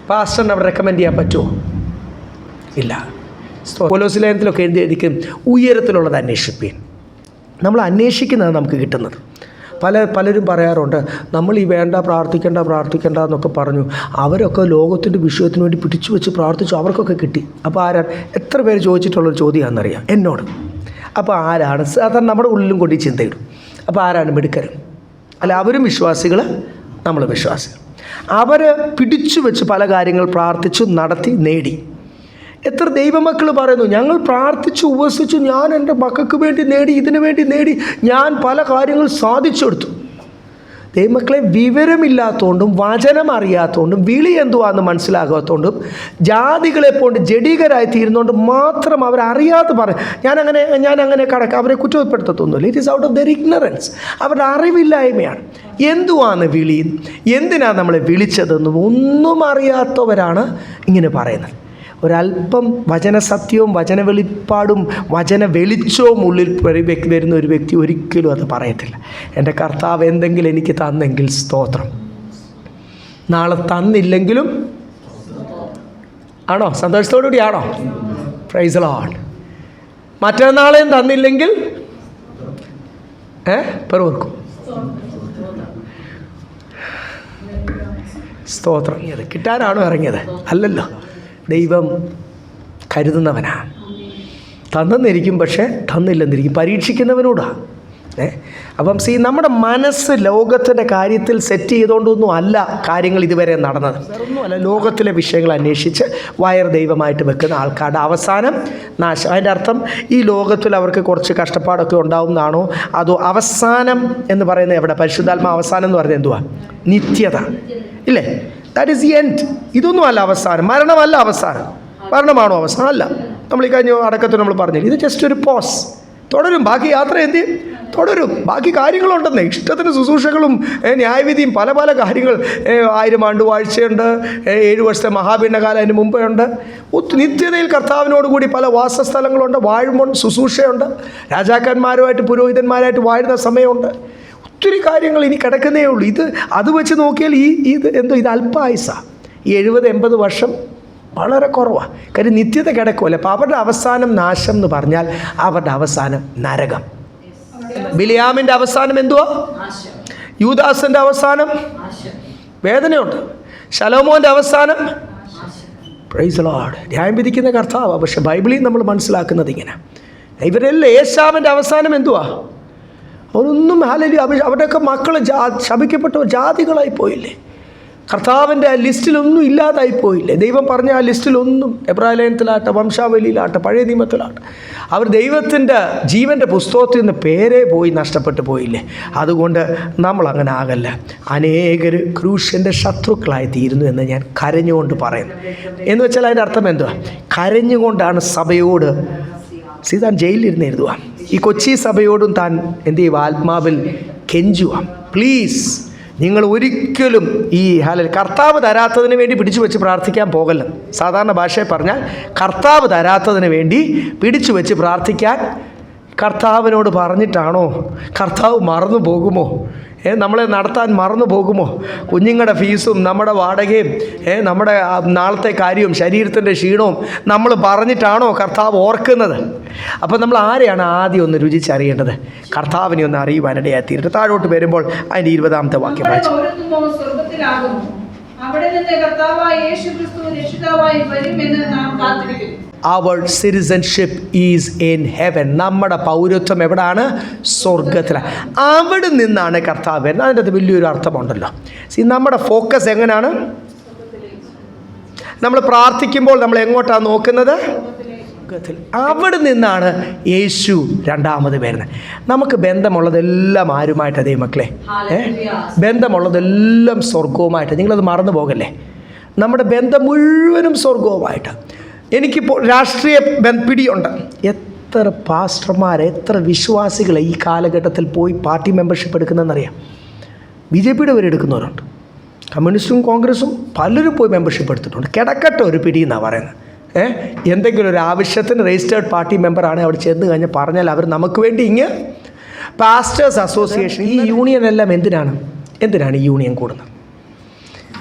പാസ്റ്ററിന് അവിടെ റെക്കമെൻഡ് ചെയ്യാൻ പറ്റുമോ? ഇല്ല. പൗലോസ് ലേഖനത്തിലൊക്കെ എഴുതിയിരിക്കും, ഉയരത്തിലുള്ളത് അന്വേഷിപ്പീൻ. നമ്മൾ അന്വേഷിക്കുന്നതാണ് നമുക്ക് കിട്ടുന്നത്. പലരും പറയാറുണ്ട്, നമ്മൾ ഈ വേണ്ട പ്രാർത്ഥിക്കേണ്ട എന്നൊക്കെ പറഞ്ഞു. അവരൊക്കെ ലോകത്തിൻ്റെ വിഷയത്തിന് വേണ്ടി പിടിച്ചു വെച്ച് പ്രാർത്ഥിച്ചു, അവർക്കൊക്കെ കിട്ടി. അപ്പോൾ ആരാണ്? എത്ര പേര് ചോദിച്ചിട്ടുള്ളൊരു ചോദ്യമാണെന്നറിയാം എന്നോട്. അപ്പോൾ ആരാണ്? സാധാരണ നമ്മുടെ ഉള്ളിലും കൊണ്ട് ചിന്തയിടും. അപ്പോൾ ആരാണ് മിടുക്കരും? അല്ല, അവരും വിശ്വാസികൾ, നമ്മൾ വിശ്വാസികൾ. അവർ പിടിച്ചു വെച്ച് പല കാര്യങ്ങൾ പ്രാർത്ഥിച്ചു, നടത്തി, നേടി. എത്ര ദൈവമക്കൾ പറയുന്നു, ഞങ്ങൾ പ്രാർത്ഥിച്ചു, ഉപവസിച്ചു, ഞാൻ എൻ്റെ മക്കൾക്ക് വേണ്ടി നേടി, ഇതിനു വേണ്ടി നേടി, ഞാൻ പല കാര്യങ്ങൾ സാധിച്ചെടുത്തു. ദൈവമക്കളെ, വിവരമില്ലാത്തതുകൊണ്ടും വചനം അറിയാത്തതുകൊണ്ടും വിളി എന്തുവാന്ന് മനസ്സിലാകാത്തതുകൊണ്ടും ജാതികളെ കൊണ്ട് ജഡീകരായി തീരുന്നതുകൊണ്ട് മാത്രം അവരറിയാതെ പറയും. ഞാനങ്ങനെ അവരെ കുറ്റപ്പെടുത്തത്തൊന്നുമില്ല. It is out of their ignorance. അവരുടെ അറിവില്ലായ്മയാണ്. എന്തുവാണ് വിളി, എന്തിനാണ് നമ്മളെ വിളിച്ചതെന്നും ഒന്നും അറിയാത്തവരാണ് ഇങ്ങനെ പറയുന്നത്. ഒരല്പം വചനസത്യവും വചന വെളിപ്പാടും വചന വെളിച്ചവും ഉള്ളിൽ വരുന്ന ഒരു വ്യക്തി ഒരിക്കലും അത് പറയത്തില്ല. എൻ്റെ കർത്താവ് എന്തെങ്കിലും എനിക്ക് തന്നെങ്കിൽ സ്തോത്രം, നാളെ തന്നില്ലെങ്കിലും ആണോ? സന്തോഷത്തോടു കൂടിയാണോ? Praise Lord. മറ്റന്നാളെയും തന്നില്ലെങ്കിൽ പെറുവർക്കും. സ്തോത്രം. കിട്ടാനാണോ ഇറങ്ങിയത്? അല്ലല്ലോ. ദൈവം കരുതുന്നവനാണ്. തന്നെന്നിരിക്കും, പക്ഷേ തന്നില്ലെന്നിരിക്കും. പരീക്ഷിക്കുന്നവനോടാണ്. അപ്പം നമ്മുടെ മനസ്സ് ലോകത്തിൻ്റെ കാര്യത്തിൽ സെറ്റ് ചെയ്തുകൊണ്ടൊന്നും അല്ല കാര്യങ്ങൾ ഇതുവരെ നടന്നത്. വേറൊന്നുമല്ല, ലോകത്തിലെ വിഷയങ്ങൾ അന്വേഷിച്ച് വയർ ദൈവമായിട്ട് വെക്കുന്ന ആൾക്കാരുടെ അവസാനം നാശം. അതിൻ്റെ അർത്ഥം ഈ ലോകത്തിൽ അവർക്ക് കുറച്ച് കഷ്ടപ്പാടൊക്കെ ഉണ്ടാവുന്നതാണോ? അതോ അവസാനം എന്ന് പറയുന്നത് എവിടെ? പരിശുദ്ധാത്മ അവസാനം എന്ന് പറയുന്നത് എന്തുവാ? നിത്യത ഇല്ലേ? That is the end. ഇതൊന്നും അല്ല അവസാനം. മരണമല്ല അവസാനം. മരണമാണോ അവസാനം? അല്ല. നമ്മൾ ഈ കഴിഞ്ഞ അടക്കത്തിൽ നമ്മൾ പറഞ്ഞില്ല, ഇത് ജസ്റ്റ് ഒരു പോസ്. തുടരും. ബാക്കി യാത്ര എന്ത് തുടരും. ബാക്കി കാര്യങ്ങളുണ്ടെന്നേ, ഇഷ്ടത്തിന് ശുശ്രൂഷകളും ന്യായവിധിയും പല പല കാര്യങ്ങൾ. 1000 ആണ്ട് വാഴ്ചയുണ്ട്, 7 വർഷത്തെ മഹാഭിന്നകാലം അതിന് മുമ്പേ ഉണ്ട്. നിത്യതയിൽ കർത്താവിനോട് കൂടി പല വാസസ്ഥലങ്ങളുണ്ട്, വാഴുമ്പോൾ ശുശ്രൂഷയുണ്ട്, രാജാക്കന്മാരുമായിട്ട് പുരോഹിതന്മാരായിട്ട് വാഴുന്ന സമയമുണ്ട്. ഒത്തിരി കാര്യങ്ങൾ ഇനി കിടക്കുന്നേ ഉള്ളൂ. അത് വെച്ച് നോക്കിയാൽ ഇത് അല്പായുസ. ഈ 70-80 വർഷം വളരെ കുറവാണ്. കാര്യം നിത്യത കിടക്കുമല്ലേ. അപ്പോൾ അവരുടെ അവസാനം നാശം എന്ന് പറഞ്ഞാൽ അവരുടെ അവസാനം നരകം. ബിലിയാമിൻ്റെ അവസാനം എന്തുവാ? യൂദാസിൻ്റെ അവസാനം വേദനയുണ്ട്. ശലോമോൻ്റെ അവസാനം പ്രൈസ് ലോർഡ്, ന്യായം വിധിക്കുന്ന കർത്താവാണ്. പക്ഷെ ബൈബിളിൽ നമ്മൾ മനസ്സിലാക്കുന്നത് ഇങ്ങനെ. ഇവരെല്ലാം ഏശാവിൻ്റെ അവസാനം എന്തുവാ? അവരൊന്നും അവരുടെയൊക്കെ മക്കൾ ശപിക്കപ്പെട്ട ജാതികളായി പോയില്ലേ? കർത്താവിൻ്റെ ആ ലിസ്റ്റിലൊന്നും ഇല്ലാതായി പോയില്ലേ? ദൈവം പറഞ്ഞ ആ ലിസ്റ്റിലൊന്നും, എബ്രായ ലേഖനത്തിലാട്ടെ, വംശാവലിയിലാട്ടെ, പഴയ നിയമത്തിലാട്ടെ, അവർ ദൈവത്തിൻ്റെ ജീവൻ്റെ പുസ്തകത്തിൽ നിന്ന് പേരെ പോയി നഷ്ടപ്പെട്ടു പോയില്ലേ? അതുകൊണ്ട് നമ്മളങ്ങനെ ആകല്ല. അനേകർ ക്രൂശൻ്റെ ശത്രുക്കളായി തീരുന്നു എന്ന് ഞാൻ കരഞ്ഞുകൊണ്ട് പറയുന്നു. എന്ന് വെച്ചാൽ അതിൻ്റെ അർത്ഥം എന്തുവാ? കരഞ്ഞുകൊണ്ടാണ് സഭയോട് താൻ ജയിലിലിരുന്ന് എഴുതുക. ഈ കൊച്ചി സഭയോടും താൻ എന്ത് ചെയ്യുക? ആത്മാവിൽ കെഞ്ചുക. പ്ലീസ്, നിങ്ങൾ ഒരിക്കലും ഈ കർത്താവ് തരാത്തതിന് വേണ്ടി പിടിച്ചു വെച്ച് പ്രാർത്ഥിക്കാൻ പോകല്ല. സാധാരണ ഭാഷയിൽ പറഞ്ഞാൽ കർത്താവ് തരാത്തതിന് വേണ്ടി പിടിച്ചു വെച്ച് പ്രാർത്ഥിക്കാൻ കർത്താവിനോട് പറഞ്ഞിട്ടാണോ? കർത്താവ് മറന്നു പോകുമോ? നമ്മളെ നടത്താൻ മറന്നു പോകുമോ? കുഞ്ഞുങ്ങളുടെ ഫീസും നമ്മുടെ വാടകയും നമ്മുടെ നാളത്തെ കാര്യവും ശരീരത്തിൻ്റെ ക്ഷീണവും നമ്മൾ പറഞ്ഞിട്ടാണോ കർത്താവ് ഓർക്കുന്നത്? അപ്പോൾ നമ്മൾ ആരെയാണ് ആദ്യം ഒന്ന് രുചിച്ചറിയേണ്ടത്? കർത്താവിനെ ഒന്ന് അറിയുവാനിടയായിത്തീരട്ടെ. താഴോട്ട് വരുമ്പോൾ അതിൻ്റെ 20ാമത്തെ വാക്യം വായിച്ചു. Our citizenship is in heaven. നമ്മുടെ പൗരത്വം എവിടാണ്? സ്വർഗത്തിലാണ്. അവിടെ നിന്നാണ് കർത്താവ് വരുന്നത്. അതിൻ്റെ അത് വലിയൊരു അർത്ഥമുണ്ടല്ലോ. നമ്മുടെ ഫോക്കസ് എങ്ങനെയാണ്? നമ്മൾ പ്രാർത്ഥിക്കുമ്പോൾ നമ്മൾ എങ്ങോട്ടാണ് നോക്കുന്നത്? അവിടെ നിന്നാണ് യേശു രണ്ടാമത് വരുന്നത്. നമുക്ക് ബന്ധമുള്ളതെല്ലാം ആരുമായിട്ട്? അതേ മക്കളെ, ബന്ധമുള്ളതെല്ലാം സ്വർഗവുമായിട്ട്. നിങ്ങളത് മറന്നു പോകല്ലേ. നമ്മുടെ ബന്ധം മുഴുവനും സ്വർഗവുമായിട്ട്. എനിക്കിപ്പോൾ രാഷ്ട്രീയ പിടിയുണ്ട്. എത്ര പാസ്റ്റർമാർ, എത്ര വിശ്വാസികളെ ഈ കാലഘട്ടത്തിൽ പോയി പാർട്ടി മെമ്പർഷിപ്പ് എടുക്കുന്നതെന്നറിയാം. BJPയുടെ വരെ എടുക്കുന്നവരുണ്ട്. കമ്മ്യൂണിസ്റ്റും കോൺഗ്രസും പലരും പോയി മെമ്പർഷിപ്പ് എടുത്തിട്ടുണ്ട്. കിടക്കട്ടെ ഒരു പിടി എന്നാണ് പറയുന്നത്. എന്തെങ്കിലും ഒരു ആവശ്യത്തിന് രജിസ്റ്റേർഡ് പാർട്ടി മെമ്പറാണ് അവിടെ ചെന്ന് കഴിഞ്ഞാൽ പറഞ്ഞാൽ അവർ നമുക്ക് വേണ്ടി പാസ്റ്റേഴ്സ് അസോസിയേഷൻ, ഈ യൂണിയൻ എല്ലാം എന്തിനാണ് ഈ യൂണിയൻ കൂടുന്നത്?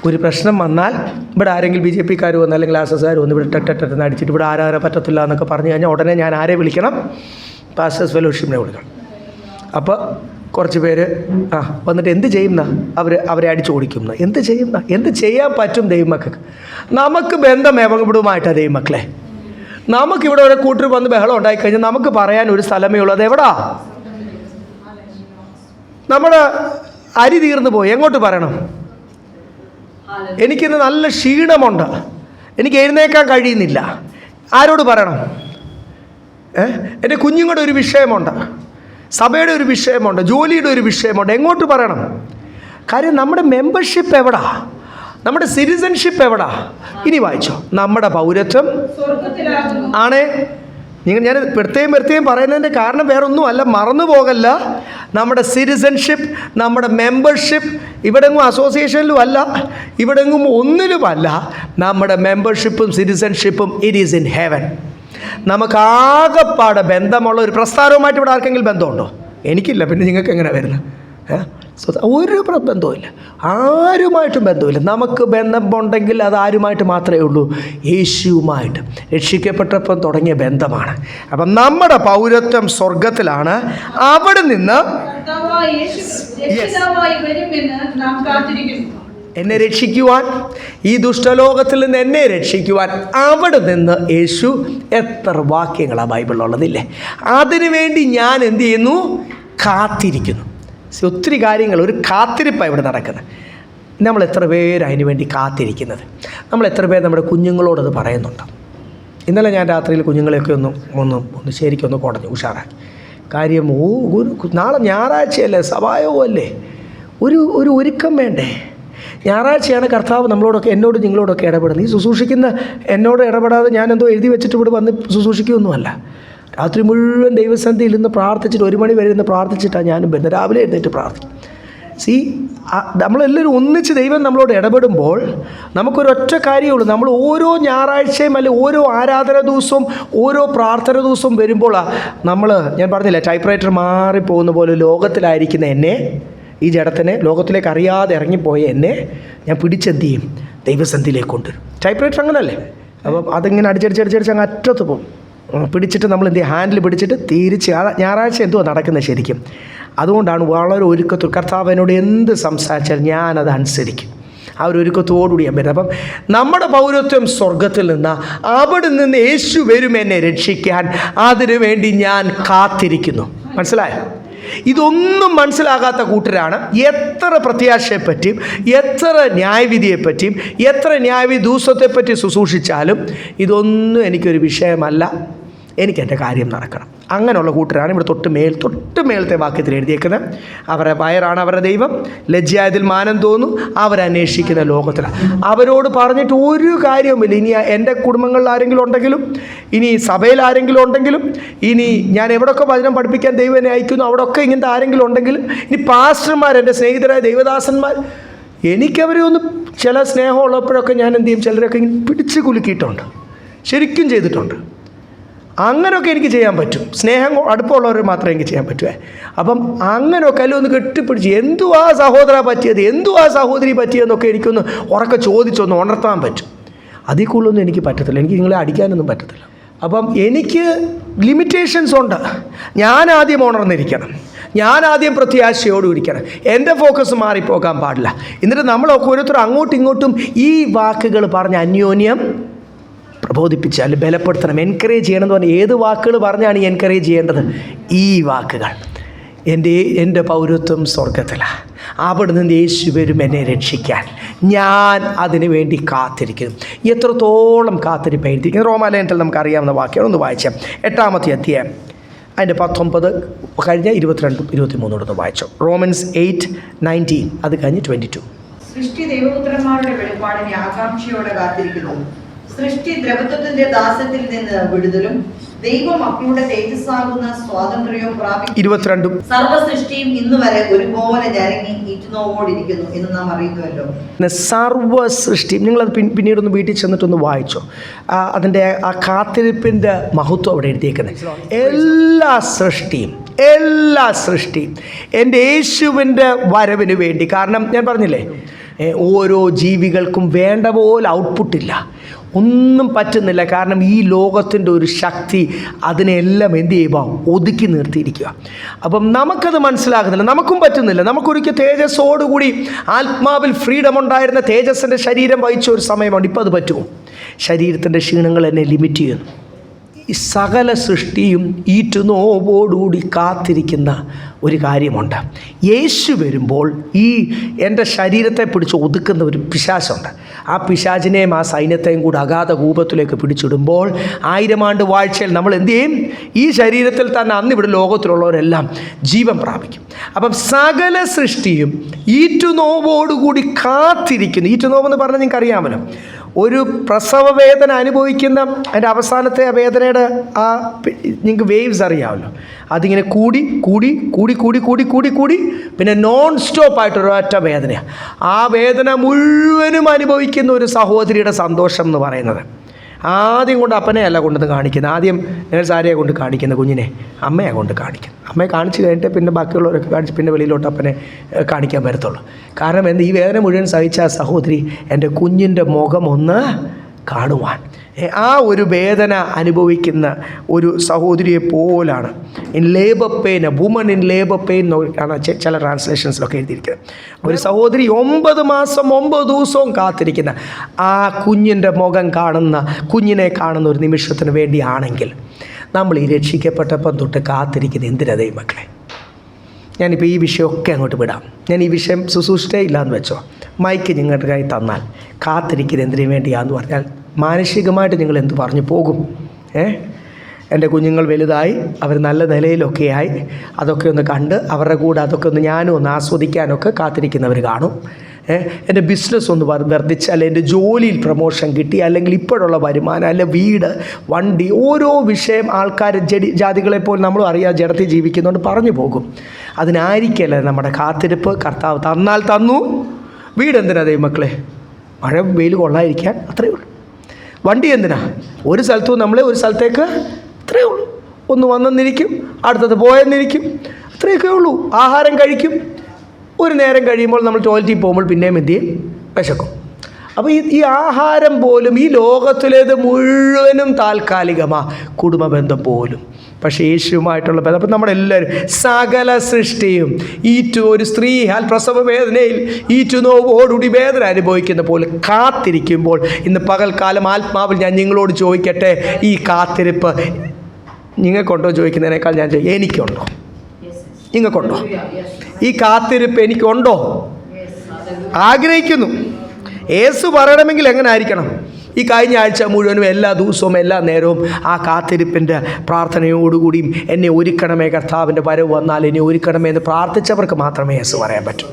ഒരു പ്രശ്നം വന്നാൽ ഇവിടെ ആരെങ്കിലും BJPക്കാർ വന്ന് അല്ലെങ്കിൽ RSSകാർ വന്ന് ഇവിടെ ടെട്ടെന്ന് അടിച്ചിട്ട് ഇവിടെ ആരാരെ പറ്റത്തില്ല എന്നൊക്കെ പറഞ്ഞു കഴിഞ്ഞാൽ ഉടനെ ഞാൻ ആരെ വിളിക്കണം? പാസ്റ്റേഴ്സ് ഫെലോഷിപ്പിനെ വിളിക്കണം. അപ്പോൾ കുറച്ച് പേര് വന്നിട്ട് എന്ത് ചെയ്യുന്ന അവരെ അടിച്ചോടിക്കുന്ന എന്ത് ചെയ്യാൻ പറ്റും ദൈവമക്കൾക്ക്? നമുക്ക് ബന്ധം എവിടുമായിട്ടാണ് ദൈവമക്കളെ? നമുക്കിവിടെ ഒരു കൂട്ടർ വന്ന് ബഹളം ഉണ്ടായിക്കഴിഞ്ഞാൽ നമുക്ക് പറയാൻ ഒരു സ്ഥലമേ ഉള്ളൂ. അത് എവിടാ? നമ്മുടെ അരി തീർന്നു പോയി. എങ്ങോട്ട് പറയണം? എനിക്കിന്ന് നല്ല ക്ഷീണമുണ്ട്, എനിക്ക് എഴുന്നേക്കാൻ കഴിയുന്നില്ല. ആരോട് പറയണം? എൻ്റെ കുഞ്ഞുങ്ങളുടെ ഒരു വിഷയമുണ്ട്, സഭയുടെ ഒരു വിഷയമുണ്ട്, ജോലിയുടെ ഒരു വിഷയമുണ്ട്. എങ്ങോട്ട് പറയണം? കാര്യം നമ്മുടെ മെമ്പർഷിപ്പ് എവിടാ? നമ്മുടെ സിറ്റിസൺഷിപ്പ് എവിടാ? ഇനി വായിച്ചോ. നമ്മുടെ പൗരത്വം ആണേ. ഞാൻ പ്രത്യേകം പറയുന്നതിൻ്റെ കാരണം വേറൊന്നും അല്ല, മറന്നു പോകല്ല. നമ്മുടെ സിറ്റിസൺഷിപ്പ്, നമ്മുടെ മെമ്പർഷിപ്പ് ഇവിടെങ്ങും അസോസിയേഷനിലും അല്ല, ഇവിടെങ്ങും ഒന്നിലുമല്ല. നമ്മുടെ മെമ്പർഷിപ്പും സിറ്റിസൺഷിപ്പും ഇറ്റ് ഈസ് ഇൻ ഹെവൻ. നമുക്കാകെപ്പാടെ ബന്ധമുള്ള ഒരു പ്രസ്ഥാനവുമായിട്ട് ഇവിടെ ആർക്കെങ്കിലും ബന്ധമുണ്ടോ? എനിക്കില്ല. പിന്നെ നിങ്ങൾക്ക് എങ്ങനെ വരുന്നത്? ഒരു ബന്ധവുമില്ല, ആരുമായിട്ടും ബന്ധമില്ല. നമുക്ക് ബന്ധമുണ്ടെങ്കിൽ അത് ആരുമായിട്ട് മാത്രമേ ഉള്ളൂ? യേശുവുമായിട്ട്. രക്ഷിക്കപ്പെട്ടപ്പോൾ തുടങ്ങിയ ബന്ധമാണ്. അപ്പം നമ്മുടെ പൗരത്വം സ്വർഗത്തിലാണ്. അവിടെ നിന്ന് കർത്താവായ യേശു രക്ഷിതാവായി വരുമെന്ന് നാം കാത്തിരിക്കുന്നു. എന്നെ രക്ഷിക്കുവാൻ, ഈ ദുഷ്ടലോകത്തിൽ നിന്ന് എന്നെ രക്ഷിക്കുവാൻ അവിടെ നിന്ന് യേശു എത്ര വാക്യങ്ങളാണ് ബൈബിളിലുള്ളതില്ലേ? അതിനുവേണ്ടി ഞാൻ എന്ത് ചെയ്യുന്നു? കാത്തിരിക്കുന്നു. ഒത്തിരി കാര്യങ്ങൾ, ഒരു കാത്തിരിപ്പാണ് ഇവിടെ നടക്കുന്നത്. നമ്മൾ എത്ര പേര് അതിന് വേണ്ടി കാത്തിരിക്കുന്നത്? നമ്മൾ എത്ര പേര് നമ്മുടെ കുഞ്ഞുങ്ങളോടത് പറയുന്നുണ്ട്? ഇന്നലെ ഞാൻ രാത്രിയിൽ കുഞ്ഞുങ്ങളെയൊക്കെ ഒന്ന് ശരിക്കൊന്ന് കുടഞ്ഞു ഉഷാറാക്കി. കാര്യം നാളെ ഞായറാഴ്ചയല്ലേ, സഭായവും അല്ലേ, ഒരു ഒരുക്കം വേണ്ടേ? ഞായറാഴ്ചയാണ് കർത്താവ് നമ്മളോടൊക്കെ, എന്നോട് നിങ്ങളോടൊക്കെ ഇടപെടുന്നത്. ഈ ശുശ്രൂഷിക്കുന്ന എന്നോട് ഇടപെടാതെ ഞാൻ എന്തോ എഴുതി വെച്ചിട്ട് ഇവിടെ വന്ന് ശുശ്രൂഷിക്കുകയൊന്നുമല്ല. രാത്രി മുഴുവൻ ദൈവസന്ധിയിൽ നിന്ന് പ്രാർത്ഥിച്ചിട്ട് 1 മണി വരെ ഇരുന്ന് പ്രാർത്ഥിച്ചിട്ടാണ് ഞാനും വരുന്നത്. രാവിലെ എഴുന്നേറ്റ് പ്രാർത്ഥിക്കും. നമ്മളെല്ലാവരും ഒന്നിച്ച് ദൈവം നമ്മളോട് ഇടപെടുമ്പോൾ നമുക്കൊരൊറ്റ കാര്യമുള്ളൂ. നമ്മൾ ഓരോ ഞായറാഴ്ചയും അല്ലെങ്കിൽ ഓരോ ആരാധന ദിവസവും ഓരോ പ്രാർത്ഥന ദിവസവും വരുമ്പോഴാണ് ഞാൻ പറഞ്ഞില്ല, ടൈപ്പ് റൈറ്റർ മാറിപ്പോകുന്ന പോലെ ലോകത്തിലായിരിക്കുന്ന എന്നെ, ഈ ജഡത്തിനെ ലോകത്തിലേക്ക് അറിയാതെ ഇറങ്ങിപ്പോയ എന്നെ ഞാൻ പിടിച്ചെന്ത് ചെയ്യും? ദൈവസന്ധിയിലേക്ക് കൊണ്ടുവരും. ടൈപ്പ് റൈറ്റർ അങ്ങനല്ലേ? അപ്പം അതിങ്ങനെ അടിച്ചടിച്ചടിച്ചടിച്ച് അങ്ങ് അറ്റത്ത് പോകും. പിടിച്ചിട്ട് നമ്മൾ എന്ത് ചെയ്യും? ഹാൻഡിൽ പിടിച്ചിട്ട് തിരിച്ച് ഞായറാഴ്ച എന്തുവാ നടക്കുന്നത് ശരിക്കും? അതുകൊണ്ടാണ് വളരെ ഒരുക്കത്തിൽ കർത്താവ് എന്നോട് എന്ത് സംസാരിച്ചാൽ ഞാനത് അനുസരിക്കും. ആ ഒരു ഒരുക്കത്തോടുകൂടി ഞാൻ വരുന്നത്. അപ്പം നമ്മുടെ പൗരത്വം സ്വർഗത്തിൽ നിന്ന്, അവിടെ നിന്ന് യേശു വരും എന്നെ രക്ഷിക്കാൻ. അതിനു വേണ്ടി ഞാൻ കാത്തിരിക്കുന്നു. മനസ്സിലായോ? ഇതൊന്നും മനസ്സിലാകാത്ത കൂട്ടരാണ് എത്ര പ്രത്യാശയെപ്പറ്റിയും എത്ര ന്യായവിധിയെപ്പറ്റിയും എത്ര ന്യായവിധി ദിവസത്തെപ്പറ്റി ശുശ്രൂഷിച്ചാലും ഇതൊന്നും എനിക്കൊരു വിഷയമല്ല, എനിക്കെൻ്റെ കാര്യം നടക്കണം. അങ്ങനെയുള്ള കൂട്ടരാണ് ഇവിടെ തൊട്ട് മേലത്തെ വാക്യത്തിൽ എഴുതിയേക്കുന്നത്. അവരുടെ വയറാണ് അവരുടെ ദൈവം, ലജ്ജായതിൽ മാനം തോന്നും, അവരന്വേഷിക്കുന്ന ലോകത്തിലാണ്. അവരോട് പറഞ്ഞിട്ട് ഒരു കാര്യവുമില്ല. ഇനി എൻ്റെ കുടുംബങ്ങളിൽ ആരെങ്കിലും ഉണ്ടെങ്കിലും, ഇനി സഭയിൽ ആരെങ്കിലും ഉണ്ടെങ്കിലും, ഇനി ഞാൻ എവിടെയൊക്കെ വചനം പഠിപ്പിക്കാൻ ദൈവം എന്നെ അയക്കുന്നു അവിടെയൊക്കെ ഇങ്ങനത്തെ ആരെങ്കിലും ഉണ്ടെങ്കിലും, ഇനി പാസ്റ്റർമാർ, എൻ്റെ സ്നേഹിതരായ ദൈവദാസന്മാർ, എനിക്കവരെ ഒന്ന് ചില സ്നേഹമുള്ളപ്പോഴൊക്കെ ഞാൻ എന്ത് ചെയ്യും? ചിലരൊക്കെ ഇങ്ങനെ പിടിച്ച് കുലുക്കിയിട്ടുണ്ട്, ശരിക്കും ചെയ്തിട്ടുണ്ട്. അങ്ങനെയൊക്കെ എനിക്ക് ചെയ്യാൻ പറ്റും. സ്നേഹം അടുപ്പമുള്ളവർ മാത്രമേ എനിക്ക് ചെയ്യാൻ പറ്റുമേ. അപ്പം അങ്ങനെയൊക്കെ അല്ല ഒന്ന് കെട്ടിപ്പിടിച്ച് എന്തുവാ സഹോദര പറ്റിയത്, എന്തുവാ സഹോദരി പറ്റിയതെന്നൊക്കെ എനിക്കൊന്ന് ഉറക്കെ ചോദിച്ചൊന്ന് ഉണർത്താൻ പറ്റും. അതിൽ കൂടുതലൊന്നും എനിക്ക് പറ്റത്തില്ല. എനിക്ക് നിങ്ങളെ അടിക്കാനൊന്നും പറ്റത്തില്ല. അപ്പം എനിക്ക് ലിമിറ്റേഷൻസ് ഉണ്ട്. ഞാൻ ആദ്യം ഉണർന്നിരിക്കണം, ഞാൻ ആദ്യം പ്രത്യാശയോടും ഇരിക്കണം. എൻ്റെ ഫോക്കസ് മാറിപ്പോകാൻ പാടില്ല. എന്നിട്ട് നമ്മളൊക്കെ ഓരോരുത്തരും അങ്ങോട്ടും ഇങ്ങോട്ടും ഈ വാക്കുകൾ പറഞ്ഞ് അന്യോന്യം പ്രബോധിപ്പിച്ചാൽ ബലപ്പെടുത്തണം, എൻകറേജ് ചെയ്യണം എന്ന് പറഞ്ഞാൽ ഏത് വാക്കുകൾ പറഞ്ഞാണ് ഈ എൻകറേജ് ചെയ്യേണ്ടത്? ഈ വാക്കുകൾ. എൻ്റെ പൗരത്വം സ്വർഗത്തിലാണ്. അവിടെ നിന്ന് യേശു വരും എന്നെ രക്ഷിക്കാൻ. ഞാൻ അതിനു വേണ്ടി കാത്തിരിക്കുന്നു. എത്രത്തോളം കാത്തിരിപ്പായിരിക്കും. റോമാലേഖനത്തിൽ നമുക്കറിയാവുന്ന വാക്യമാണ്. ഒന്ന് വായിച്ചാൽ 8-ാമത്തെ അധ്യായം അതിൻ്റെ 19 കഴിഞ്ഞ 22, 23 വായിച്ചോ. റോമൻസ് 8:19, അത് കഴിഞ്ഞ് 22. സൃഷ്ടി ദൈവപുത്രന്മാരുടെ വെളിപ്പാടിനെ ആകാംക്ഷയോടെ കാത്തിരിക്കുന്നു. സൃഷ്ടി ദ്രവത്വത്തിന്റെ ദാസ്യത്തിൽ നിന്ന് വിടുതലും ദൈവം അപ്പയുടെ തേജസ്സാകുന്ന സ്വാതന്ത്ര്യവും പ്രാപിക്കും. 22 സർവ്വസൃഷ്ടിയും ഇന്ന് വരെ ഒരുപോലെ ഞരങ്ങി ഈറ്റുനോവോടിരിക്കുന്നു എന്ന് നാം അറിയുന്നുവല്ലോ. സർവ്വസൃഷ്ടിയും, നിങ്ങളത് പിന്നീടൊന്ന് വീട്ടിൽ ചെന്നിട്ടൊന്ന് വായിച്ചോ. അതിൻ്റെ ആ കാത്തിരിപ്പിൻ്റെ മഹത്വം അവിടെ എഴുതിയേക്കുന്നത്. എല്ലാ സൃഷ്ടിയും എൻ്റെ യേശുവിൻ്റെ വരവിന് വേണ്ടി. കാരണം ഞാൻ പറഞ്ഞില്ലേ, ഓരോ ജീവികൾക്കും വേണ്ട പോലെ ഔട്ട്പുട്ടില്ല, ഒന്നും പറ്റുന്നില്ല. കാരണം ഈ ലോകത്തിൻ്റെ ഒരു ശക്തി അതിനെല്ലാം എന്ത് ചെയ്യുക? ഒതുക്കി നിർത്തിയിരിക്കുക. അപ്പം നമുക്കത് മനസ്സിലാകുന്നില്ല, നമുക്കും പറ്റുന്നില്ല. നമുക്കൊരിക്കൽ തേജസ്സോടുകൂടി ആത്മാവിൽ ഫ്രീഡം ഉണ്ടായിരുന്ന തേജസ്സിൻ്റെ ശരീരം വഹിച്ച ഒരു സമയമുണ്ട്. ഇപ്പം അത് പറ്റുമോ? ശരീരത്തിൻ്റെ ക്ഷീണങ്ങൾ എന്നെ ലിമിറ്റ് ചെയ്യുന്നു. ഈ സകല സൃഷ്ടിയും ഈറ്റുനോവോടുകൂടി കാത്തിരിക്കുന്ന ഒരു കാര്യമുണ്ട്. യേശു വരുമ്പോൾ ഈ എൻ്റെ ശരീരത്തെ പിടിച്ച് ഒതുക്കുന്ന ഒരു പിശാചുണ്ട്. ആ പിശാചിനെയും ആ സൈന്യത്തെയും കൂടി അഗാധ കൂപത്തിലേക്ക് പിടിച്ചിടുമ്പോൾ 1000 ആണ്ട് വാഴ്ചയിൽ നമ്മൾ എന്ത് ചെയ്യും? ഈ ശരീരത്തിൽ തന്നെ അന്ന് ഇവിടെ ലോകത്തിലുള്ളവരെല്ലാം ജീവൻ പ്രാപിക്കും. അപ്പം സകല സൃഷ്ടിയും ഈറ്റുനോവോടുകൂടി കാത്തിരിക്കുന്നു. ഈറ്റുനോവെന്ന് പറഞ്ഞാൽ നിങ്ങൾക്ക് അറിയാമല്ലോ, ഒരു പ്രസവ വേദന അനുഭവിക്കുന്ന അതിൻ്റെ അവസാനത്തെ ആ വേദനയുടെ ആ നിങ്ങൾക്ക് വേവ്സ് അറിയാമല്ലോ. അതിങ്ങനെ കൂടി കൂടി കൂടി കൂടി കൂടി കൂടി കൂടി പിന്നെ നോൺ സ്റ്റോപ്പായിട്ട് ഒരൊറ്റ വേദനയാണ്. ആ വേദന മുഴുവനും അനുഭവിക്കുന്ന ഒരു സഹോദരിയുടെ സന്തോഷം എന്ന് പറയുന്നത്, ആദ്യം കൊണ്ട് അപ്പനെ അല്ല കൊണ്ടുവന്ന് കാണിക്കുന്നത്. ആദ്യം നേഴ്സ് ആരെയാണ് കൊണ്ട് കാണിക്കുന്നത്? കുഞ്ഞിനെ അമ്മയാണ് കൊണ്ട് കാണിക്കുന്നത്. അമ്മയെ കാണിച്ച് കഴിഞ്ഞിട്ട് പിന്നെ ബാക്കിയുള്ളവരൊക്കെ കാണിച്ച് പിന്നെ വെളിയിലോട്ട് അപ്പനെ കാണിക്കാൻ വരത്തുള്ളൂ. കാരണം എന്ത്, ഈ വേദന മുഴുവൻ സഹിച്ച ആ സഹോദരി എൻ്റെ കുഞ്ഞിൻ്റെ മുഖം ഒന്ന് കാണുവാൻ, ആ ഒരു വേദന അനുഭവിക്കുന്ന ഒരു സഹോദരിയെ പോലാണ് in labour pain, woman in labour pain ആണ് ചില ട്രാൻസ്ലേഷൻസിലൊക്കെ എഴുതിയിരിക്കുന്നത്. ഒരു സഹോദരി 9 മാസം 9 ദിവസവും കാത്തിരിക്കുന്ന ആ കുഞ്ഞിൻ്റെ മുഖം കാണുന്ന, കുഞ്ഞിനെ കാണുന്ന ഒരു നിമിഷത്തിന് വേണ്ടിയാണെങ്കിൽ നമ്മൾ ഈ രക്ഷിക്കപ്പെട്ടപ്പം തൊട്ട് കാത്തിരിക്കുന്നത് എന്തിനാ ദൈവമക്കളെ? ഞാനിപ്പോൾ ഈ വിഷയമൊക്കെ അങ്ങോട്ട് വിടാം. ഞാൻ ഈ വിഷയം ശുശ്രൂഷിച്ചേ ഇല്ലയെന്ന് വെച്ചോ, മൈക്ക് നിങ്ങളുടെ കയ്യിൽ തന്നാൽ കാത്തിരിക്കുന്നത് എന്തിനു വേണ്ടിയാന്ന് പറഞ്ഞാൽ മാനസികമായിട്ട് നിങ്ങൾ എന്ത് പറഞ്ഞു പോകും? എൻ്റെ കുഞ്ഞുങ്ങൾ വലുതായി, അവർ നല്ല നിലയിലൊക്കെയായി, അതൊക്കെ ഒന്ന് കണ്ട് അവരുടെ കൂടെ അതൊക്കെ ഒന്ന് ഞാനും ഒന്ന് ആസ്വദിക്കാനൊക്കെ കാത്തിരിക്കുന്നവർ കാണും. എൻ്റെ ബിസിനസ് ഒന്ന് വർദ്ധിച്ച്, അല്ലെങ്കിൽ എൻ്റെ ജോലിയിൽ പ്രമോഷൻ കിട്ടി, അല്ലെങ്കിൽ ഇപ്പോഴുള്ള വരുമാനം, അല്ലെ വീട്, വണ്ടി, ഓരോ വിഷയം ആൾക്കാർ ജാതികളെപ്പോലെ നമ്മളും അറിയാതെ ജഡത്തിൽ ജീവിക്കുന്നതുകൊണ്ട് പറഞ്ഞു പോകും. അതിനായിരിക്കല്ലേ നമ്മുടെ കാത്തിരിപ്പ്. കർത്താവ് തന്നാൽ തന്നു. വീട് എന്തിനാ ദൈവമക്കളെ? മഴ വെയിൽ കൊള്ളാതിരിക്കാൻ, അത്രയേ ഉള്ളൂ. വണ്ടി എന്തിനാ? ഒരു സ്ഥലത്തു നമ്മളെ ഒരു സ്ഥലത്തേക്ക്, അത്രയേ ഉള്ളൂ. ഒന്ന് വന്നെന്നിരിക്കും, അടുത്തത് പോയെന്നിരിക്കും, അത്രയൊക്കെ ഉള്ളൂ. ആഹാരം കഴിക്കും, ഒരു നേരം കഴിയുമ്പോൾ നമ്മൾ ടോയ്ലറ്റിൽ പോകുമ്പോൾ പിന്നെയും എന്ത് ചെയ്യും? വിശക്കും. അപ്പോൾ ഈ ആഹാരം പോലും ഈ ലോകത്തിലേത് മുഴുവനും താൽക്കാലികമാണ്, കുടുംബ ബന്ധം പോലും. പക്ഷേ യേശുവുമായിട്ടുള്ള ബന്ധം, അപ്പം നമ്മളെല്ലാവരും സകല സൃഷ്ടിയും ഒരു സ്ത്രീ പ്രസവ വേദനയിൽ ഈറ്റുനോവോടുകൂടി വേദന അനുഭവിക്കുന്ന പോലെ കാത്തിരിക്കുമ്പോൾ, ഇന്ന് പകൽക്കാലം ആത്മാവിൽ ഞാൻ നിങ്ങളോട് ചോദിക്കട്ടെ, ഈ കാത്തിരിപ്പ് നിങ്ങൾക്കുണ്ടോ ചോദിക്കുന്നതിനേക്കാൾ ഞാൻ എനിക്കുണ്ടോ? നിങ്ങൾക്കുണ്ടോ? ഈ കാത്തിരിപ്പ് എനിക്കുണ്ടോ? ആഗ്രഹിക്കുന്നു. യേശു പറയണമെങ്കിൽ എങ്ങനെ ആയിരിക്കണം? ഈ കഴിഞ്ഞ ആഴ്ച മുഴുവനും എല്ലാ ദിവസവും എല്ലാ നേരവും ആ കാത്തിരിപ്പിൻ്റെ പ്രാർത്ഥനയോടുകൂടിയും എന്നെ ഒരുക്കണമേ, കർത്താവിൻ്റെ വരവ് വന്നാൽ എന്നെ ഒരുക്കണമേ എന്ന് പ്രാർത്ഥിച്ചവർക്ക് മാത്രമേ യേശു പറയാൻ പറ്റൂ.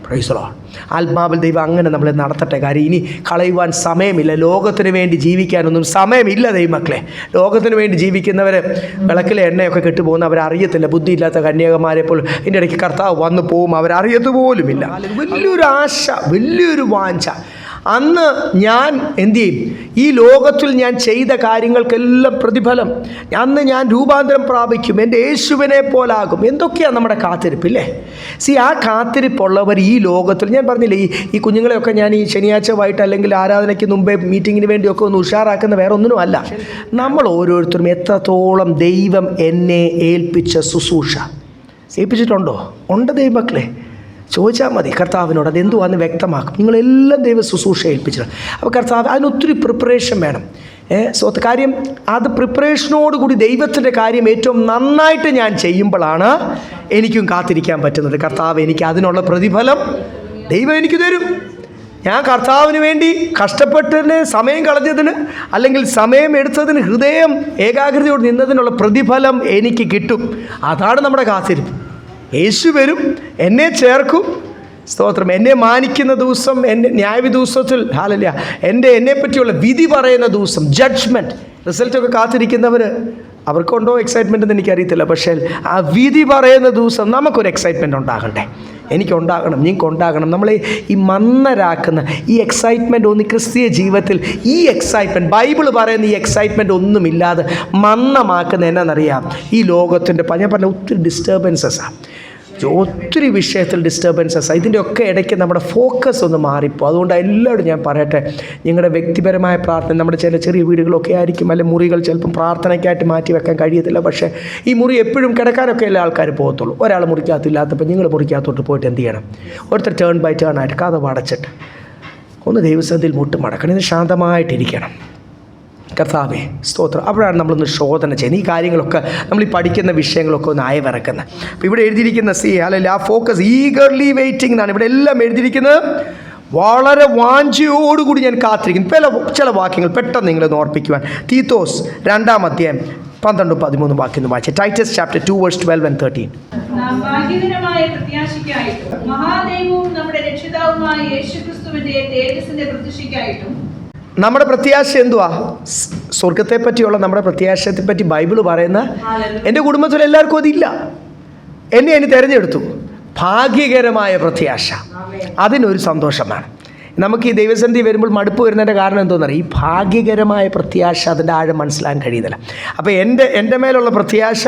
Price the Lord. ആത്മാവിൽ ദൈവം അങ്ങനെ നമ്മളെ നടത്തട്ടെ. കാര്യം ഇനി കളയുവാൻ സമയമില്ല. ലോകത്തിന് വേണ്ടി ജീവിക്കാനൊന്നും സമയമില്ല ദൈവമക്കളെ. ലോകത്തിന് വേണ്ടി ജീവിക്കുന്നവർ വിളക്കിലെ എണ്ണയൊക്കെ കെട്ടുപോകുന്ന അവരറിയത്തില്ല. ബുദ്ധിയില്ലാത്ത കന്യകമാരെ പോലും ഇതിൻ്റെ ഇടയ്ക്ക് കർത്താവ് വന്നു പോകും, അവരറിയത്തുപോലുമില്ല. വലിയൊരു ആശ, വലിയൊരു വാഞ്ച. അന്ന് ഞാൻ എന്തു ചെയ്യും? ഈ ലോകത്തിൽ ഞാൻ ചെയ്ത കാര്യങ്ങൾക്കെല്ലാം പ്രതിഫലം, അന്ന് ഞാൻ രൂപാന്തരം പ്രാപിക്കും, എൻ്റെ യേശുവിനെ പോലാകും. എന്തൊക്കെയാണ് നമ്മുടെ കാത്തിരിപ്പില്ലേ? ആ കാത്തിരിപ്പുള്ളവർ ഈ ലോകത്തിൽ, ഞാൻ പറഞ്ഞില്ലേ, ഈ കുഞ്ഞുങ്ങളെയൊക്കെ ഞാൻ ഈ ശനിയാഴ്ച വൈകിട്ട് അല്ലെങ്കിൽ ആരാധനയ്ക്ക് മുമ്പേ മീറ്റിങ്ങിന് വേണ്ടിയൊക്കെ ഒന്ന് ഉഷാറാക്കുന്ന വേറെ ഒന്നിനും അല്ല. നമ്മൾ ഓരോരുത്തരും എത്രത്തോളം ദൈവം എന്നെ ഏൽപ്പിച്ച ശുശ്രൂഷ ഏൽപ്പിച്ചിട്ടുണ്ടോ? ഉണ്ട് ദൈവമക്കളെ. ചോദിച്ചാൽ മതി കർത്താവിനോട്, അതെന്തുവാന്ന് വ്യക്തമാക്കും. നിങ്ങളെല്ലാം ദൈവ ശുശ്രൂഷ ഏൽപ്പിച്ചിട്ടുണ്ട്. അപ്പോൾ കർത്താവ് അതിനൊത്തിരി പ്രിപ്പറേഷൻ വേണം. കാര്യം അത് പ്രിപ്പറേഷനോടുകൂടി ദൈവത്തിൻ്റെ കാര്യം ഏറ്റവും നന്നായിട്ട് ഞാൻ ചെയ്യുമ്പോഴാണ് എനിക്കും കാത്തിരിക്കാൻ പറ്റുന്നത്. കർത്താവ് എനിക്ക് അതിനുള്ള പ്രതിഫലം ദൈവം എനിക്ക് തരും. ഞാൻ കർത്താവിന് വേണ്ടി കഷ്ടപ്പെട്ടതിന്, സമയം കളഞ്ഞതിന്, അല്ലെങ്കിൽ സമയം എടുത്തതിന്, ഹൃദയം ഏകാഗ്രതയോട് നിന്നതിനുള്ള പ്രതിഫലം എനിക്ക് കിട്ടും. അതാണ് നമ്മുടെ കാത്തിരിപ്പ്. യേശു വരും, എന്നെ ചേർക്കും. സ്തോത്രം. എന്നെ മാനിക്കുന്ന ദിവസം, എൻ്റെ ന്യായവിധിവസത്തിൽ ഹല്ലേലൂയ, എന്നെ പറ്റിയുള്ള വിധി പറയുന്ന ദിവസം, ജഡ്ജ്മെൻറ്റ്, റിസൾട്ടൊക്കെ കാത്തിരിക്കുന്നവർ അവർക്കുണ്ടോ എക്സൈറ്റ്മെൻ്റ് എന്ന് എനിക്കറിയത്തില്ല. പക്ഷേ ആ വിധി പറയുന്ന ദിവസം നമുക്കൊരു എക്സൈറ്റ്മെൻറ്റ് ഉണ്ടാകണ്ടേ? എനിക്കുണ്ടാകണം, നിങ്ങൾക്കുണ്ടാകണം. നമ്മളെ ഈ മന്ദരാക്കുന്ന ഈ എക്സൈറ്റ്മെൻറ്റ് ഒന്നും ക്രിസ്തീയ ജീവിതത്തിൽ, ഈ എക്സൈറ്റ്മെൻറ്റ്, ബൈബിൾ പറയുന്ന ഈ എക്സൈറ്റ്മെൻറ്റ് ഒന്നുമില്ലാതെ മന്ദമാക്കുന്ന എന്നാണെന്നറിയാം? ഈ ലോകത്തിൻ്റെ ഞാൻ പറഞ്ഞ ഒത്തിരി ഡിസ്റ്റർബൻസസാണ്, ഒത്തിരി വിഷയത്തിൽ ഡിസ്റ്റർബൻസസ്. ഇതിൻ്റെയൊക്കെ ഇടയ്ക്ക് നമ്മുടെ ഫോക്കസ് ഒന്ന് മാറിപ്പോൾ. അതുകൊണ്ട് എല്ലാവരും ഞാൻ പറയട്ടെ, നിങ്ങളുടെ വ്യക്തിപരമായ പ്രാർത്ഥന, നമ്മുടെ ചില ചെറിയ വീടുകളൊക്കെ ആയിരിക്കും, അല്ലെങ്കിൽ മുറികൾ ചിലപ്പം പ്രാർത്ഥനയ്ക്കായിട്ട് മാറ്റി വെക്കാൻ കഴിയത്തില്ല. പക്ഷേ ഈ മുറി എപ്പോഴും കിടക്കാനൊക്കെ എല്ലാ ആൾക്കാർ പോകത്തുള്ളൂ. ഒരാൾ മുറിക്കകത്തില്ലാത്തപ്പോൾ നിങ്ങൾ മുറിക്കകത്തോട്ട് പോയിട്ട് എന്ത് ചെയ്യണം? ഒരുത്തർ ടേൺ ബൈ ടേൺ ആയിട്ട് കഥ അടച്ചിട്ട് ഒന്ന് ദൈവസന്നിധിയിൽ മുട്ടുമടക്കണം. ഇത് ശാന്തമായിട്ടിരിക്കണം. കർത്താവേ സ്തോത്രം. അപ്പോഴാണ് നമ്മളൊന്ന് ശോധന ചെയ്യുന്നത്. ഈ കാര്യങ്ങളൊക്കെ നമ്മൾ ഈ പഠിക്കുന്ന വിഷയങ്ങളൊക്കെ ഒന്ന് അയവിറക്കുന്നത്. അപ്പോൾ ഇവിടെ എഴുതിയിരിക്കുന്ന അല്ലെങ്കിൽ ആ ഫോക്കസ്, ഈഗർലി വെയിറ്റിംഗ് എന്നാണ് ഇവിടെ എല്ലാം എഴുതിയിരിക്കുന്നത്. വളരെ വാഞ്ചയോടുകൂടി ഞാൻ കാത്തിരിക്കുന്നു. ചില വാക്യങ്ങൾ പെട്ടെന്ന് നിങ്ങളൊന്ന് ഓർപ്പിക്കുവാൻ. തീത്തോസ് 2-ാം അധ്യായം 12-13 വാക്യം വായിച്ചു. Titus chapter 2 verse 12 and 13. ഭാഗ്യകരമായ പ്രത്യാശയ്ക്കായിട്ടും മഹാദൈവവും നമ്മുടെ രക്ഷിതാവുമായ യേശുക്രിസ്തുവിന്റെ തേജസ്സിന്റെ പ്രത്യക്ഷയ്ക്കായിട്ടും. നമ്മുടെ പ്രത്യാശ എന്തുവാ? സ്വർഗത്തെ പറ്റിയുള്ള നമ്മുടെ പ്രത്യാശത്തെ പറ്റി ബൈബിൾ പറയുന്ന, എൻ്റെ കുടുംബത്തിൽ എല്ലാവർക്കും അതില്ല, എന്നെ തിരഞ്ഞെടുത്തു. ഭാഗ്യകരമായ പ്രത്യാശ, അതിനൊരു സന്തോഷമാണ്. നമുക്ക് ഈ ദൈവസന്ധി വരുമ്പോൾ മടുപ്പ് വരുന്നതിൻ്റെ കാരണം എന്തോന്നറിയാം? ഈ ഭാഗ്യകരമായ പ്രത്യാശ അതിൻ്റെ ആഴം മനസ്സിലാക്കാൻ കഴിയുന്നില്ല. അപ്പോൾ എൻ്റെ മേലുള്ള പ്രത്യാശ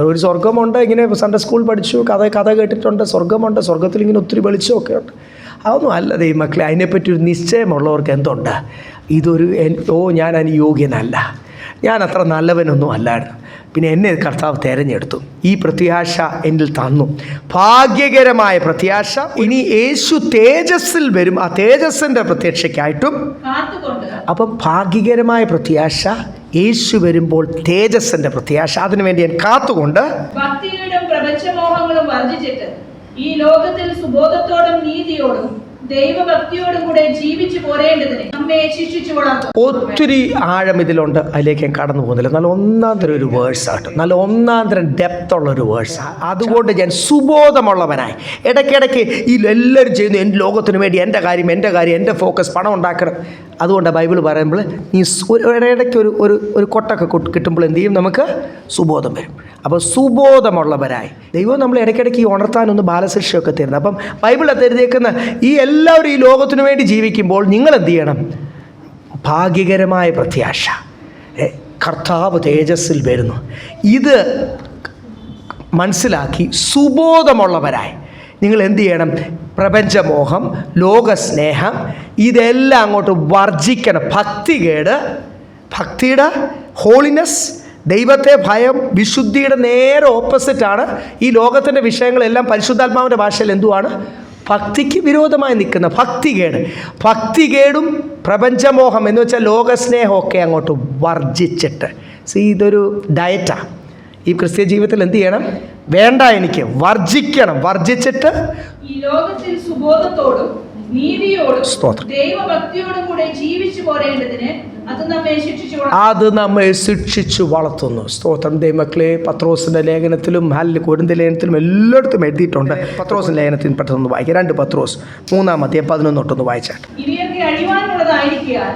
ഒരു സ്വർഗമുണ്ട്, ഇങ്ങനെ സൺഡേ സ്കൂൾ പഠിച്ചു, കഥ കേട്ടിട്ടുണ്ട്, സ്വർഗമുണ്ട്, സ്വർഗത്തിൽ ഇങ്ങനെ ഒത്തിരി വെളിച്ചമൊക്കെ ഉണ്ട്. അതൊന്നും അല്ല ദൈവമക്കളെ. അതിനെപ്പറ്റി ഒരു നിശ്ചയമുള്ളവർക്ക് എന്തുണ്ട്? ഞാൻ അതിന് യോഗ്യനല്ല, ഞാൻ അത്ര നല്ലവനൊന്നും അല്ലായിരുന്നു, പിന്നെ എന്നെ കർത്താവ് തിരഞ്ഞെടുത്തു, ഈ പ്രത്യാശ എന്നിൽ തന്നു, ഭാഗ്യകരമായ പ്രത്യാശ. ഇനി യേശു തേജസ്സിൽ വരും, ആ തേജസ്സിൻ്റെ പ്രത്യക്ഷയ്ക്കായിട്ടും. അപ്പം ഭാഗ്യകരമായ പ്രത്യാശ, യേശു വരുമ്പോൾ തേജസ്സിൻ്റെ പ്രത്യാശ, അതിനുവേണ്ടി ഞാൻ കാത്തുകൊണ്ട് ഭക്തിയുടെ പ്രപഞ്ചമോഹങ്ങളും വർജിച്ചിട്ട് ഈ ലോകത്തിൽ സുബോധത്തോടും നീതിയോടും ദൈവഭക്തിയോടും കൂടെ ജീവിച്ചു പോരേണ്ടതിന് നമ്മെ ശിക്ഷിച്ചു വളർത്തും. ഒത്തിരി ആഴം ഇതിലുണ്ട്, അതിലേക്ക് ഞാൻ കടന്നു പോകുന്നില്ല. നല്ല ഒന്നാം തരം ഒരു വേഴ്സാണ്, നല്ല ഒന്നാം തരം ഡെപ്ത് ഉള്ള ഒരു വേഴ്സാണ്. അതുകൊണ്ട് ഞാൻ സുബോധമുള്ളവനായി ഇടയ്ക്കിടയ്ക്ക് ഈ എല്ലാവരും ചെയ്യുന്നു, എൻ്റെ ലോകത്തിന് വേണ്ടി എൻ്റെ കാര്യം, എൻ്റെ ഫോക്കസ് പണം ഉണ്ടാക്കണം. അതുകൊണ്ട് ബൈബിൾ പറയുമ്പോൾ ഈ ഇടയ്ക്ക് ഒരു കൊട്ടൊക്കെ കിട്ടുമ്പോൾ എന്ത് ചെയ്യും? നമുക്ക് സുബോധം വരും. അപ്പോൾ സുബോധമുള്ളവരായി ദൈവം നമ്മൾ ഇടയ്ക്കിടയ്ക്ക് ഈ ഉണർത്താനൊന്ന് ബാലശിക്ഷയൊക്കെ തരുന്നത്. അപ്പം ബൈബിൾ തരുന്നേക്കുന്ന ഈ എല്ലാവരും ഈ ലോകത്തിനു വേണ്ടി ജീവിക്കുമ്പോൾ നിങ്ങൾ എന്ത് ചെയ്യണം? ഭാഗ്യകരമായ പ്രത്യാശ, കർത്താവ് തേജസ്സിൽ വരുന്നു, ഇത് മനസ്സിലാക്കി സുബോധമുള്ളവരായി നിങ്ങൾ എന്ത് ചെയ്യണം? പ്രപഞ്ചമോഹം, ലോകസ്നേഹം, ഇതെല്ലാം അങ്ങോട്ട് വർജിക്കണം. ഭക്തിയുടെ ഹോളിനെസ്, ദൈവത്തെ ഭയം, വിശുദ്ധിയുടെ നേരെ ഓപ്പോസിറ്റാണ് ഈ ലോകത്തിൻ്റെ വിഷയങ്ങളെല്ലാം. പരിശുദ്ധാത്മാവിൻ്റെ ഭാഷയിൽ എന്തുവാണ്? ഭക്തിക്ക് വിരോധമായി നിൽക്കുന്ന ഭക്തികേടും പ്രപഞ്ചമോഹം എന്ന് വെച്ചാൽ ലോകസ്നേഹമൊക്കെ അങ്ങോട്ട് വർജിച്ചിട്ട്. ഇതൊരു ഡയറ്റാണ്. ഈ ക്രിസ്ത്യ ജീവിതത്തിൽ എന്ത് ചെയ്യണം? വേണ്ട, എനിക്ക് വർജിക്കണം. വർജിച്ചിട്ട് ഈ ലോകത്തിൽ സുബോധത്തോടും നീതിയോടും ദൈവഭക്തിയോടും കൂടെ ജീവിച്ചു പോരേണ്ടതിന് അത് നമ്മെ ശിക്ഷിച്ചു വളർത്തുന്നു. സ്തോത്രം ദൈവമക്കളെ. പത്രോസിൻ്റെ ലേഖനത്തിലും കൊരിന്ത്യർ ലേഖനത്തിലും എല്ലായിടത്തും എഴുതിയിട്ടുണ്ട്. പത്രോസിൻ്റെ ലേഖനത്തിൽ പെട്ടെന്ന് വായിക്കാം. 2 പത്രോസ് 3:11 വായിച്ചാട്ട്. ഇവയൊക്കെ അഴിവാനുള്ളതായിരിക്കാൻ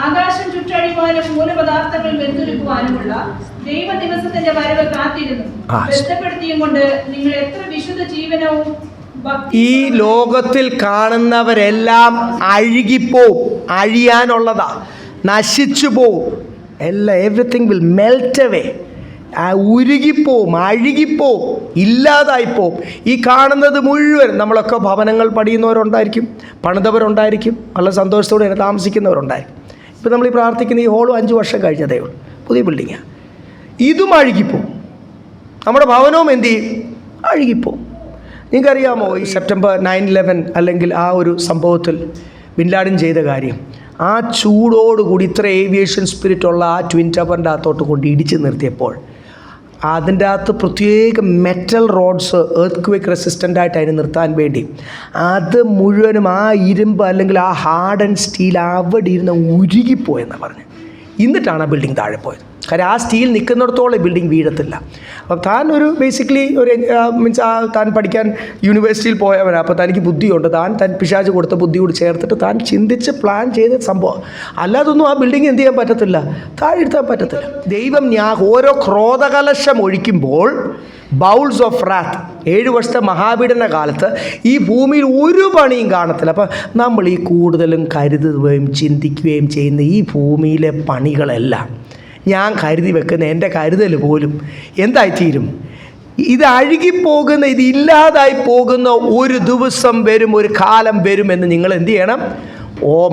ആകാശം ചുറ്റഴിവാനും മൂലപദാർത്ഥങ്ങൾ വെന്തുരുക്കുവാനുമുള്ള ദൈവ ദിവസത്തിന്റെ വരവ് കാത്തിരുന്നു ബന്ധപ്പെടുത്തിയും കൊണ്ട് നിങ്ങൾ എത്ര വിശുദ്ധ ജീവനവും. ഈ ലോകത്തിൽ കാണുന്നവരെല്ലാം അഴുകിപ്പോവും, അഴിയാനുള്ളതാ, നശിച്ചു പോവും, എവറിത്തിങ് വിൽ മെൽറ്റ് അവേ, ഉരുകിപ്പോവും, അഴുകിപ്പോവും, ഇല്ലാതായിപ്പോവും. ഈ കാണുന്നത് മുഴുവൻ, നമ്മളൊക്കെ ഭവനങ്ങൾ പണിയുന്നവരുണ്ടായിരിക്കും, പണിതവരുണ്ടായിരിക്കും, നല്ല സന്തോഷത്തോടെ താമസിക്കുന്നവരുണ്ടായിരിക്കും. ഇപ്പോൾ നമ്മൾ ഈ പ്രാർത്ഥിക്കുന്ന ഈ ഹോളും 5 വർഷം കഴിഞ്ഞതേ ഉള്ളൂ, പുതിയ ബിൽഡിങ്ങാണ്. ഇതും അഴുകിപ്പോവും, നമ്മുടെ ഭവനവും എന്ത് ചെയ്യും? അഴുകിപ്പോവും. നിങ്ങൾക്കറിയാമോ ഈ സെപ്റ്റംബർ 9/11 അല്ലെങ്കിൽ ആ ഒരു സംഭവത്തിൽ ബിൻ ലാഡൻ ചെയ്ത കാര്യം? ആ ചൂടോടുകൂടി ഇത്ര ഏവിയേഷൻ സ്പിരിറ്റുള്ള ആ ട്വിൻ ടവറിൻ്റെ അകത്തോട്ട് കൊണ്ട് ഇടിച്ച് നിർത്തിയപ്പോൾ അതിൻ്റെ അകത്ത് പ്രത്യേക മെറ്റൽ റോഡ്സ് എർത്ത് ക്വേക്ക് റെസിസ്റ്റൻ്റായിട്ട് അതിന് നിർത്താൻ വേണ്ടി അത് മുഴുവനും ആ ഇരുമ്പ് അല്ലെങ്കിൽ ആ ഹാർഡ് ആൻഡ് സ്റ്റീൽ അവിടെ ഇരുന്ന് ഉരുകിപ്പോയെന്നാണ് പറഞ്ഞത്. എന്നിട്ടാണ് ആ ബിൽഡിംഗ് താഴെ പോയത്. കാര്യം ആ സ്റ്റീൽ നിൽക്കുന്നിടത്തോളം ബിൽഡിംഗ് വീഴത്തില്ല. അപ്പം താൻ ഒരു ബേസിക്കലി താൻ പഠിക്കാൻ യൂണിവേഴ്സിറ്റിയിൽ പോയവനാണ്. അപ്പോൾ തനിക്ക് ബുദ്ധിയുണ്ട്, താൻ പിശാച് കൊടുത്ത ബുദ്ധിയോട് ചേർത്തിട്ട് താൻ ചിന്തിച്ച് പ്ലാൻ ചെയ്ത സംഭവം. അല്ലാതൊന്നും ആ ബിൽഡിംഗ് എന്ത് ചെയ്യാൻ പറ്റത്തില്ല, താഴെ എടുത്താൻ പറ്റത്തില്ല. ദൈവം ഓരോ ക്രോധകലശം ഒഴിക്കുമ്പോൾ ബൗൾസ് ഓഫ് റാത്ത് 7 വർഷത്തെ മഹാപീഡന കാലത്ത് ഈ ഭൂമിയിൽ ഒരു പണിയും കാണത്തില്ല. അപ്പം നമ്മൾ ഈ കൂടുതലും കരുതുകയും ചിന്തിക്കുകയും ചെയ്യുന്ന ഈ ഭൂമിയിലെ പണികളെല്ലാം ഞാൻ കരുതി വെക്കുന്ന എൻ്റെ കരുതൽ പോലും എന്തായിത്തീരും? ഇത് അഴുകിപ്പോകുന്ന, ഇത് ഇല്ലാതായി പോകുന്ന ഒരു ദിവസം വരും, ഒരു കാലം വരുമെന്ന് നിങ്ങൾ എന്ത് ചെയ്യണം?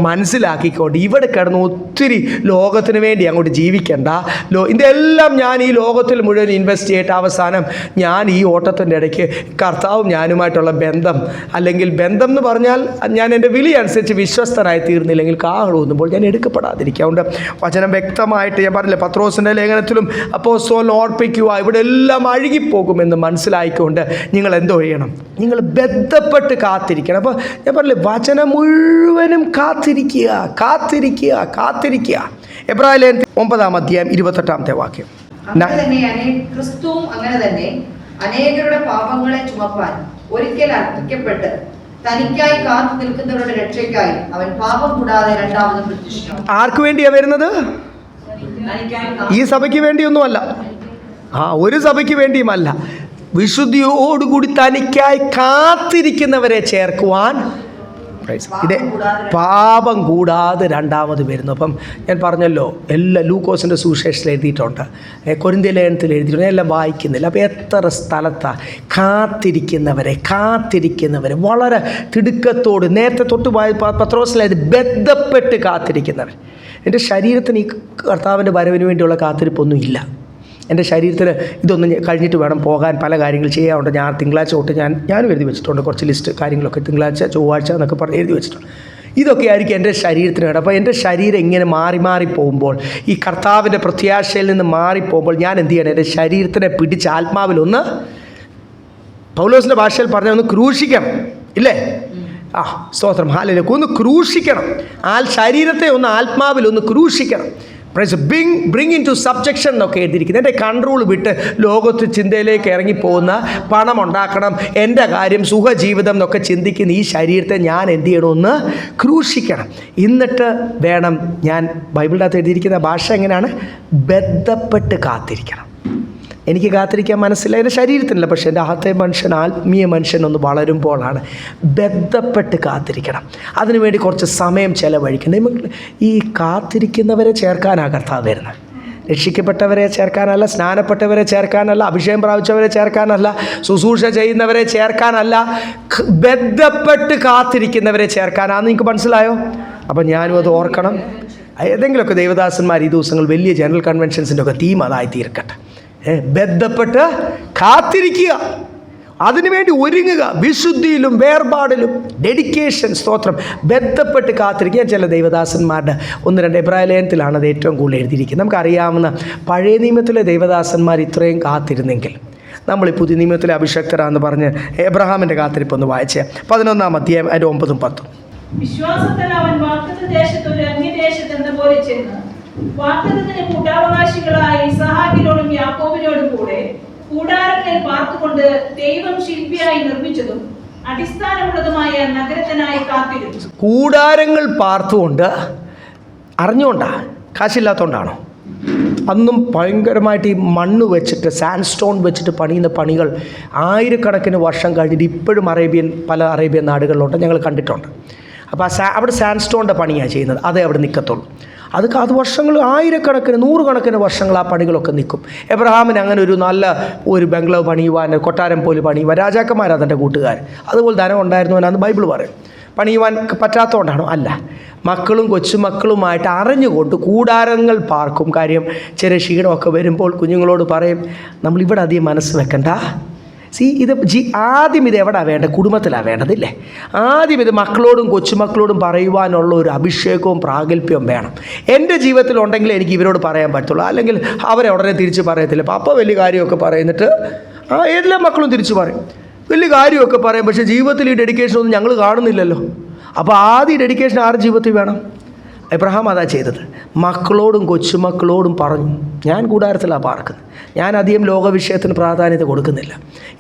മനസ്സിലാക്കിക്കൊണ്ട് ഇവിടെ കിടന്ന് ഒത്തിരി ലോകത്തിന് വേണ്ടി അങ്ങോട്ട് ജീവിക്കണ്ട. ഇതെല്ലാം ഞാൻ ഈ ലോകത്തിൽ മുഴുവൻ ഇൻവെസ്റ്റ് ചെയ്തിട്ട് അവസാനം ഞാൻ ഈ ഓട്ടത്തിൻ്റെ ഇടയ്ക്ക് കർത്താവും ഞാനുമായിട്ടുള്ള ബന്ധം, അല്ലെങ്കിൽ ബന്ധം എന്ന് പറഞ്ഞാൽ ഞാൻ എൻ്റെ വിളി അനുസരിച്ച് വിശ്വസ്തനായി തീർന്നില്ലെങ്കിൽ കാഹളൂന്നുമ്പോൾ ഞാൻ എടുക്കപ്പെടാതിരിക്കുക. അതുകൊണ്ട് വചനം വ്യക്തമായിട്ട് ഞാൻ പറഞ്ഞില്ലേ, പത്രോസിൻ്റെ ലേഖനത്തിലും അപ്പോസ്തലൻ ഓർപ്പിക്കുക, ഇവിടെ എല്ലാം അഴുകിപ്പോകുമെന്ന് മനസ്സിലായിക്കൊണ്ട് നിങ്ങൾ എന്തോ ചെയ്യണം? നിങ്ങൾ ബന്ധപ്പെട്ട് കാത്തിരിക്കണം. അപ്പോൾ ഞാൻ പറഞ്ഞില്ലേ, വചനം മുഴുവനും കാത്തിരിക്കുക. എബ്രായ 9:28 വാക്യം. ക്രിസ്തുവും അങ്ങനെ തന്നെ അനേകരുടെ പാപങ്ങളെ ചുമപ്പാൻ ഒരിക്കൽ അർപ്പിക്കപ്പെട്ട് തനിക്കായി കാത്തു നിൽക്കുന്നവരുടെ രക്ഷയ്ക്കായി അവൻ പാപം കൂടാതെ രണ്ടാമതും പ്രത്യക്ഷനാകും. ആർക്ക് വേണ്ടിയാ വരുന്നത്? ഈ സഭയ്ക്ക് വേണ്ടിയൊന്നുമല്ല, ഒരു സഭയ്ക്ക് വേണ്ടിയുമല്ല, വിശുദ്ധിയോടുകൂടി തനിക്കായി കാത്തിരിക്കുന്നവരെ ചേർക്കുവാൻ ഇതേ പാപം കൂടാതെ രണ്ടാമത് വരുന്നു. അപ്പം ഞാൻ പറഞ്ഞല്ലോ, എല്ലാ ലൂക്കോസിൻ്റെ സുവിശേഷത്തിൽ എഴുതിയിട്ടുണ്ട്, കൊരിന്ത്യ ലേഖനത്തിൽ എഴുതിയിട്ടുണ്ട്, എല്ലാം വായിക്കുന്നില്ല. അപ്പോൾ എത്ര സ്ഥലത്താണ് കാത്തിരിക്കുന്നവരെ വളരെ തിടുക്കത്തോട്, നേരത്തെ തൊട്ട് പത്രോസിലായത് ബന്ധപ്പെട്ട് കാത്തിരിക്കുന്നവർ. എൻ്റെ ശരീരത്തിന് ഈ കർത്താവിൻ്റെ വരവിന് വേണ്ടിയുള്ള കാത്തിരിപ്പൊന്നും ഇല്ല. എൻ്റെ ശരീരത്തിന് ഇതൊന്നും കഴിഞ്ഞിട്ട് വേണം പോകാൻ, പല കാര്യങ്ങൾ ചെയ്യാറുണ്ട്. ഞാൻ തിങ്കളാഴ്ച തൊട്ട് ഞാനും എഴുതി വെച്ചിട്ടുണ്ട് കുറച്ച് ലിസ്റ്റ് കാര്യങ്ങളൊക്കെ, തിങ്കളാഴ്ച ചൊവ്വാഴ്ച എന്നൊക്കെ പറഞ്ഞ് എഴുതി വെച്ചിട്ടുണ്ട്. ഇതൊക്കെ ആയിരിക്കും എൻ്റെ ശരീരത്തിന് വേണം. അപ്പോൾ എൻ്റെ ശരീരം ഇങ്ങനെ മാറി പോകുമ്പോൾ, ഈ കർത്താവിൻ്റെ പ്രത്യാശയിൽ നിന്ന് മാറിപ്പോകുമ്പോൾ ഞാൻ എന്ത് ചെയ്യണം? എൻ്റെ ശരീരത്തിനെ പിടിച്ച് ആത്മാവിലൊന്ന്, പൗലോസിൻ്റെ ഭാഷയിൽ പറഞ്ഞ ഒന്ന് ക്രൂശിക്കണം, ഇല്ലേ? സ്തോത്രം, ഹല്ലേലൂയ. ഒന്ന് ക്രൂശിക്കണം, ശരീരത്തെ ഒന്ന് ആത്മാവിലൊന്ന് ക്രൂശിക്കണം. ബ്രിങ് ഇൻ ടു സബ്ജക്ഷൻ എന്നൊക്കെ എഴുതിയിരിക്കുന്നത്. എൻ്റെ കൺട്രോൾ വിട്ട് ലോകത്ത് ചിന്തയിലേക്ക് ഇറങ്ങിപ്പോകുന്ന, പണം ഉണ്ടാക്കണം, എൻ്റെ കാര്യം, സുഖജീവിതം എന്നൊക്കെ ചിന്തിക്കുന്ന ഈ ശരീരത്തെ ഞാൻ എന്ത് ചെയ്യണമെന്ന് ക്രൂശിക്കണം. എന്നിട്ട് വേണം ഞാൻ, ബൈബിളിൻ്റെ അകത്ത് എഴുതിയിരിക്കുന്ന ഭാഷ എങ്ങനെയാണ്? ബന്ധപ്പെട്ട് കാത്തിരിക്കണം. എനിക്ക് കാത്തിരിക്കാൻ മനസ്സില്ല, എൻ്റെ ശരീരത്തിനില്ല, പക്ഷേ എൻ്റെ അകത്തെ മനുഷ്യൻ, ആത്മീയ മനുഷ്യൻ ഒന്ന് വളരുമ്പോഴാണ് ബന്ധപ്പെട്ട് കാത്തിരിക്കണം. അതിനുവേണ്ടി കുറച്ച് സമയം ചെലവഴിക്കണം. ഈ കാത്തിരിക്കുന്നവരെ ചേർക്കാനാണ് കർത്താവ് വരുന്നത്. രക്ഷിക്കപ്പെട്ടവരെ ചേർക്കാനല്ല, സ്നാനപ്പെട്ടവരെ ചേർക്കാനല്ല, അഭിഷേകം പ്രാപിച്ചവരെ ചേർക്കാനല്ല, ശുശ്രൂഷ ചെയ്യുന്നവരെ ചേർക്കാനല്ല, ബന്ധപ്പെട്ട് കാത്തിരിക്കുന്നവരെ ചേർക്കാനാണ്. നിങ്ങൾക്ക് മനസ്സിലായോ? അപ്പം ഞാനും അത് ഓർക്കണം. ഏതെങ്കിലുമൊക്കെ ദൈവദാസന്മാർ ഈ ദിവസങ്ങൾ വലിയ ജനറൽ കൺവെൻഷൻസിൻ്റെ ഒക്കെ തീം അതായി തീർക്കട്ടെ. ബന്ധപ്പെട്ട് കാത്തിരിക്കുക, അതിനുവേണ്ടി ഒരുങ്ങുക, വിശുദ്ധിയിലും വേർപാടിലും ഡെഡിക്കേഷൻ. സ്തോത്രം, ബന്ധപ്പെട്ട് കാത്തിരിക്കുക. ചില ദൈവദാസന്മാരുടെ 1-2 എബ്രായ ലേഖനത്തിലാണ് അത് ഏറ്റവും കൂടുതൽ എഴുതിയിരിക്കുന്നത്. നമുക്കറിയാവുന്ന പഴയ നിയമത്തിലെ ദൈവദാസന്മാർ ഇത്രയും കാത്തിരുന്നെങ്കിൽ, നമ്മൾ ഈ പുതിയ നിയമത്തിലെ അഭിഷക്തരാന്ന് പറഞ്ഞ് എബ്രഹാമിൻ്റെ കാത്തിരിപ്പൊന്ന് വായിച്ച് 11-ാം അധ്യായം അതിൻ്റെ 9-ഉം 10-ഉം. വിശ്വാസത്തിൽ അവൻ വാഗ്ദത്ത ദേശത്ത് ഒരു അന്യദേശത്ത് എന്ന പോലെ ചെന്ന് വാഗ്ദത്തത്തിന് കൂട്ടാവകാശികളായ ഇസ്ഹാക്കിനോടും യാക്കോബിനോടും കൂടെ കൂടാരങ്ങളിൽ പാർത്തുകൊണ്ട് ദൈവം ശില്പിയായി നിർമ്മിച്ചതും അടിസ്ഥാനമുള്ളതുമായ നഗരത്തിനായി കാത്തിരുന്നു. കൂടാരങ്ങൾ പാർത്തുകൊണ്ട് അറിഞ്ഞുകൊണ്ടാ? കാശില്ലാത്തതുകൊണ്ടാണോ? അന്നും ഭയങ്കരമായിട്ട് ഈ മണ്ണ് വെച്ചിട്ട്, സാൻഡ് സ്റ്റോൺ വെച്ചിട്ട് പണിയുന്ന പണികൾ ആയിരക്കണക്കിന് വർഷം കഴിഞ്ഞിട്ട് ഇപ്പോഴും പല അറേബ്യൻ നാടുകളിലോട്ട് ഞങ്ങൾ കണ്ടിട്ടുണ്ട്. അപ്പോൾ അവിടെ സാൻഡ് സ്റ്റോണിൻ്റെ പണിയാണ് ചെയ്യുന്നത്, അതേ അവിടെ നിൽക്കത്തുള്ളൂ. അത് വർഷങ്ങൾ, ആയിരക്കണക്കിന്, 100 വർഷങ്ങൾ ആ പണികളൊക്കെ നിൽക്കും. എബ്രഹാമിന് അങ്ങനെ ഒരു ബംഗ്ലാവ് പണിയുവാൻ, കൊട്ടാരം പോലെ പണിയുവാൻ രാജാക്കന്മാരാണ് തൻ്റെ കൂട്ടുകാർ. അതുപോലെ ധനം ഉണ്ടായിരുന്നവനാന്ന് ബൈബിൾ പറയും. പണിയുവാൻ പറ്റാത്തതുകൊണ്ടാണോ? അല്ല, മക്കളും കൊച്ചുമക്കളുമായിട്ട് അറിഞ്ഞുകൊണ്ട് കൂടാരങ്ങൾ പാർക്കും. കാര്യം, ചെറിയ ക്ഷീണമൊക്കെ വരുമ്പോൾ കുഞ്ഞുങ്ങളോട് പറയും, നമ്മളിവിടെ അധികം മനസ്സ് വെക്കണ്ട. ആദ്യം ഇത് എവിടെയാണ് വേണ്ടത്? കുടുംബത്തിലാണ് വേണ്ടതില്ലേ? ആദ്യം ഇത് മക്കളോടും കൊച്ചുമക്കളോടും പറയുവാനുള്ള ഒരു അഭിഷേകവും പ്രാഗൽഭ്യവും വേണം. എൻ്റെ ജീവിതത്തിലുണ്ടെങ്കിൽ എനിക്ക് ഇവരോട് പറയാൻ പറ്റുള്ളൂ, അല്ലെങ്കിൽ അവരെ ഉടനെ തിരിച്ച് പറയത്തില്ല. പപ്പ വലിയ കാര്യമൊക്കെ പറയുന്നിട്ട് എല്ലാ മക്കളും തിരിച്ച് പറയും, വലിയ കാര്യമൊക്കെ പറയും. പക്ഷേ ജീവിതത്തിൽ ഈ ഡെഡിക്കേഷനൊന്നും ഞങ്ങൾ കാണുന്നില്ലല്ലോ. അപ്പോൾ ആദ്യം ഡെഡിക്കേഷൻ ആരുടെ ജീവിതത്തിൽ വേണം? എബ്രഹാം അതാ ചെയ്തത്. മക്കളോടും കൊച്ചുമക്കളോടും പറഞ്ഞു, ഞാൻ കൂടാരത്തിലാണ് പാർക്കുന്നത്, ഞാൻ അധികം ലോകവിഷയത്തിന് പ്രാധാന്യത കൊടുക്കുന്നില്ല.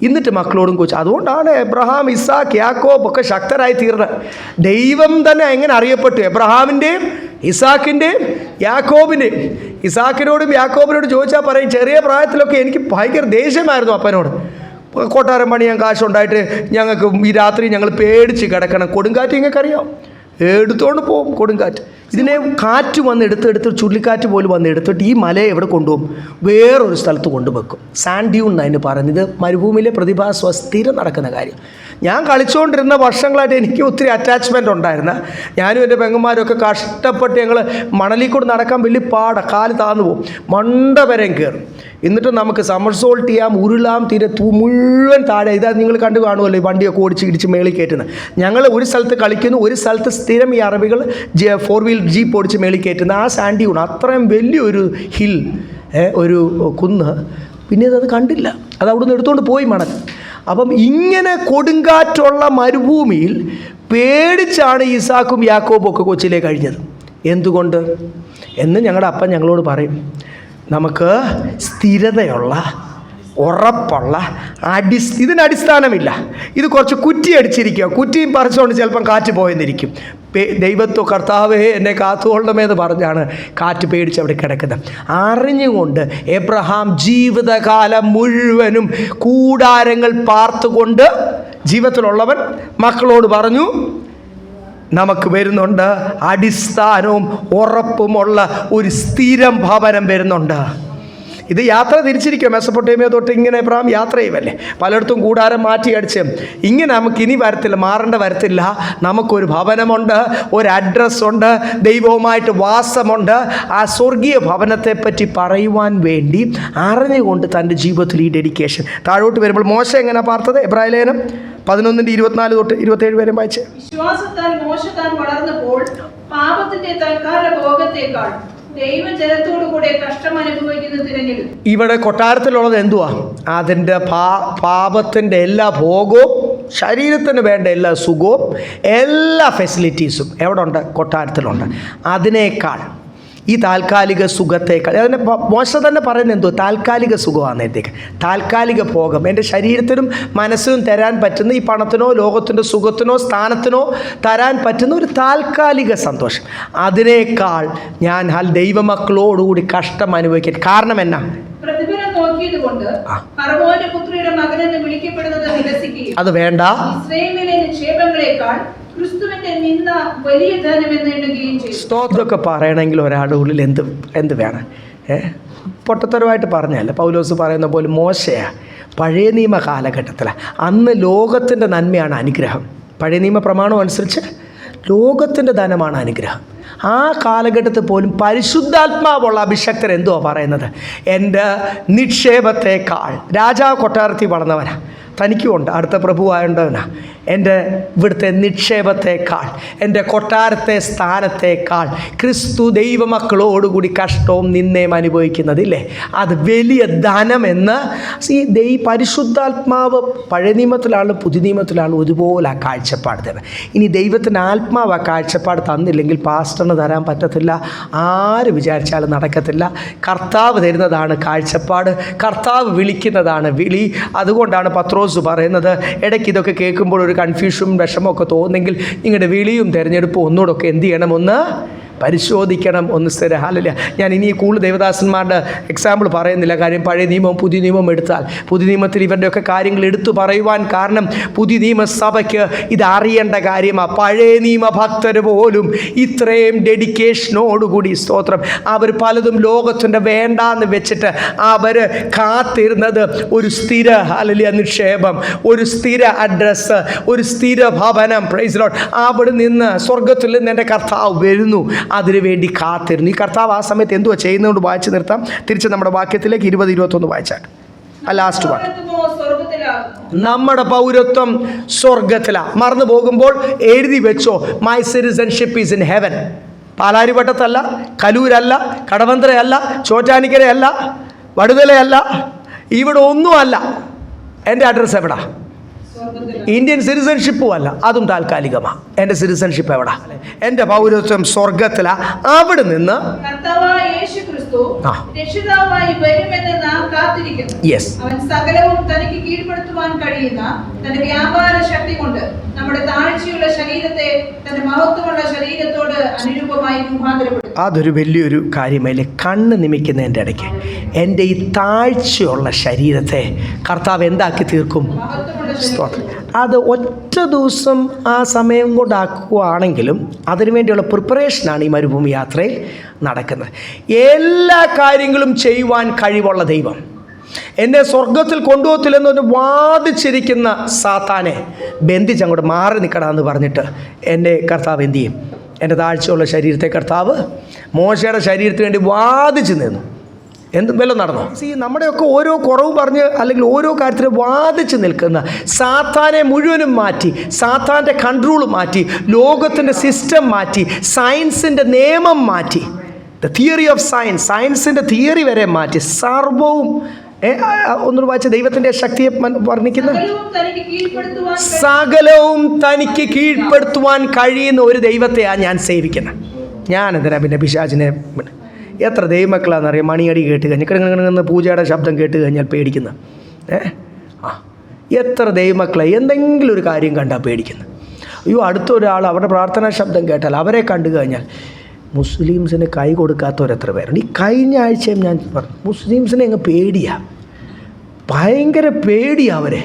എന്നിട്ട് മക്കളോടും അതുകൊണ്ടാണ് എബ്രഹാം, ഇസാക്ക്, യാക്കോബ് ഒക്കെ ശക്തരായി തീർന്നത്. ദൈവം തന്നെ എങ്ങനെ അറിയപ്പെട്ടു? എബ്രഹാമിൻ്റെയും ഇസാക്കിൻ്റെയും യാക്കോബിൻ്റെയും. ഇസാക്കിനോടും യാക്കോബിനോടും ചോദിച്ചാൽ പറയും, ചെറിയ പ്രായത്തിലൊക്കെ എനിക്ക് ഭയങ്കര ദേഷ്യമായിരുന്നു അപ്പനോട്. കൊട്ടാരം പണിയാൻ കാശുണ്ടായിട്ട് ഞങ്ങൾക്ക് ഈ രാത്രി ഞങ്ങൾ പേടിച്ച് കിടക്കണം. കൊടുങ്കാറ്റ് നിങ്ങൾക്കറിയാം, എടുത്തോണ്ട് പോകും കൊടുങ്കാറ്റ്. ഇതിനെ കാറ്റ് വന്ന് എടുത്ത് ചുഴലിക്കാറ്റ് പോലും വന്ന് എടുത്തിട്ട് ഈ മലയെ എവിടെ കൊണ്ടുപോകും? വേറൊരു സ്ഥലത്ത് കൊണ്ടുവെക്കും. സാൻഡ് ഡ്യൂൺ എന്നതിന് പറയുന്നത് മരുഭൂമിയിലെ പ്രതിഭാസം സ്ഥിരം നടക്കുന്ന കാര്യം. ഞാൻ കളിച്ചുകൊണ്ടിരുന്ന വർഷങ്ങളായിട്ട് എനിക്ക് ഒത്തിരി അറ്റാച്ച്മെൻ്റ് ഉണ്ടായിരുന്നു. ഞാനും എൻ്റെ പെങ്ങന്മാരും ഒക്കെ കഷ്ടപ്പെട്ട് ഞങ്ങൾ മണലിൽ കൂടെ നടക്കാൻ വലിയ കാല് താന്നു പോകും, മണ്ട വരെയും കയറും. എന്നിട്ട് നമുക്ക് സമർസോൾട്ട് ചെയ്യാം, ഉരുളാം, മുഴുവൻ താഴെ. ഇതാ നിങ്ങൾ കണ്ടു കാണുമല്ലോ, ഈ വണ്ടിയൊക്കെ ഓടിച്ച് ഇടിച്ച് മേളിൽ കയറ്റുന്നത്. ഞങ്ങൾ ഒരു സ്ഥലത്ത് കളിക്കുന്നു, ഒരു സ്ഥലത്ത് സ്ഥിരം ഈ അറബികൾ 4 വീൽ ജീപ്പ് ഓടിച്ച് മേളിൽ കയറ്റുന്നത്. ആ സാൻഡ് ഡ്യൂൺ അത്രയും വലിയൊരു ഹിൽ, ഒരു കുന്ന്. പിന്നെ അത് കണ്ടില്ല, അത് അവിടുന്ന് എടുത്തുകൊണ്ട് പോയി മണൽ. അപ്പം ഇങ്ങനെ കൊടുങ്കാറ്റുള്ള മരുഭൂമിയിൽ പേടിച്ചാണ് ഇസാക്കും യാക്കോബും ഒക്കെ കൊച്ചിലേക്ക് കഴിഞ്ഞത്. എന്തുകൊണ്ട് എന്ന് ഞങ്ങളുടെ അപ്പൻ ഞങ്ങളോട് പറയും. നമുക്ക് സ്ഥിരതയുള്ള, ഉറപ്പുള്ള ഇതിന് അടിസ്ഥാനമില്ല. ഇത് കുറച്ച് കുറ്റി അടിച്ചിരിക്കുക, കുറ്റിയും പറിച്ചുകൊണ്ട് ചിലപ്പം കാറ്റ് പോയെന്നിരിക്കും. ദൈവത്തോ കർത്താവേ എന്നെ കാത്തുകൊള്ളണമെന്ന് പറഞ്ഞാണ് കാറ്റ് പേടിച്ച് അവിടെ കിടക്കുന്നത്. അറിഞ്ഞുകൊണ്ട് എബ്രഹാം ജീവിതകാലം മുഴുവനും കൂടാരങ്ങൾ പാർത്തുകൊണ്ട് ജീവിതത്തിലുള്ളവൻ മക്കളോട് പറഞ്ഞു, നമുക്ക് വരുന്നുണ്ട്. അടിസ്ഥാനവും ഉറപ്പുമുള്ള ഒരു സ്ഥിരം ഭവനം വരുന്നുണ്ട്. ഇത് യാത്ര തിരിച്ചിരിക്കും. മെസപ്പൊട്ടേമിയ തൊട്ട് ഇങ്ങനെ എബ്രഹാം യാത്ര ചെയ്യുമല്ലേ, പലയിടത്തും കൂടാരം മാറ്റി അടിച്ച്. ഇങ്ങനെ നമുക്ക് ഇനി വരത്തില്ല, മാറേണ്ട വരത്തില്ല. നമുക്കൊരു ഭവനമുണ്ട്, ഒരു അഡ്രസ്സുണ്ട്, ദൈവവുമായിട്ട് വാസമുണ്ട്. ആ സ്വർഗീയ ഭവനത്തെപ്പറ്റി പറയുവാൻ വേണ്ടി അറിഞ്ഞുകൊണ്ട് തൻ്റെ ജീവിതത്തിൽ ഈ ഡെഡിക്കേഷൻ. താഴോട്ട് വരുമ്പോൾ മോശ എങ്ങനെ പാർത്തത്? എബ്രായ ലേഖനം 11:24 തൊട്ട് 27 വരെ വായിച്ചേ. വിശ്വാസത്താൽ മോശ താൻ വളർന്നപ്പോൾ പാപത്തിന്റെ തൽക്കാല ഭോഗത്തേക്കാൾ ദൈവജനത്തോടുകൂടെ കഷ്ടം അനുഭവിക്കുന്നത് തിരഞ്ഞെടുത്തു. ഇവിടെ കൊട്ടാരത്തിലുള്ളത് എന്തുവാ? അതിൻ്റെ പാപത്തിൻ്റെ എല്ലാ ഭോഗവും, ശരീരത്തിന് വേണ്ട എല്ലാ സുഖവും, എല്ലാ ഫെസിലിറ്റീസും എവിടെ ഉണ്ട്? കൊട്ടാരത്തിലുണ്ട്. അതിനേക്കാൾ ഈ താൽക്കാലിക സുഖത്തേക്കാൾ, അതിനെ മോശ തന്നെ പറയുന്നത് എന്തോ? താൽക്കാലിക സുഖമാണ്. എത്തേക്ക് താൽക്കാലിക ഭോഗം, എൻ്റെ ശരീരത്തിനും മനസ്സിനും തരാൻ പറ്റുന്ന, ഈ പണത്തിനോ ലോകത്തിൻ്റെ സുഖത്തിനോ സ്ഥാനത്തിനോ തരാൻ പറ്റുന്ന ഒരു താൽക്കാലിക സന്തോഷം, അതിനേക്കാൾ ഞാൻ ദൈവമക്കളോടുകൂടി കഷ്ടം അനുഭവിക്കാൻ. കാരണം എന്നാ? പ്രതിഫലം നോക്കിയതുകൊണ്ട് ഫറവോന്റെ പുത്രിയുടെ മകനെന്ന് വിളിക്കപ്പെടുന്നത് നിരസിക്കുകയും അത് വേണ്ട, ഇസ്രായേലിലെ നിക്ഷേപങ്ങളെക്കാൾ ക്രിസ്തുവിന്റെ നിന്ന വലിയ ധനം എന്ന് എണ്ണുകയും ചെയ്തു. ഇതൊക്കെ പറയണമെങ്കിൽ ഒരാളുടെ ഉള്ളിൽ എന്ത് വേണം? പൊട്ടത്തരമായിട്ട് പറഞ്ഞല്ല. പൗലോസ് പറയുന്ന പോലെ മോശയാ പഴയ നിയമ കാലഘട്ടത്തിലാണ്. അന്ന് ലോകത്തിൻ്റെ നന്മയാണ് അനുഗ്രഹം. പഴയ നിയമ പ്രമാണം അനുസരിച്ച് ലോകത്തിൻ്റെ ധനമാണ് അനുഗ്രഹം. ആ കാലഘട്ടത്തിൽ പോലും പരിശുദ്ധാത്മാവുള്ള അഭിഷക്തർ എന്തുവാ പറയുന്നത്? എൻ്റെ നിക്ഷേപത്തേക്കാൾ, രാജാവ് കൊട്ടാരത്തിൽ വളർന്നവനാണ്, തനിക്കുമുണ്ട്, അടുത്ത പ്രഭുവായുണ്ടവനാ, എൻ്റെ ഇവിടുത്തെ നിക്ഷേപത്തേക്കാൾ, എൻ്റെ കൊട്ടാരത്തെ സ്ഥാനത്തേക്കാൾ ക്രിസ്തു ദൈവമക്കളോടുകൂടി കഷ്ടവും നിന്നയും അനുഭവിക്കുന്നതില്ലേ, അത് വലിയ ധനമെന്ന് ഈ പരിശുദ്ധാത്മാവ് പഴയ നിയമത്തിലാളും പുതിയ നിയമത്തിലാളും ഒരുപോലെ ആ കാഴ്ചപ്പാട് തരണം. ഇനി ദൈവത്തിൻ്റെ ആത്മാവ് ആ കാഴ്ചപ്പാട് തന്നില്ലെങ്കിൽ പാസ്റ്ററിന് തരാൻ പറ്റത്തില്ല. ആര് വിചാരിച്ചാലും നടക്കത്തില്ല. കർത്താവ് തരുന്നതാണ് കാഴ്ചപ്പാട്, കർത്താവ് വിളിക്കുന്നതാണ് വിളി. അതുകൊണ്ടാണ് പത്രോസ് പറയുന്നത്, ഇടയ്ക്ക് ഇതൊക്കെ കേൾക്കുമ്പോൾ ഒരു കൺഫ്യൂഷനും വിഷമമൊക്കെ തോന്നുന്നെങ്കിൽ നിങ്ങളുടെ വിളിയും തിരഞ്ഞെടുപ്പും ഒന്നുകൂടെ എന്ത് ചെയ്യണം? ഒന്ന് പരിശോധിക്കണം, ഒന്ന് സ്ഥിരഹാലില്ല. ഞാൻ ഇനി കൂടുതൽ ദേവദാസന്മാരുടെ എക്സാമ്പിൾ പറയുന്നില്ല. കാര്യം പഴയ നിയമവും പുതിയ നിയമവും എടുത്താൽ പുതിയ നിയമത്തിൽ ഇവരുടെയൊക്കെ കാര്യങ്ങൾ എടുത്തു പറയുവാൻ കാരണം പുതിയ നിയമസഭയ്ക്ക് ഇത് അറിയേണ്ട കാര്യമാണ്. പഴയ നിയമ ഭക്തർ പോലും ഇത്രയും ഡെഡിക്കേഷനോടുകൂടി, സ്തോത്രം, അവർ പലതും ലോകത്തിൻ്റെ വേണ്ടാന്ന് വെച്ചിട്ട് അവർ കാത്തിരുന്നത് ഒരു സ്ഥിര നിക്ഷേപം, ഒരു സ്ഥിര അഡ്രസ്സ്, ഒരു സ്ഥിര ഭവനം. Praise Lord. അവിടെ നിന്ന് സ്വർഗത്തിൽ നിന്ന് എൻ്റെ കർത്താവ് വരുന്നു, അതിനുവേണ്ടി കാത്തിരുന്നു. ഈ കർത്താവ് ആ സമയത്ത് എന്തുവാ ചെയ്യുന്നതുകൊണ്ട് വായിച്ചു നിർത്താം. തിരിച്ച് നമ്മുടെ വാക്യത്തിലേക്ക് 20-21 വായിച്ചാൽ ലാസ്റ്റ് വാക്ക്. നമ്മുടെ പൗരത്വം സ്വർഗത്തിലാണ്. മറന്നു പോകുമ്പോൾ എഴുതി വെച്ചോ, my citizenship is in heaven. പാലാരിവട്ടത്തല്ല, കലൂരല്ല, കടവന്ത്രയല്ല, ചോറ്റാനിക്കരയല്ല, വടുതലയല്ല, ഇവിടെ ഒന്നുമല്ല. എൻ്റെ അഡ്രസ്സ് എവിടാ? ഇന്ത്യൻ സിറ്റിസൺഷിപ്പും അല്ല, അതും താൽക്കാലികമാണ്. എൻ്റെ സിറ്റിസൺഷിപ്പ് എവിടാ? എൻ്റെ പൗരത്വം സ്വർഗത്തിലാണ്. അവിടെ നിന്ന് അവൻ സകലവും തനിക്ക് കീഴ്പ്പെടുത്തുവാൻ കഴിയുന്ന തന്റെ വ്യാപാര ശക്തി കൊണ്ട് നമ്മുടെ താഴ്ചയുള്ള ശരീരത്തെ തന്റെ മഹത്വമുള്ള ശരീരത്തോട് അനുരൂപമായി രൂപാന്തരപ്പെടുത്തും. അതൊരു വലിയൊരു കാര്യമല്ലേ? കണ്ണ് നിമിക്കുന്നതിൻ്റെ ഇടയ്ക്ക് എൻ്റെ ഈ താഴ്ചയുള്ള ശരീരത്തെ കർത്താവ് എന്താക്കി തീർക്കും? അത് ഒറ്റ ദിവസം ആ സമയം കൊണ്ടാക്കുകയാണെങ്കിലും അതിനുവേണ്ടിയുള്ള പ്രിപ്പറേഷനാണ് ഈ മരുഭൂമി യാത്രയിൽ നടക്കുന്നത്. എല്ലാ കാര്യങ്ങളും ചെയ്യുവാൻ കഴിവുള്ള ദൈവം എന്നെ സ്വർഗത്തിൽ കൊണ്ടുപോകത്തില്ലെന്നൊന്ന് വാദിച്ചിരിക്കുന്ന സാത്താനെ ബന്ധിച്ചങ്ങോട്ട് മാറി നിൽക്കണമെന്ന് പറഞ്ഞിട്ട് എൻ്റെ കർത്താവ് എന്തു ചെയ്യും? എൻ്റെ താഴ്ചയുള്ള ശരീരത്തെ കർത്താവ് മോശയുടെ ശരീരത്തിന് വേണ്ടി വാദിച്ചു നിന്നു. എന്തും വല്ലതും നടന്നോ? നമ്മുടെയൊക്കെ ഓരോ കുറവ് പറഞ്ഞ് അല്ലെങ്കിൽ ഓരോ കാര്യത്തിലും വാദിച്ച് നിൽക്കുന്ന സാത്താനെ മുഴുവനും മാറ്റി, സാത്താൻ്റെ കൺട്രോൾ മാറ്റി, ലോകത്തിൻ്റെ സിസ്റ്റം മാറ്റി, സയൻസിൻ്റെ നിയമം മാറ്റി, ദ തിയറി ഓഫ് സയൻസ്, സയൻസിൻ്റെ തിയറി വരെ മാറ്റി, സർവവും ഒന്നുകൂടെ വായിച്ച ദൈവത്തിൻ്റെ ശക്തിയെ വർണ്ണിക്കുന്ന സകലവും തനിക്ക് കീഴ്പ്പെടുത്തുവാൻ കഴിയുന്ന ഒരു ദൈവത്തെയാണ് ഞാൻ സേവിക്കുന്നത്. ഞാനെന്തിനാ പിന്നെ പിശാചിനെ? എത്ര ദൈവമക്കളാണെന്നറിയാം മണിയടി കേട്ട് കഴിഞ്ഞാൽ കിടങ്ങ് പൂജയുടെ ശബ്ദം കേട്ട് കഴിഞ്ഞാൽ പേടിക്കുന്ന എത്ര ദൈവമക്കളെ എന്തെങ്കിലും ഒരു കാര്യം കണ്ടാൽ പേടിക്കുന്നു. അയ്യോ, അടുത്തൊരാൾ അവരുടെ പ്രാർത്ഥനാ ശബ്ദം കേട്ടാൽ അവരെ കണ്ടു കഴിഞ്ഞാൽ മുസ്ലിംസിന് കൈ കൊടുക്കാത്തവരെത്ര പേരുണ്ട്. ഈ കഴിഞ്ഞ ആഴ്ചയും ഞാൻ പറഞ്ഞു, മുസ്ലിംസിനെ അങ്ങ് പേടിയാണ്, ഭയങ്കര പേടിയാണ് അവരെ.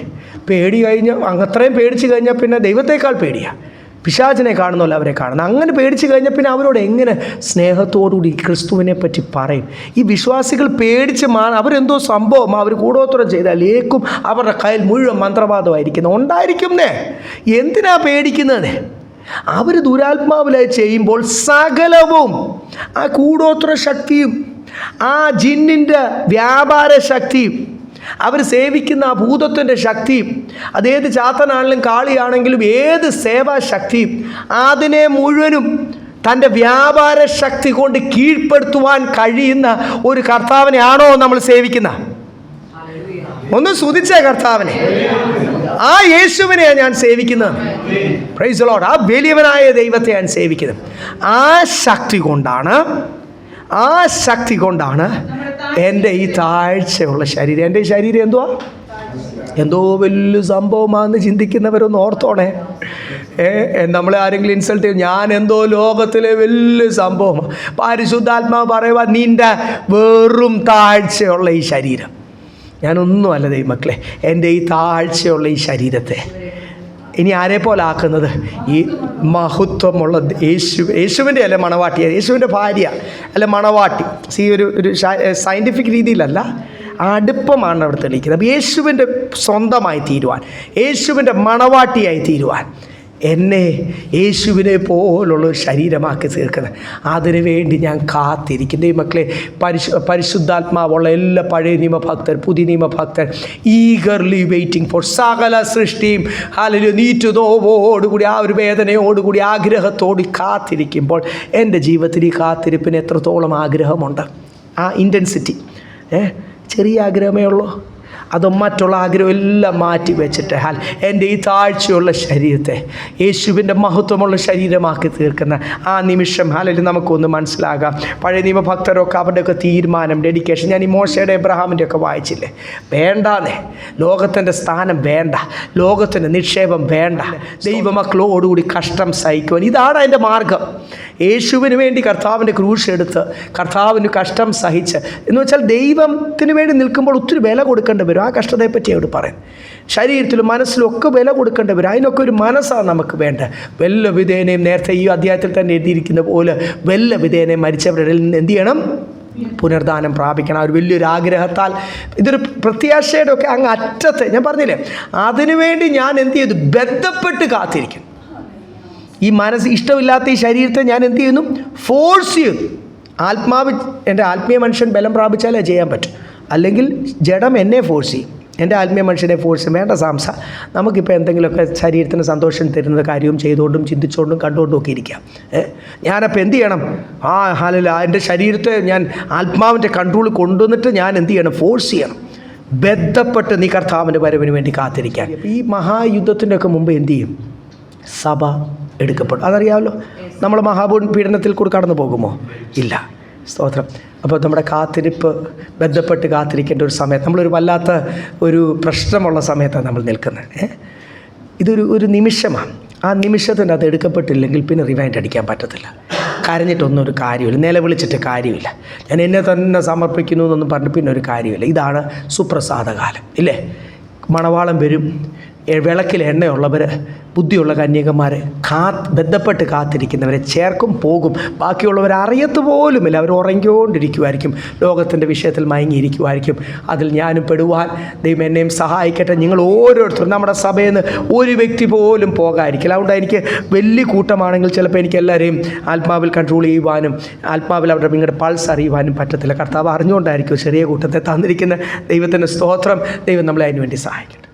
പേടി കഴിഞ്ഞ് അത്രയും പേടിച്ച് കഴിഞ്ഞാൽ പിന്നെ ദൈവത്തേക്കാൾ പേടിയാണ്. പിശാചിനെ കാണുന്നല്ലോ അവരെ കാണുന്നത്. അങ്ങനെ പേടിച്ച് കഴിഞ്ഞാൽ പിന്നെ അവരോട് എങ്ങനെ സ്നേഹത്തോടുകൂടി ക്രിസ്തുവിനെ പറ്റി പറയും? ഈ വിശ്വാസികൾ പേടിച്ച് അവരെന്തോ സംഭവം അവർ കൂടോത്രം ചെയ്താൽ ഏക്കും അവരുടെ കയ്യിൽ മുഴുവൻ മന്ത്രവാദമായിരിക്കുന്നു ഉണ്ടായിരിക്കുന്നേ. എന്തിനാ പേടിക്കുന്നത്? അവർ ദുരാത്മാവിലായി ചെയ്യുമ്പോൾ സകലവും ആ കൂടോത്ര ശക്തിയും ആ ജിന്നിൻ്റെ വ്യാപാര ശക്തിയും അവർ സേവിക്കുന്ന ആ ഭൂതത്തിൻ്റെ ശക്തിയും അതേത് ചാത്തനാണെങ്കിലും കാളിയാണെങ്കിലും ഏത് സേവാശക്തിയും അതിനെ മുഴുവനും തൻ്റെ വ്യാപാര ശക്തി കൊണ്ട് കീഴ്പ്പെടുത്തുവാൻ കഴിയുന്ന ഒരു കർത്താവിനെയാണോ നമ്മൾ സേവിക്കുന്ന? ഒന്ന് സ്തുതിച്ചേ കർത്താവിനെ. ആ യേശുവിനെയാണ് ഞാൻ സേവിക്കുന്നത്. Price the Lord. ആ വലിയവനായ ദൈവത്തെ ഞാൻ സേവിക്കുന്നത്. ആ ശക്തി കൊണ്ടാണ് എൻ്റെ ഈ താഴ്ചയുള്ള ശരീരം. എൻ്റെ ഈ ശരീരം എന്തുവാ? എന്തോ വലിയ സംഭവമാണെന്ന് ചിന്തിക്കുന്നവരൊന്ന് ഓർത്തോണേ. നമ്മളെ ആരെങ്കിലും ഇൻസൾട്ട് ചെയ്യും, ഞാൻ എന്തോ ലോകത്തിലെ വലിയ സംഭവമാണ്. പരിശുദ്ധാത്മാവ് പറയുക, നിൻ്റെ വെറും താഴ്ചയുള്ള ഈ ശരീരം. ഞാനൊന്നുമല്ല ദൈവമക്കളെ, എൻ്റെ ഈ താഴ്ചയുള്ള ഈ ശരീരത്തെ ഇനി ആരെ പോലെ ആക്കുന്നത്? ഈ മഹത്വമുള്ള യേശുവിൻ്റെ അല്ല മണവാട്ടി, യേശുവിൻ്റെ ഭാര്യ അല്ല മണവാട്ടി. ഒരു സയൻറ്റിഫിക് രീതിയിലല്ല, അടുപ്പമാണ് അവിടെ തെളിയിക്കുന്നത്. അപ്പോൾ യേശുവിൻ്റെ സ്വന്തമായി തീരുവാൻ, യേശുവിൻ്റെ മണവാട്ടിയായി തീരുവാൻ എന്നെ യേശുവിനെ പോലുള്ള ഒരു ശരീരമാക്കി തീർക്കുന്നത്. അതിനു വേണ്ടി ഞാൻ കാത്തിരിക്കും. ദൈവമക്കളെ, പരിശുദ്ധാത്മാവുള്ള എല്ലാ പഴയ നിയമഭക്തർ, പുതിയ ഭക്തർ ഈഗർലി വെയിറ്റിംഗ് ഫോർ സകല സൃഷ്ടിയും നീറ്റുനോവോടുകൂടി, ആ ഒരു വേദനയോടുകൂടി, ആഗ്രഹത്തോട് കാത്തിരിക്കുമ്പോൾ എൻ്റെ ജീവിതത്തിൽ ഈ കാത്തിരിപ്പിന് എത്രത്തോളം ആഗ്രഹമുണ്ട്. ആ ഇൻറ്റൻസിറ്റി ചെറിയ ആഗ്രഹമേ ഉള്ളൂ. അതോ മറ്റുള്ള ആഗ്രഹം എല്ലാം മാറ്റി വെച്ചിട്ട് എൻ്റെ ഈ താഴ്ചയുള്ള ശരീരത്തെ യേശുവിൻ്റെ മഹത്വമുള്ള ശരീരമാക്കി തീർക്കുന്ന ആ നിമിഷം നമുക്കൊന്ന് മനസ്സിലാകാം. പഴയ നിയമഭക്തരൊക്കെ അവരുടെയൊക്കെ തീരുമാനം, ഡെഡിക്കേഷൻ. ഞാൻ ഈ മോശയുടെ എബ്രഹാമിൻ്റെ ഒക്കെ വായിച്ചില്ലേ? വേണ്ടാന്നേ, ലോകത്തിൻ്റെ സ്ഥാനം വേണ്ട, ലോകത്തിൻ്റെ നിക്ഷേപം വേണ്ട, ദൈവമക്കളോടുകൂടി കഷ്ടം സഹിക്കുവാൻ. ഇതാണ് അതിൻ്റെ മാർഗം. യേശുവിന് വേണ്ടി കർത്താവിൻ്റെ ക്രൂശ് എടുത്ത് കർത്താവിന് കഷ്ടം സഹിച്ച് എന്ന് വെച്ചാൽ ദൈവത്തിന് വേണ്ടി നിൽക്കുമ്പോൾ ഒത്തിരി വില കൊടുക്കേണ്ടി വരും. ആ കഷ്ടതയെപ്പറ്റി അവിടെ പറയും. ശരീരത്തിലും മനസ്സിലും ഒക്കെ വില കൊടുക്കേണ്ടി വരും. അതിനൊക്കെ ഒരു മനസ്സാണ് നമുക്ക് വേണ്ടത്. വല്ല വിധേനയും നേരത്തെ ഈ അധ്യായത്തിൽ തന്നെ എഴുതിയിരിക്കുന്ന പോലെ വല്ല വിധേനയും മരിച്ചവരുടെ നിന്ന് എന്ത് ചെയ്യണം? പുനർദാനം പ്രാപിക്കണം. ഒരു വലിയൊരു ആഗ്രഹത്താൽ, ഇതൊരു പ്രത്യാശയുടെ ഒക്കെ അങ്ങ് അറ്റത്ത് ഞാൻ പറഞ്ഞില്ലേ, അതിനുവേണ്ടി ഞാൻ എന്ത് ചെയ്തു? ബന്ധപ്പെട്ട് കാത്തിരിക്കും. ഈ മനസ്സ് ഇഷ്ടമില്ലാത്ത ഈ ശരീരത്തെ ഞാൻ എന്ത് ചെയ്യുന്നു? ഫോഴ്സ് ചെയ്യുന്നു. എൻ്റെ ആത്മീയ മനുഷ്യൻ ബലം പ്രാപിച്ചാലേ ചെയ്യാൻ പറ്റും. അല്ലെങ്കിൽ ജഡം എന്നെ ഫോഴ്സ് ചെയ്യും, എൻ്റെ ആത്മീയ മനുഷ്യനെ ഫോഴ്സ് ചെയ്യും. വേണ്ട സാംസ, നമുക്കിപ്പോൾ എന്തെങ്കിലുമൊക്കെ ശരീരത്തിന് സന്തോഷം തരുന്ന കാര്യവും ചെയ്തുകൊണ്ടും ചിന്തിച്ചുകൊണ്ടും കണ്ടുകൊണ്ടും ഒക്കെ ഇരിക്കാം. ഞാനപ്പോൾ എന്ത് ചെയ്യണം? എൻ്റെ ശരീരത്തെ ഞാൻ ആത്മാവിൻ്റെ കൺട്രോൾ കൊണ്ടുവന്നിട്ട് ഞാൻ എന്ത് ചെയ്യണം? ഫോഴ്സ് ചെയ്യണം. ബന്ധപ്പെട്ട് നീ കർത്താവിൻ്റെ വരവിന് വേണ്ടി കാത്തിരിക്കാൻ. ഈ മഹായുദ്ധത്തിൻ്റെ ഒക്കെ മുമ്പ് എന്ത് ചെയ്യും? സഭ എടുക്കപ്പെടും. അതറിയാമല്ലോ. നമ്മൾ മഹാപീഡനത്തിൽ കൂടി കടന്നു പോകുമോ? ഇല്ല. സ്തോത്രം. അപ്പോൾ നമ്മുടെ കാത്തിരിപ്പ്, ബന്ധപ്പെട്ട് കാത്തിരിക്കേണ്ട ഒരു സമയത്ത്, നമ്മളൊരു വല്ലാത്ത ഒരു പ്രശ്നമുള്ള സമയത്താണ് നമ്മൾ നിൽക്കുന്നത്. ഇതൊരു നിമിഷമാണ്. ആ നിമിഷത്തിൻ്റെ അത് എടുക്കപ്പെട്ടില്ലെങ്കിൽ പിന്നെ റിവൈൻഡ് അടിക്കാൻ പറ്റത്തില്ല. കരഞ്ഞിട്ടൊന്നും ഒരു കാര്യമില്ല, നിലവിളിച്ചിട്ട് കാര്യമില്ല. ഞാൻ എന്നെ തന്നെ സമർപ്പിക്കുന്നു എന്നൊന്നും പറഞ്ഞിട്ട് പിന്നെ ഒരു കാര്യമില്ല. ഇതാണ് സുപ്രസാദകാലം, ഇല്ലേ? മണവാളം വരും, വിളക്കിൽ എണ്ണയുള്ളവർ, ബുദ്ധിയുള്ള കന്യകന്മാർ, ബന്ധപ്പെട്ട് കാത്തിരിക്കുന്നവരെ ചേർക്കും, പോകും. ബാക്കിയുള്ളവർ അറിയത്ത് പോലുമില്ല, അവർ ഉറങ്ങിക്കൊണ്ടിരിക്കുമായിരിക്കും, ലോകത്തിൻ്റെ വിഷയത്തിൽ മയങ്ങിയിരിക്കുമായിരിക്കും. അതിൽ ഞാനും പെടുവാൻ ദൈവം എന്നെയും സഹായിക്കട്ടെ. നിങ്ങൾ ഓരോരുത്തരും, നമ്മുടെ സഭയിൽ നിന്ന് ഒരു വ്യക്തി പോലും പോകാതിരിക്കില്ല. അതുകൊണ്ട് എനിക്ക് വലിയ കൂട്ടമാണെങ്കിൽ ചിലപ്പോൾ എനിക്ക് എല്ലാവരെയും ആത്മാവിൽ കൺട്രോൾ ചെയ്യുവാനും ആത്മാവിൽ അവരുടെ നിങ്ങളുടെ പൾസ് അറിയുവാനും പറ്റത്തില്ല. കർത്താവ് അറിഞ്ഞുകൊണ്ടായിരിക്കും ചെറിയ കൂട്ടത്തെ തന്നിരിക്കുന്ന. ദൈവത്തിൻ്റെ സ്തോത്രം. ദൈവം നമ്മളെ അതിനുവേണ്ടി സഹായിക്കട്ടെ.